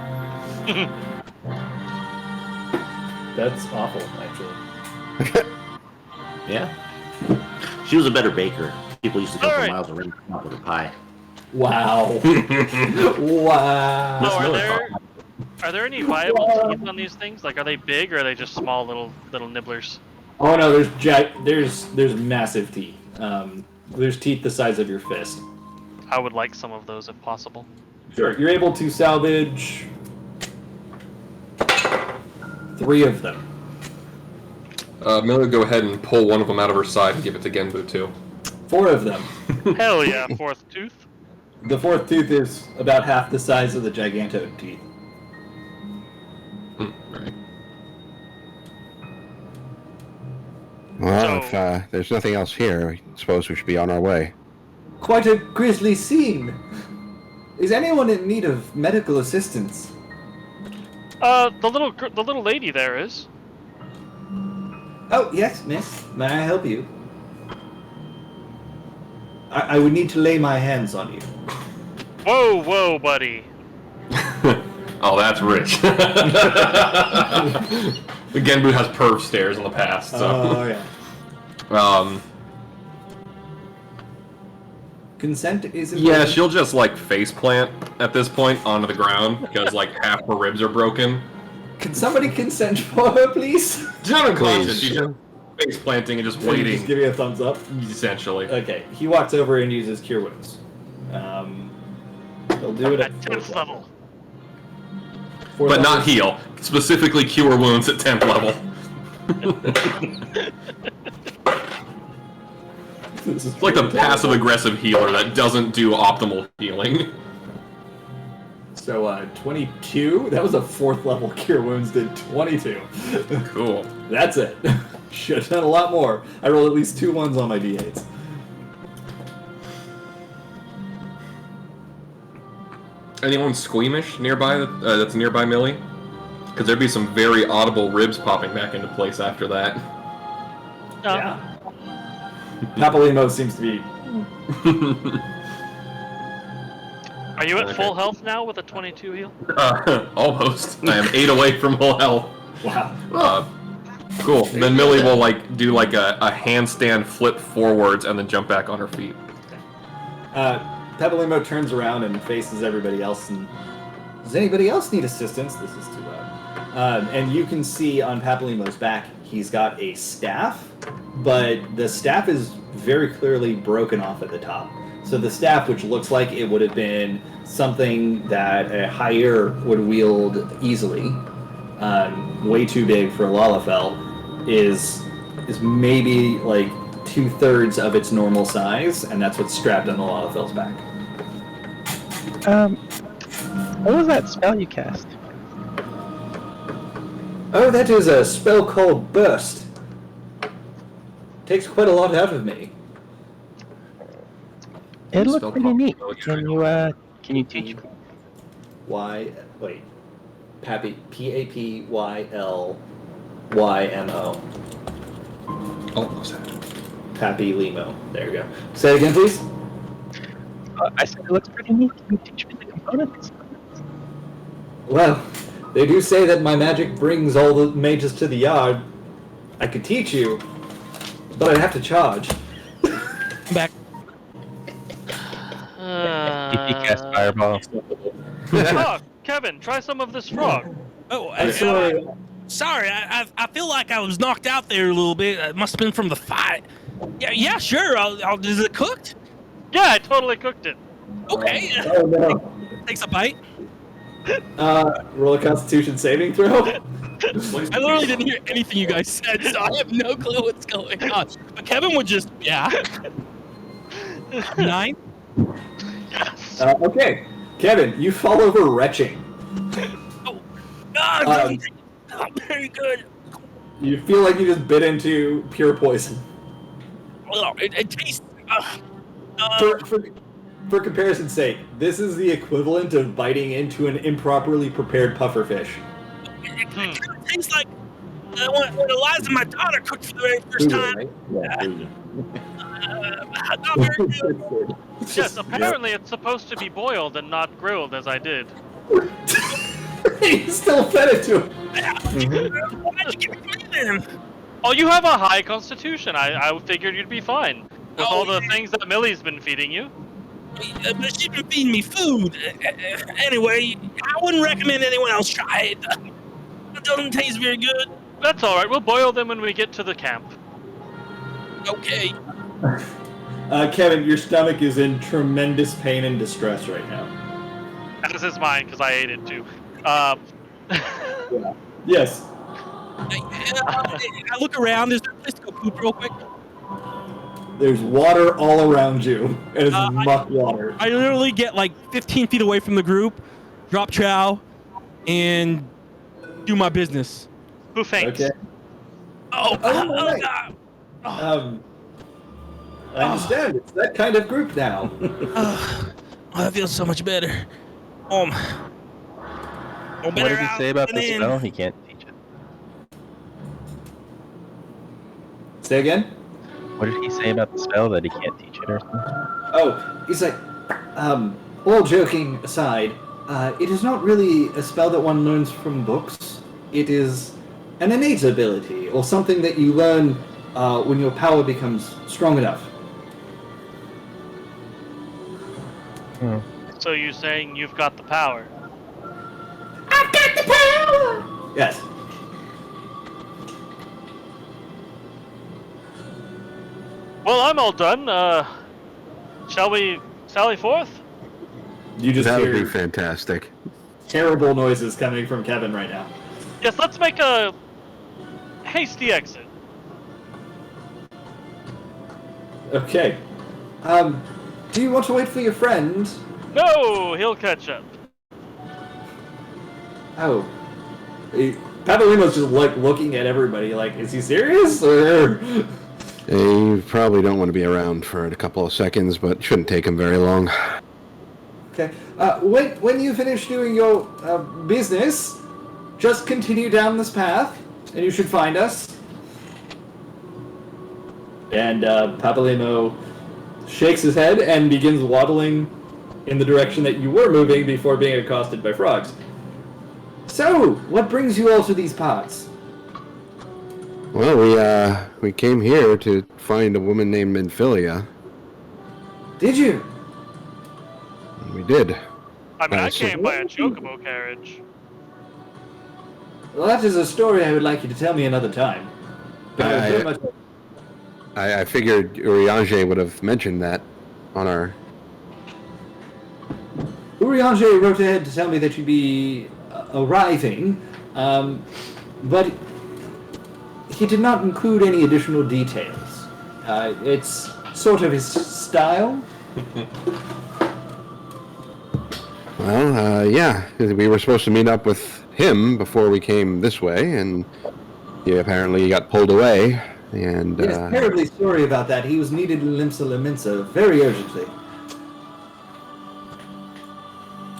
That's awful, actually. Yeah. She was a better baker. People used to come All for right. miles around with a pie. Wow. Wow. Oh, are there any viable teeth on these things? Like, are they big or are they just small little nibblers? Oh no, there's massive teeth. There's teeth the size of your fist. I would like some of those if possible. Sure. You're able to salvage 3 of them. Millie, go ahead and pull one of them out of her side and give it to Genbu too. 4 of them. Hell yeah, 4th tooth. The fourth tooth is about half the size of the giganto teeth. Right. Well, So- if there's nothing else here, I suppose we should be on our way. Quite a grisly scene. Is anyone in need of medical assistance? The little lady there is. Oh, yes, miss. May I help you? I would need to lay my hands on you. Whoa, buddy. Oh, that's rich. The Genbu has perv stairs in the past, so. Oh, yeah. Consent is important. Yeah, she'll just like face plant at this point onto the ground because like half her ribs are broken. Can somebody consent for her, please? She's not unconscious. Please. She's just face planting and just Can you waiting. Just give me a thumbs up. Essentially. Okay, he walks over and uses Cure Wounds. He'll do it At at 10th level. fourth But level. not heal. Specifically cure wounds at 10th level. This is It's like the passive aggressive healer that doesn't do optimal healing. So, 22? That was a fourth level Cure Wounds, did 22. Cool. That's it. Should have done a lot more. I rolled at least 2 1s on my d8s. Anyone squeamish nearby that's nearby Millie? Because there'd be some very audible ribs popping back into place after that. No. Yeah. Papalimo seems to be... Are you at full health now with a 22 heal? Almost. I am 8 away from full health. Wow. Cool. Then Millie will like do like a handstand flip forwards and then jump back on her feet. Papalimo turns around and faces everybody else and... Does anybody else need assistance? This is too loud. And you can see on Papalimo's back, he's got a staff, but the staff is very clearly broken off at the top. So the staff, which looks like it would have been something that a higher would wield easily, way too big for Lalafell, is maybe like 2/3 of its normal size, and that's what's strapped on the Lalafell's back. What was that spell you cast? Oh, that is a spell called Burst. Takes quite a lot out of me. It Spell looked pretty pop- neat. okay. Can you teach me? Papylymo. Almost had it. Papylimo. There you go. Say it again, please. I said it looks pretty neat. Can you teach me the components? Well, they do say that my magic brings all the mages to the yard. I could teach you, but I'd have to charge. Back. If you cast fireball. Oh, Kevin, try some of this frog. Oh, sorry. I feel like I was knocked out there a little bit. It must have been from the fight. Yeah, sure. Is it cooked? Yeah, I totally cooked it. Okay. Oh no. Takes a bite. Roll a Constitution saving throw. I literally didn't hear anything you guys said, so I have no clue what's going on. But Kevin would just, 9. Okay, Kevin, you fall over retching. Not very good. You feel like you just bit into pure poison. Well, it tastes. For comparison's sake, this is the equivalent of biting into an improperly prepared pufferfish. It kind of tastes like when Eliza, my daughter, cooked for the very first time. Right? Yeah. Not very good. Yes, apparently it's supposed to be boiled and not grilled, as I did. You still fed it to him. Why'd you give it to me then? Oh, you have a high constitution. I figured you'd be fine. With Oh, all the yeah. things that Millie's been feeding you. But she's been feeding me food. Anyway, I wouldn't recommend anyone else try it. It doesn't taste very good. That's alright, we'll boil them when we get to the camp. Okay. Kevin, your stomach is in tremendous pain and distress right now. This is mine, because I ate it too. Yes. I look around. Is there a place to go poop real quick? There's water all around you. It is muck water. I literally get like 15 feet away from the group, drop chow, and do my business. Who faints? Okay. Oh, right. God. I understand. It's that kind of group now. That feels so much better. What did he say about the spell? He can't teach it. Say again? What did he say about the spell that he can't teach it or something? Oh, he's like, all joking aside, it is not really a spell that one learns from books. It is an innate ability, or something that you learn when your power becomes strong enough. So you're saying you've got the power? I've got the power! Yes. Well, I'm all done. Shall we sally forth? You just That would be hear fantastic. terrible noises coming from Kevin right now. Yes, let's make a hasty exit. Okay. Do you want to wait for your friend? No, he'll catch up. Oh. Papalino's just like looking at everybody like, is he serious? Or... You probably don't want to be around for a couple of seconds, but it shouldn't take him very long. Okay. When you finish doing your business, just continue down this path, and you should find us. And Papalino shakes his head and begins waddling in the direction that you were moving before being accosted by frogs. So, what brings you all to these parts? Well, we came here to find a woman named Menphilia. Did you? We did. I mean, I so- came by a chocobo carriage. Well, that is a story I would like you to tell me another time. But I very much... I figured Urianger would have mentioned that on our... Urianger wrote ahead to tell me that you'd be arriving, but he did not include any additional details. It's sort of his style. Well, yeah, we were supposed to meet up with him before we came this way, and he apparently got pulled away, and... Yes, terribly sorry about that. He was needed in Limsa Laminsa very urgently.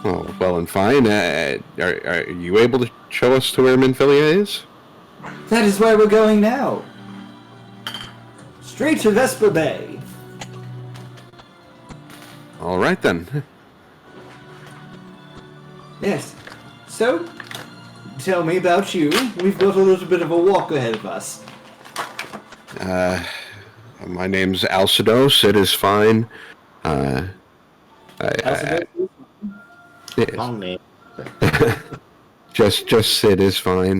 Oh, well and fine. Are you able to show us to where Menphilia is? That is where we're going now. Straight to Vesper Bay. All right, then. Yes. So, tell me about you. We've got a little bit of a walk ahead of us. My name's Alcidos. It is fine. Alcidos? Yes. Long name. Just Sid is fine.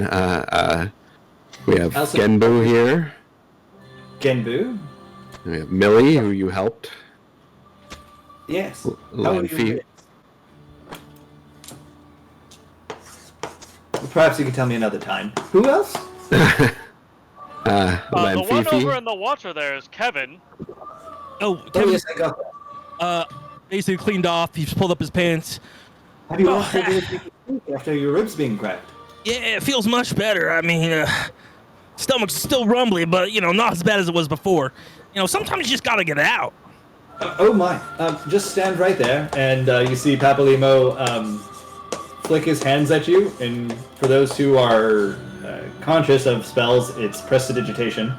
We have Genbu here. Genbu? We have Millie, who you helped. Yes. Lanfi. Perhaps you could tell me another time. Who else? The one over Lanfifi. in the water there is Kevin. Oh, Oh, Kevin, yes, I got that. basically cleaned off. He's pulled up his pants. Have you lost your ability to speak after your ribs being cracked? Yeah, it feels much better. I mean, stomach's still rumbly, but, not as bad as it was before. Sometimes you just gotta get it out. Oh my. Just stand right there, and you see Papalimo flick his hands at you, and for those who are conscious of spells, it's prestidigitation.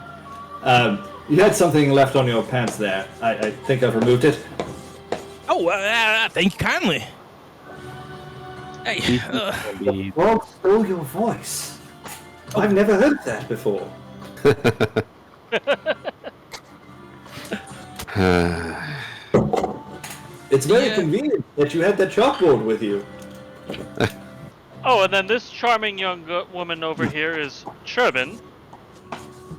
You had something left on your pants there. I think I've removed it. Oh, thank you kindly. Hey, Frog stole your voice. I've never heard that before. It's very convenient that you had that chalkboard with you. Oh, and then this charming young woman over here is Sherbin.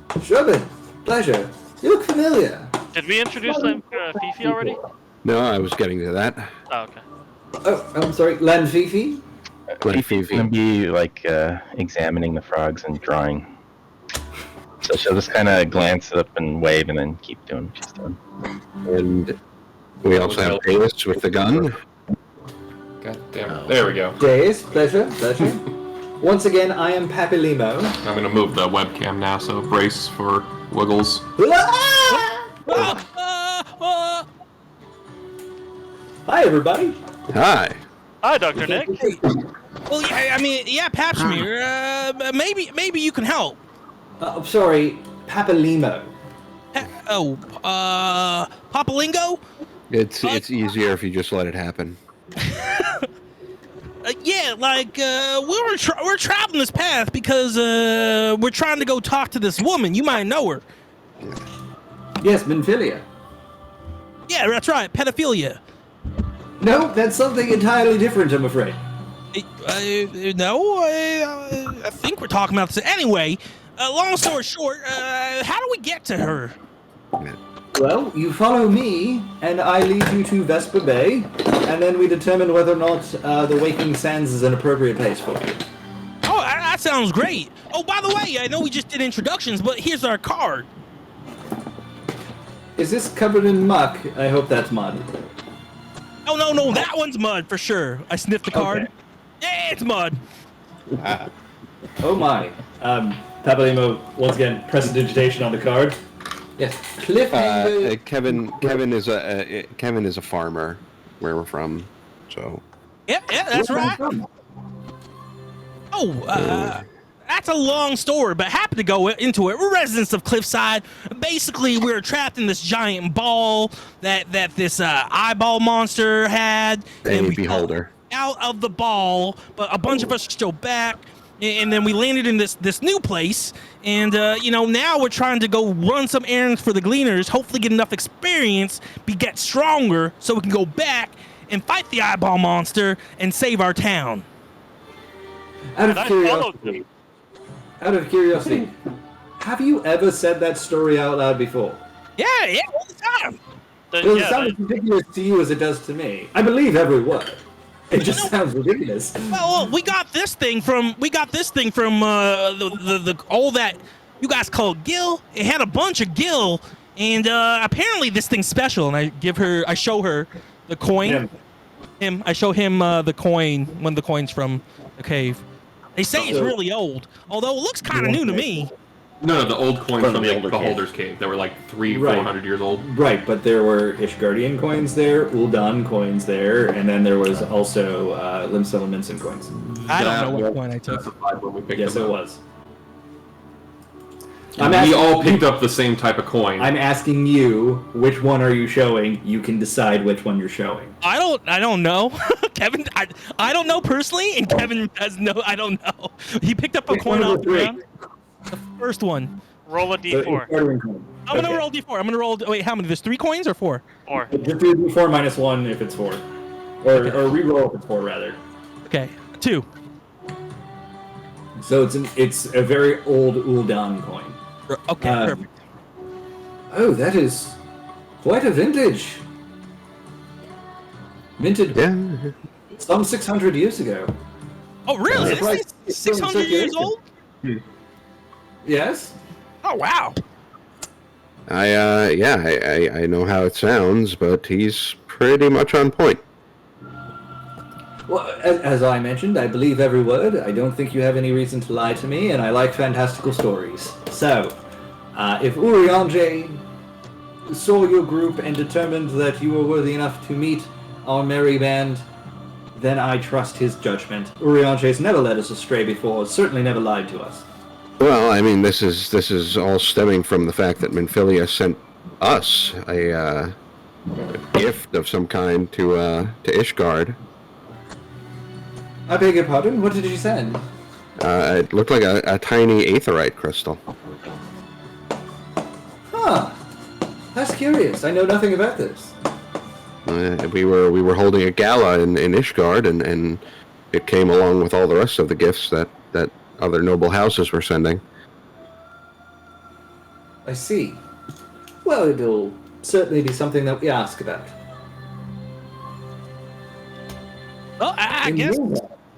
Sherbin, pleasure. You look familiar. Did we introduce them Fifi already? No, I was getting to that. Oh, okay. Oh, I'm sorry, Lanfifi? Fifi's gonna be like examining the frogs and drawing. So she'll just kind of glance up and wave, and then keep doing what she's doing. And we also have Davis with the gun. God damn it. There we go. Days, pleasure. Once again, I am Papilimo. I'm gonna move the webcam now, so brace for wiggles. Hi, everybody. Hi. Hi, Dr. Nick. Well, yeah, I mean, yeah, Papsmear, maybe you can help. I'm sorry, Papilimo. Papalingo? It's easier if you just let it happen. Yeah, like we're traveling this path because we're trying to go talk to this woman. You might know her. Yes, Minfilia. Yeah, that's right, pedophilia. No, that's something entirely different, I'm afraid. No, I think we're talking about this anyway. Long story short, how do we get to her? Well, you follow me, and I lead you to Vesper Bay, and then we determine whether or not the Waking Sands is an appropriate place for you. Oh, that sounds great. Oh, by the way, I know we just did introductions, but here's our card. Is this covered in muck? I hope that's mud. Oh, no, that one's mud for sure. I sniffed the card. Okay. Yeah, it's mud. Oh my. Papalimo, once again, prestidigitation on the card. Yes. Cliffhanger. Kevin is a farmer where we're from, so. Yeah, that's right. Oh, that's a long story, but happy to go into it. We're residents of Cliffside. Basically, we're trapped in this giant ball that this eyeball monster had. And beholder. Out of the ball, but a bunch of us are still back. And then we landed in this new place, and now we're trying to go run some errands for the Gleaners, hopefully get enough experience, get stronger, so we can go back and fight the eyeball monster and save our town. Out of curiosity, have you ever said that story out loud before? Yeah, all the time. Well, it sounds as ridiculous to you as it does to me. I believe every word. It just sounds ridiculous. Well, we got this thing from the all that you guys call Gil. It had a bunch of Gil, and apparently this thing's special. And I show her the coin. I show him the coin, one of the coins from the cave. They say it's really old, although it looks kind of new to me. No, the old coins from the Beholder's Cave that were like 400 years old. Right, but there were Ishgardian coins there, Ul'dan coins there, and then there was also Limselaminson coins. I don't know what coin I took. Yes, it was. We all picked up the same type of coin. I'm asking you, which one are you showing? You can decide which one you're showing. I don't know. Kevin, I don't know personally, and Kevin has no, I don't know. He picked up a coin off the ground. The first one. Roll a d4. I'm gonna roll d4. I'm gonna roll. Wait, how many? There's 3 coins or 4? 4. Just do d4 minus 1 if it's 4, or re-roll if it's 4 rather. Okay, 2. So it's a very old Ul'dan coin. Okay, perfect. Oh, that is quite a vintage. Minted some 600 years ago. Oh, really? This is 600 years old? Yes. Oh, wow. I know how it sounds, but he's pretty much on point. Well, as I mentioned, I believe every word. I don't think you have any reason to lie to me, and I like fantastical stories. So, if Urianger saw your group and determined that you were worthy enough to meet our merry band, then I trust his judgment. Urianger's never led us astray before, certainly never lied to us. Well, I mean, this is all stemming from the fact that Minfilia sent us a gift of some kind to Ishgard. I beg your pardon? What did you send? It looked like a tiny aetherite crystal. Huh. That's curious. I know nothing about this. We were holding a gala in Ishgard, and it came along with all the rest of the gifts that other noble houses were sending. I see. Well, it'll certainly be something that we ask about. Well, I guess.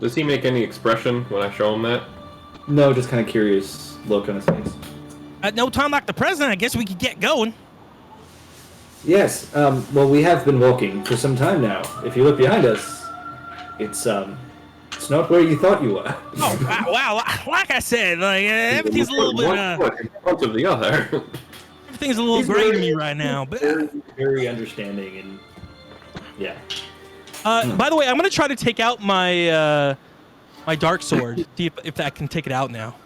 Does he make any expression when I show him that? No, just kind of curious look on his face. At no time like the present, I guess we could get going. Yes. Well, we have been walking for some time now. If you look behind us, it's not where you thought you were. Oh wow! Like I said, like everything's a little bit. One foot in front of the other. Everything's a little gray to me right now. But very, very understanding and yeah. by the way, I'm gonna try to take out my my dark sword. See if I can take it out now.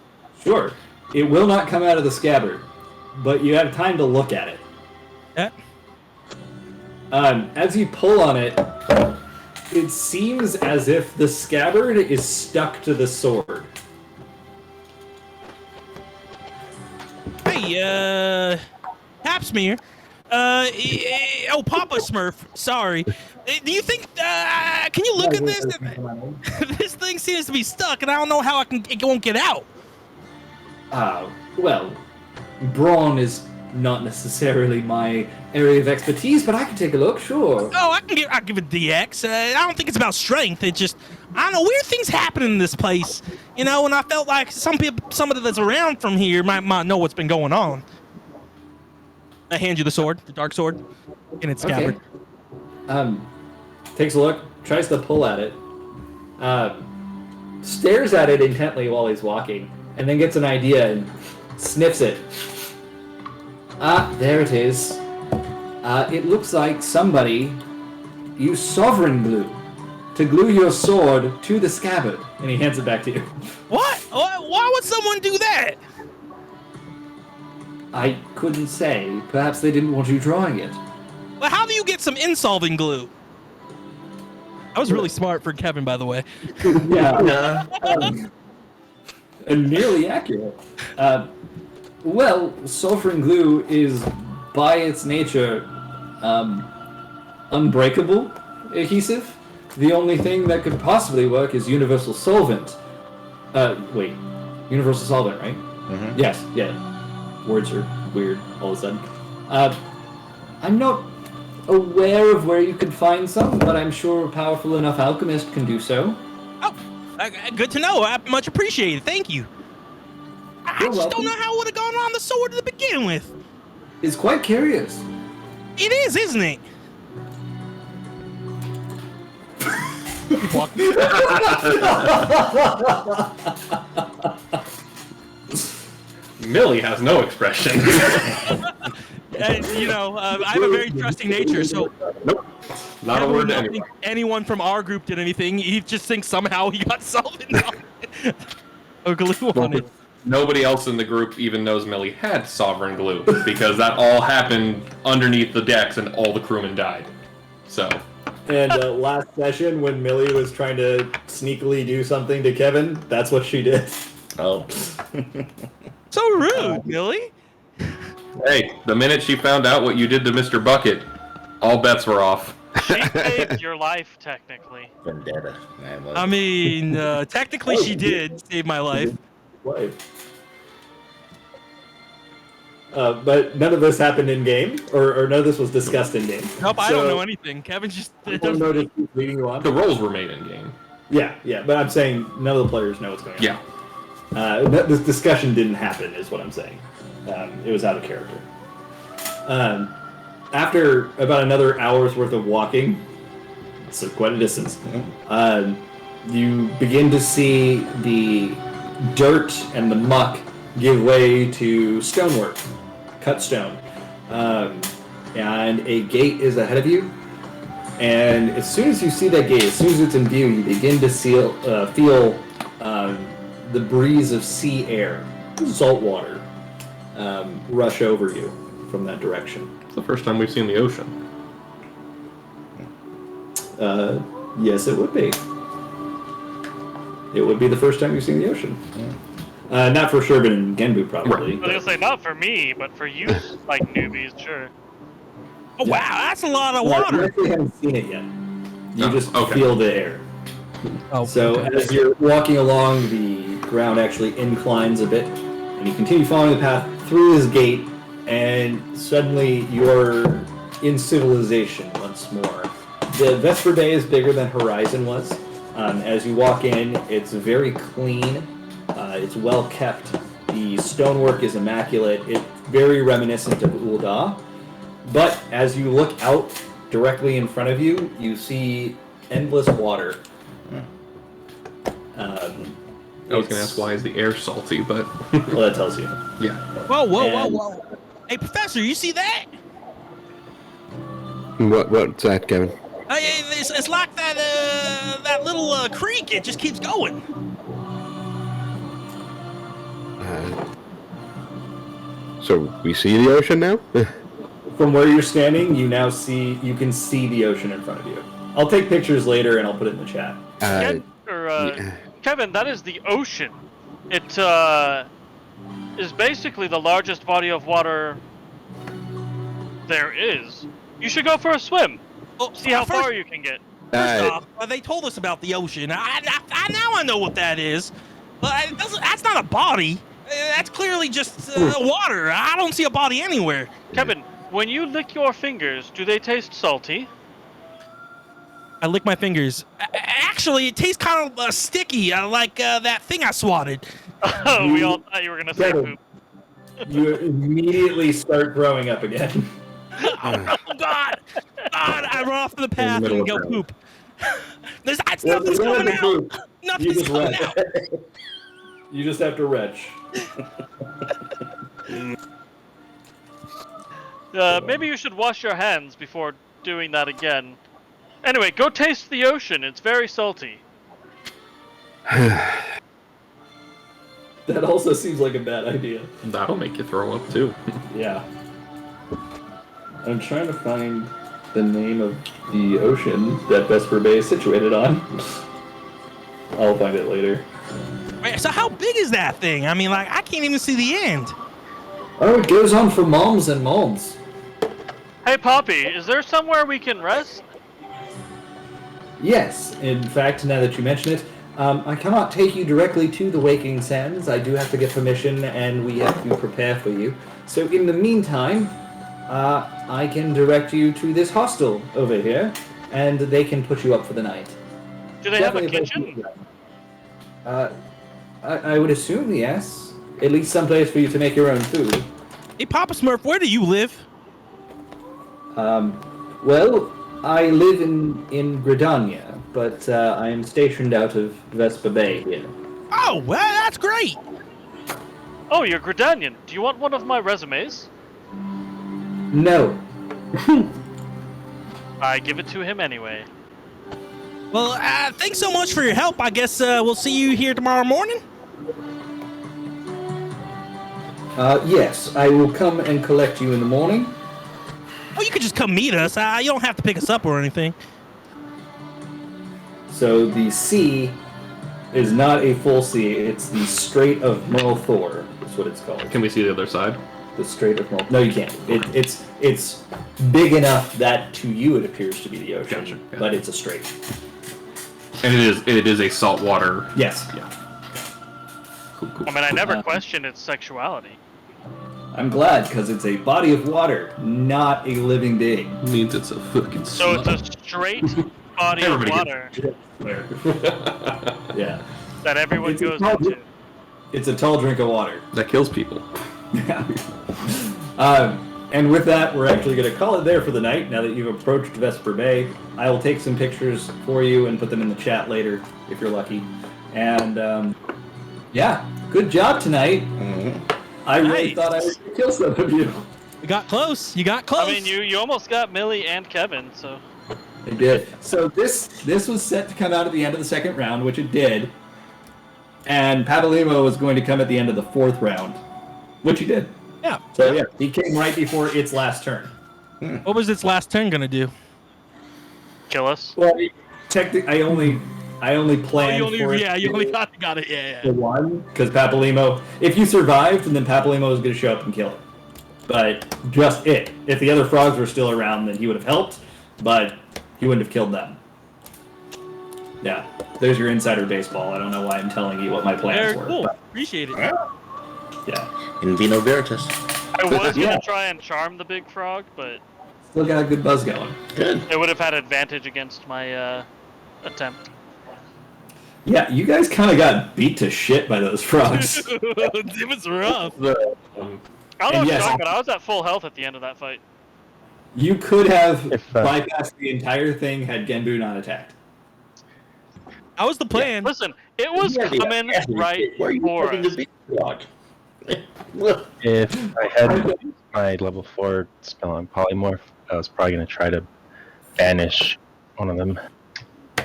Sure. It will not come out of the scabbard, but you have time to look at it. Yeah. As you pull on it, it seems as if the scabbard is stuck to the sword. Hey, Hapsmere. Oh, Papa Smurf. Sorry. Do you think? Can you look at this? This thing seems to be stuck, and I don't know how it won't get out. Well, brawn is not necessarily my area of expertise, but I can take a look, sure. Oh, I'll give it DX. I don't think it's about strength. It's just, I don't know, weird things happen in this place. You know, and I felt like somebody that's around from here might know what's been going on. I hand you the sword, the dark sword, in its scabbard. Okay. Takes a look, tries to pull at it, stares at it intently while he's walking, and then gets an idea and sniffs it. There it is. It looks like somebody used sovereign glue to glue your sword to the scabbard. And he hands it back to you. What? Why would someone do that? I couldn't say. Perhaps they didn't want you drawing it. Well, how do you get some insolving glue? I was really smart for Kevin, by the way. Yeah. And nearly accurate. Well, sovereign glue is, by its nature, unbreakable adhesive. The only thing that could possibly work is universal solvent. Wait. Universal solvent, right? Mm-hmm. Yes, yeah. Words are weird all of a sudden. I'm not aware of where you could find some, but I'm sure a powerful enough alchemist can do so. Oh, good to know. I much appreciated. Thank you. I just don't know how it would have gone on the sword to begin with. It's quite curious. It is, isn't it? Millie has no expression. You know, I have a very trusting nature, so Nope. Not a word to anyone. Anyone from our group did anything. He just thinks somehow he got solvent on it. Or glue on it. Nobody else in the group even knows Millie had sovereign glue, because that all happened underneath the decks and all the crewmen died. So. And last session, when Millie was trying to sneakily do something to Kevin, that's what she did. Oh. So rude, Millie. Hey, the minute she found out what you did to Mr. Bucket, all bets were off. She saved your life, technically. Vendetta. I mean, technically she did save my life. Life. But none of this happened in game, or none of this was discussed in game. Nope, I don't know anything. Kevin just. I don't know if he's leading you on. The rolls were made in game. Yeah, but I'm saying none of the players know what's going on. Yeah. This discussion didn't happen, is what I'm saying. It was out of character. After about another hour's worth of walking, so quite a distance, you begin to see the dirt and the muck give way to stonework, cut stone. And a gate is ahead of you. And as soon as you see that gate, as soon as it's in view, you begin to feel the breeze of sea air, salt water, rush over you from that direction. It's the first time we've seen the ocean. Yes, it would be. It would be the first time you've seen the ocean. Not for Sherbin and Genbu, probably. I was gonna say not for me, but for you, like newbies, sure. Oh wow, that's a lot of You water. actually haven't seen it yet. You just okay. feel the air. Oh, So okay. as you're walking along, the ground actually inclines a bit, and you continue following the path through this gate, and suddenly you're in civilization once more. The Vesper Bay is bigger than Horizon was. As you walk in, it's very clean. It's well kept. The stonework is immaculate. It's very reminiscent of Ul'dah. But as you look out directly in front of you, you see endless water. I was going to ask why is the air salty, but Well, that tells you. yeah. Whoa. Hey, Professor, you see that? What's that, Kevin? It's like that little creek. It just keeps going. So we see the ocean now? From where you're standing, you can see the ocean in front of you. I'll take pictures later and I'll put it in the chat. Kevin, that is the ocean. It is basically the largest body of water there is. You should go for a swim. See how far you can get. First off, they told us about the ocean. Now I know what that is. But that's not a body. That's clearly just water. I don't see a body anywhere. Kevin, when you lick your fingers, do they taste salty? I lick my fingers. Actually, it tastes kind of sticky, like that thing I swatted. Oh, we all thought you were gonna say Kevin, poop. You immediately start growing up again. Oh, God! I run off to the path and go poop. Nothing's coming out. Nothing's coming out. You just have to retch. Maybe you should wash your hands before doing that again. Anyway, go taste the ocean. It's very salty. That also seems like a bad idea. That'll make you throw up too. Yeah. I'm trying to find the name of the ocean that Vesper Bay is situated on. I'll find it later. Wait, so how big is that thing? I mean, like, I can't even see the end. Oh, it goes on for moms and moms. Hey, Poppy, is there somewhere we can rest? Yes, in fact, now that you mention it, I cannot take you directly to the Waking Sands. I do have to get permission, and we have to prepare for you. So in the meantime, I can direct you to this hostel over here, and they can put you up for the night. Do they have a kitchen? I would assume yes. At least someplace for you to make your own food. Hey, Papa Smurf, where do you live? Well, I live in Gridania, but I am stationed out of Vespa Bay here. Oh, well, that's great. Oh, you're Gridanian. Do you want one of my resumes? No. I give it to him anyway. Well, thanks so much for your help. I guess we'll see you here tomorrow morning. Yes, I will come and collect you in the morning. Oh, you could just come meet us. You don't have to pick us up or anything. So the sea is not a full sea. It's the Strait of Merlthor. That's what it's called. Can we see the other side? The Strait of Merlthor. No, you can't. It's big enough that to you it appears to be the ocean, Gotcha. but it's a strait. And it is a saltwater. Yes. Yeah. Cool. I mean, I never questioned its sexuality. I'm glad, because it's a body of water, not a living being. Means it's a fucking. So it's a straight body of water Yeah. that everyone It's a goes tall into. It's a tall drink of water. That kills people. Yeah. And with that, we're actually going to call it there for the night. Now that you've approached Vesper Bay, I will take some pictures for you and put them in the chat later, if you're lucky. And yeah, good job tonight. I really thought I was going to kill some of you. You got close. You got close. I mean, you almost got Millie and Kevin, so. I did. So this was set to come out at the end of the second round, which it did. And Patalimo was going to come at the end of the fourth round, which he did. Yeah. So yeah, he came right before its last turn. What was its last turn gonna do? Kill us. Well, technically, I only planned for it. Yeah, you only got it. Yeah. The one, because Patalimo, if you survived, then Patalimo was going to show up and kill it. But just it. If the other frogs were still around, then he would have helped, but he wouldn't have killed them. Yeah, there's your insider baseball. I don't know why I'm telling you what my plans Very were. cool. But, Appreciate it. yeah, In vino veritas. I was Yeah. gonna try and charm the big frog, but still got a good buzz going. Good. it would have had advantage against my attempt. Yeah, you guys kind of got beat to shit by those frogs. It was rough. I don't And know, yes- but I was at full health at the end of that fight. You could have If, bypassed the entire thing had Genbu not attacked. That was the plan. Listen, it was Yeah, coming right Why are you for fighting us. the big frog? if I had my level 4 spell on polymorph, I was probably going to try to banish one of them.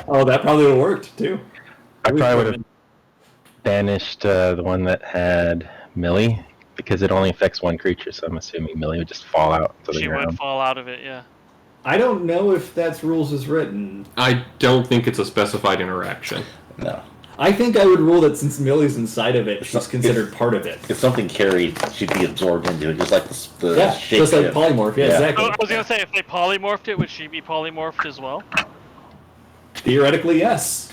Oh, that probably would have worked too. I probably would have banished the one that had Millie, because it only affects one creature, so I'm assuming Millie would just fall out to the She would ground. fall out of it, yeah. I don't know if that's rules as written. I don't think it's a specified interaction. No. I think I would rule that since Millie's inside of it, she's not- considered part of it. If something carried, she'd be absorbed into it, just like the Yeah, shape just like shift. polymorph. Yeah, Yeah. exactly. I was gonna say, if they polymorphed it, would she be polymorphed as well? Theoretically, yes.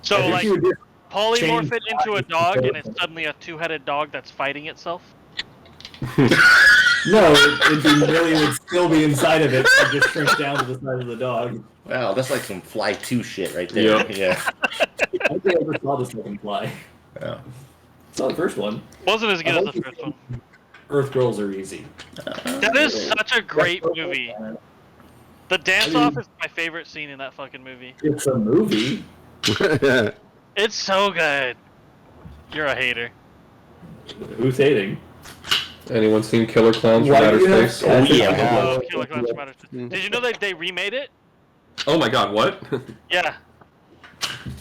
So, I think like, she would just polymorph change it into a bodies dog, to- and it's suddenly a two-headed dog that's fighting itself? No, it'd be Millie would still be inside of it and just shrink down to the size of the dog. Wow, that's like some Fly 2 shit right there. Yep. Yeah. I don't think I ever saw this fucking fly. Yeah. Saw the first one. Wasn't as good as the first one. Earth Girls are easy. That is such a great movie. The dance-off is my favorite scene in that fucking movie. It's a movie. It's so good. You're a hater. Who's hating? Anyone seen Killer Clowns from Why Outer do you have Space? Oh, yeah. I love Killer Clowns from Outer Space. Did you know that they remade it? Oh my god, what? Yeah.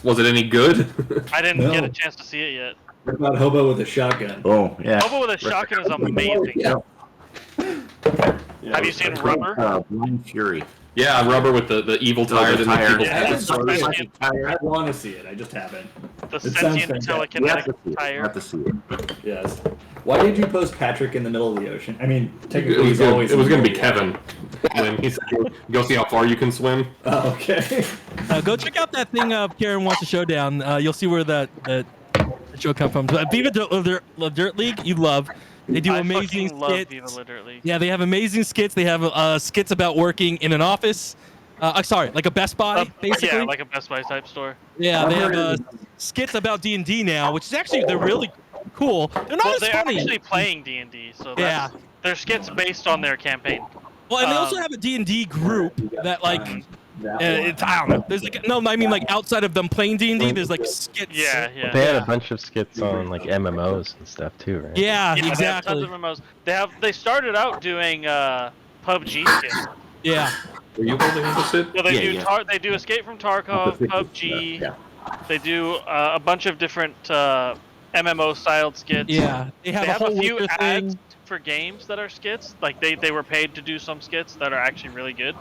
Was it any good? I didn't No. get a chance to see it yet. What about Hobo with a shotgun? Oh, yeah. Hobo with a shotgun is amazing. Yeah. Have you seen Rubber? Blind Fury. Yeah, Rubber with the evil tire that tire. makes I people haven't Yeah. seen it. I want to see it. I just haven't. The It sounds sentient fantastic. You have to telekinetic see it. You tire. have to see it. Yes. Why did you post Patrick in the middle of the ocean? I mean, It technically was he's gonna, always. it was in the gonna be middle of Kevin when he said, "Go see how far you can swim." the ocean. Oh, okay. Go check out that thing Karen wants a showdown. You'll see where that show come from. Viva the Dirt League, you love. They do I amazing fucking love skits. Viva La Dirt League. Yeah, they have amazing skits. They have skits about working in an office. Sorry, like a Best Buy, basically. Yeah, like a Best Buy type store. Yeah, I've they heard have skits about D&D now, which is actually they're really cool. They're not Well, as they're funny. actually playing D&D, so Yeah. that's, their skits based on their campaign. Well, and they also um, have a D&D group that like That it's, I don't know. There's like no, I mean like outside of them playing D&D, there's like skits. Yeah, yeah. They had a bunch of skits on like MMOs and stuff too, right? Yeah, Yeah, they have tons exactly. of MMOs. They started out doing PUBG skits. Yeah. Were you holding the sit? So they Yeah, do yeah. They do Escape from Tarkov, PUBG. Yeah. They do a bunch of different MMO styled skits. Yeah. They have, They have a whole a few Witcher ads thing. for games that are skits. Like they were paid to do some skits that are actually really good.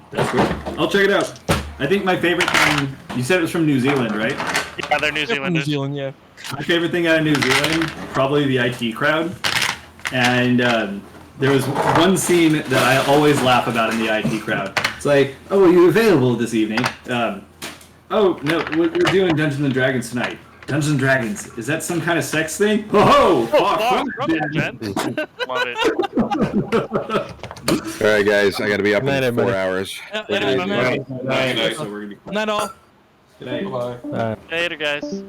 That's cool. I'll check it out. I think my favorite thing, you said it was from New Zealand, right? Yeah, they're New They're from New Zealanders. Zealand, yeah. My favorite thing out of New Zealand, probably the IT crowd. And there was one scene that I always laugh about in the IT crowd. It's like, oh, are you available this evening? Oh, no, we're doing Dungeons and Dragons tonight. Dungeons and Dragons, is that some kind of sex thing? Oh, far Far from from it, it, Jen. gents. Love it. All right, guys, I got to be up Good night, in 4 everybody. hours. Not So we're gonna be. Not all. Good night. Later, guys.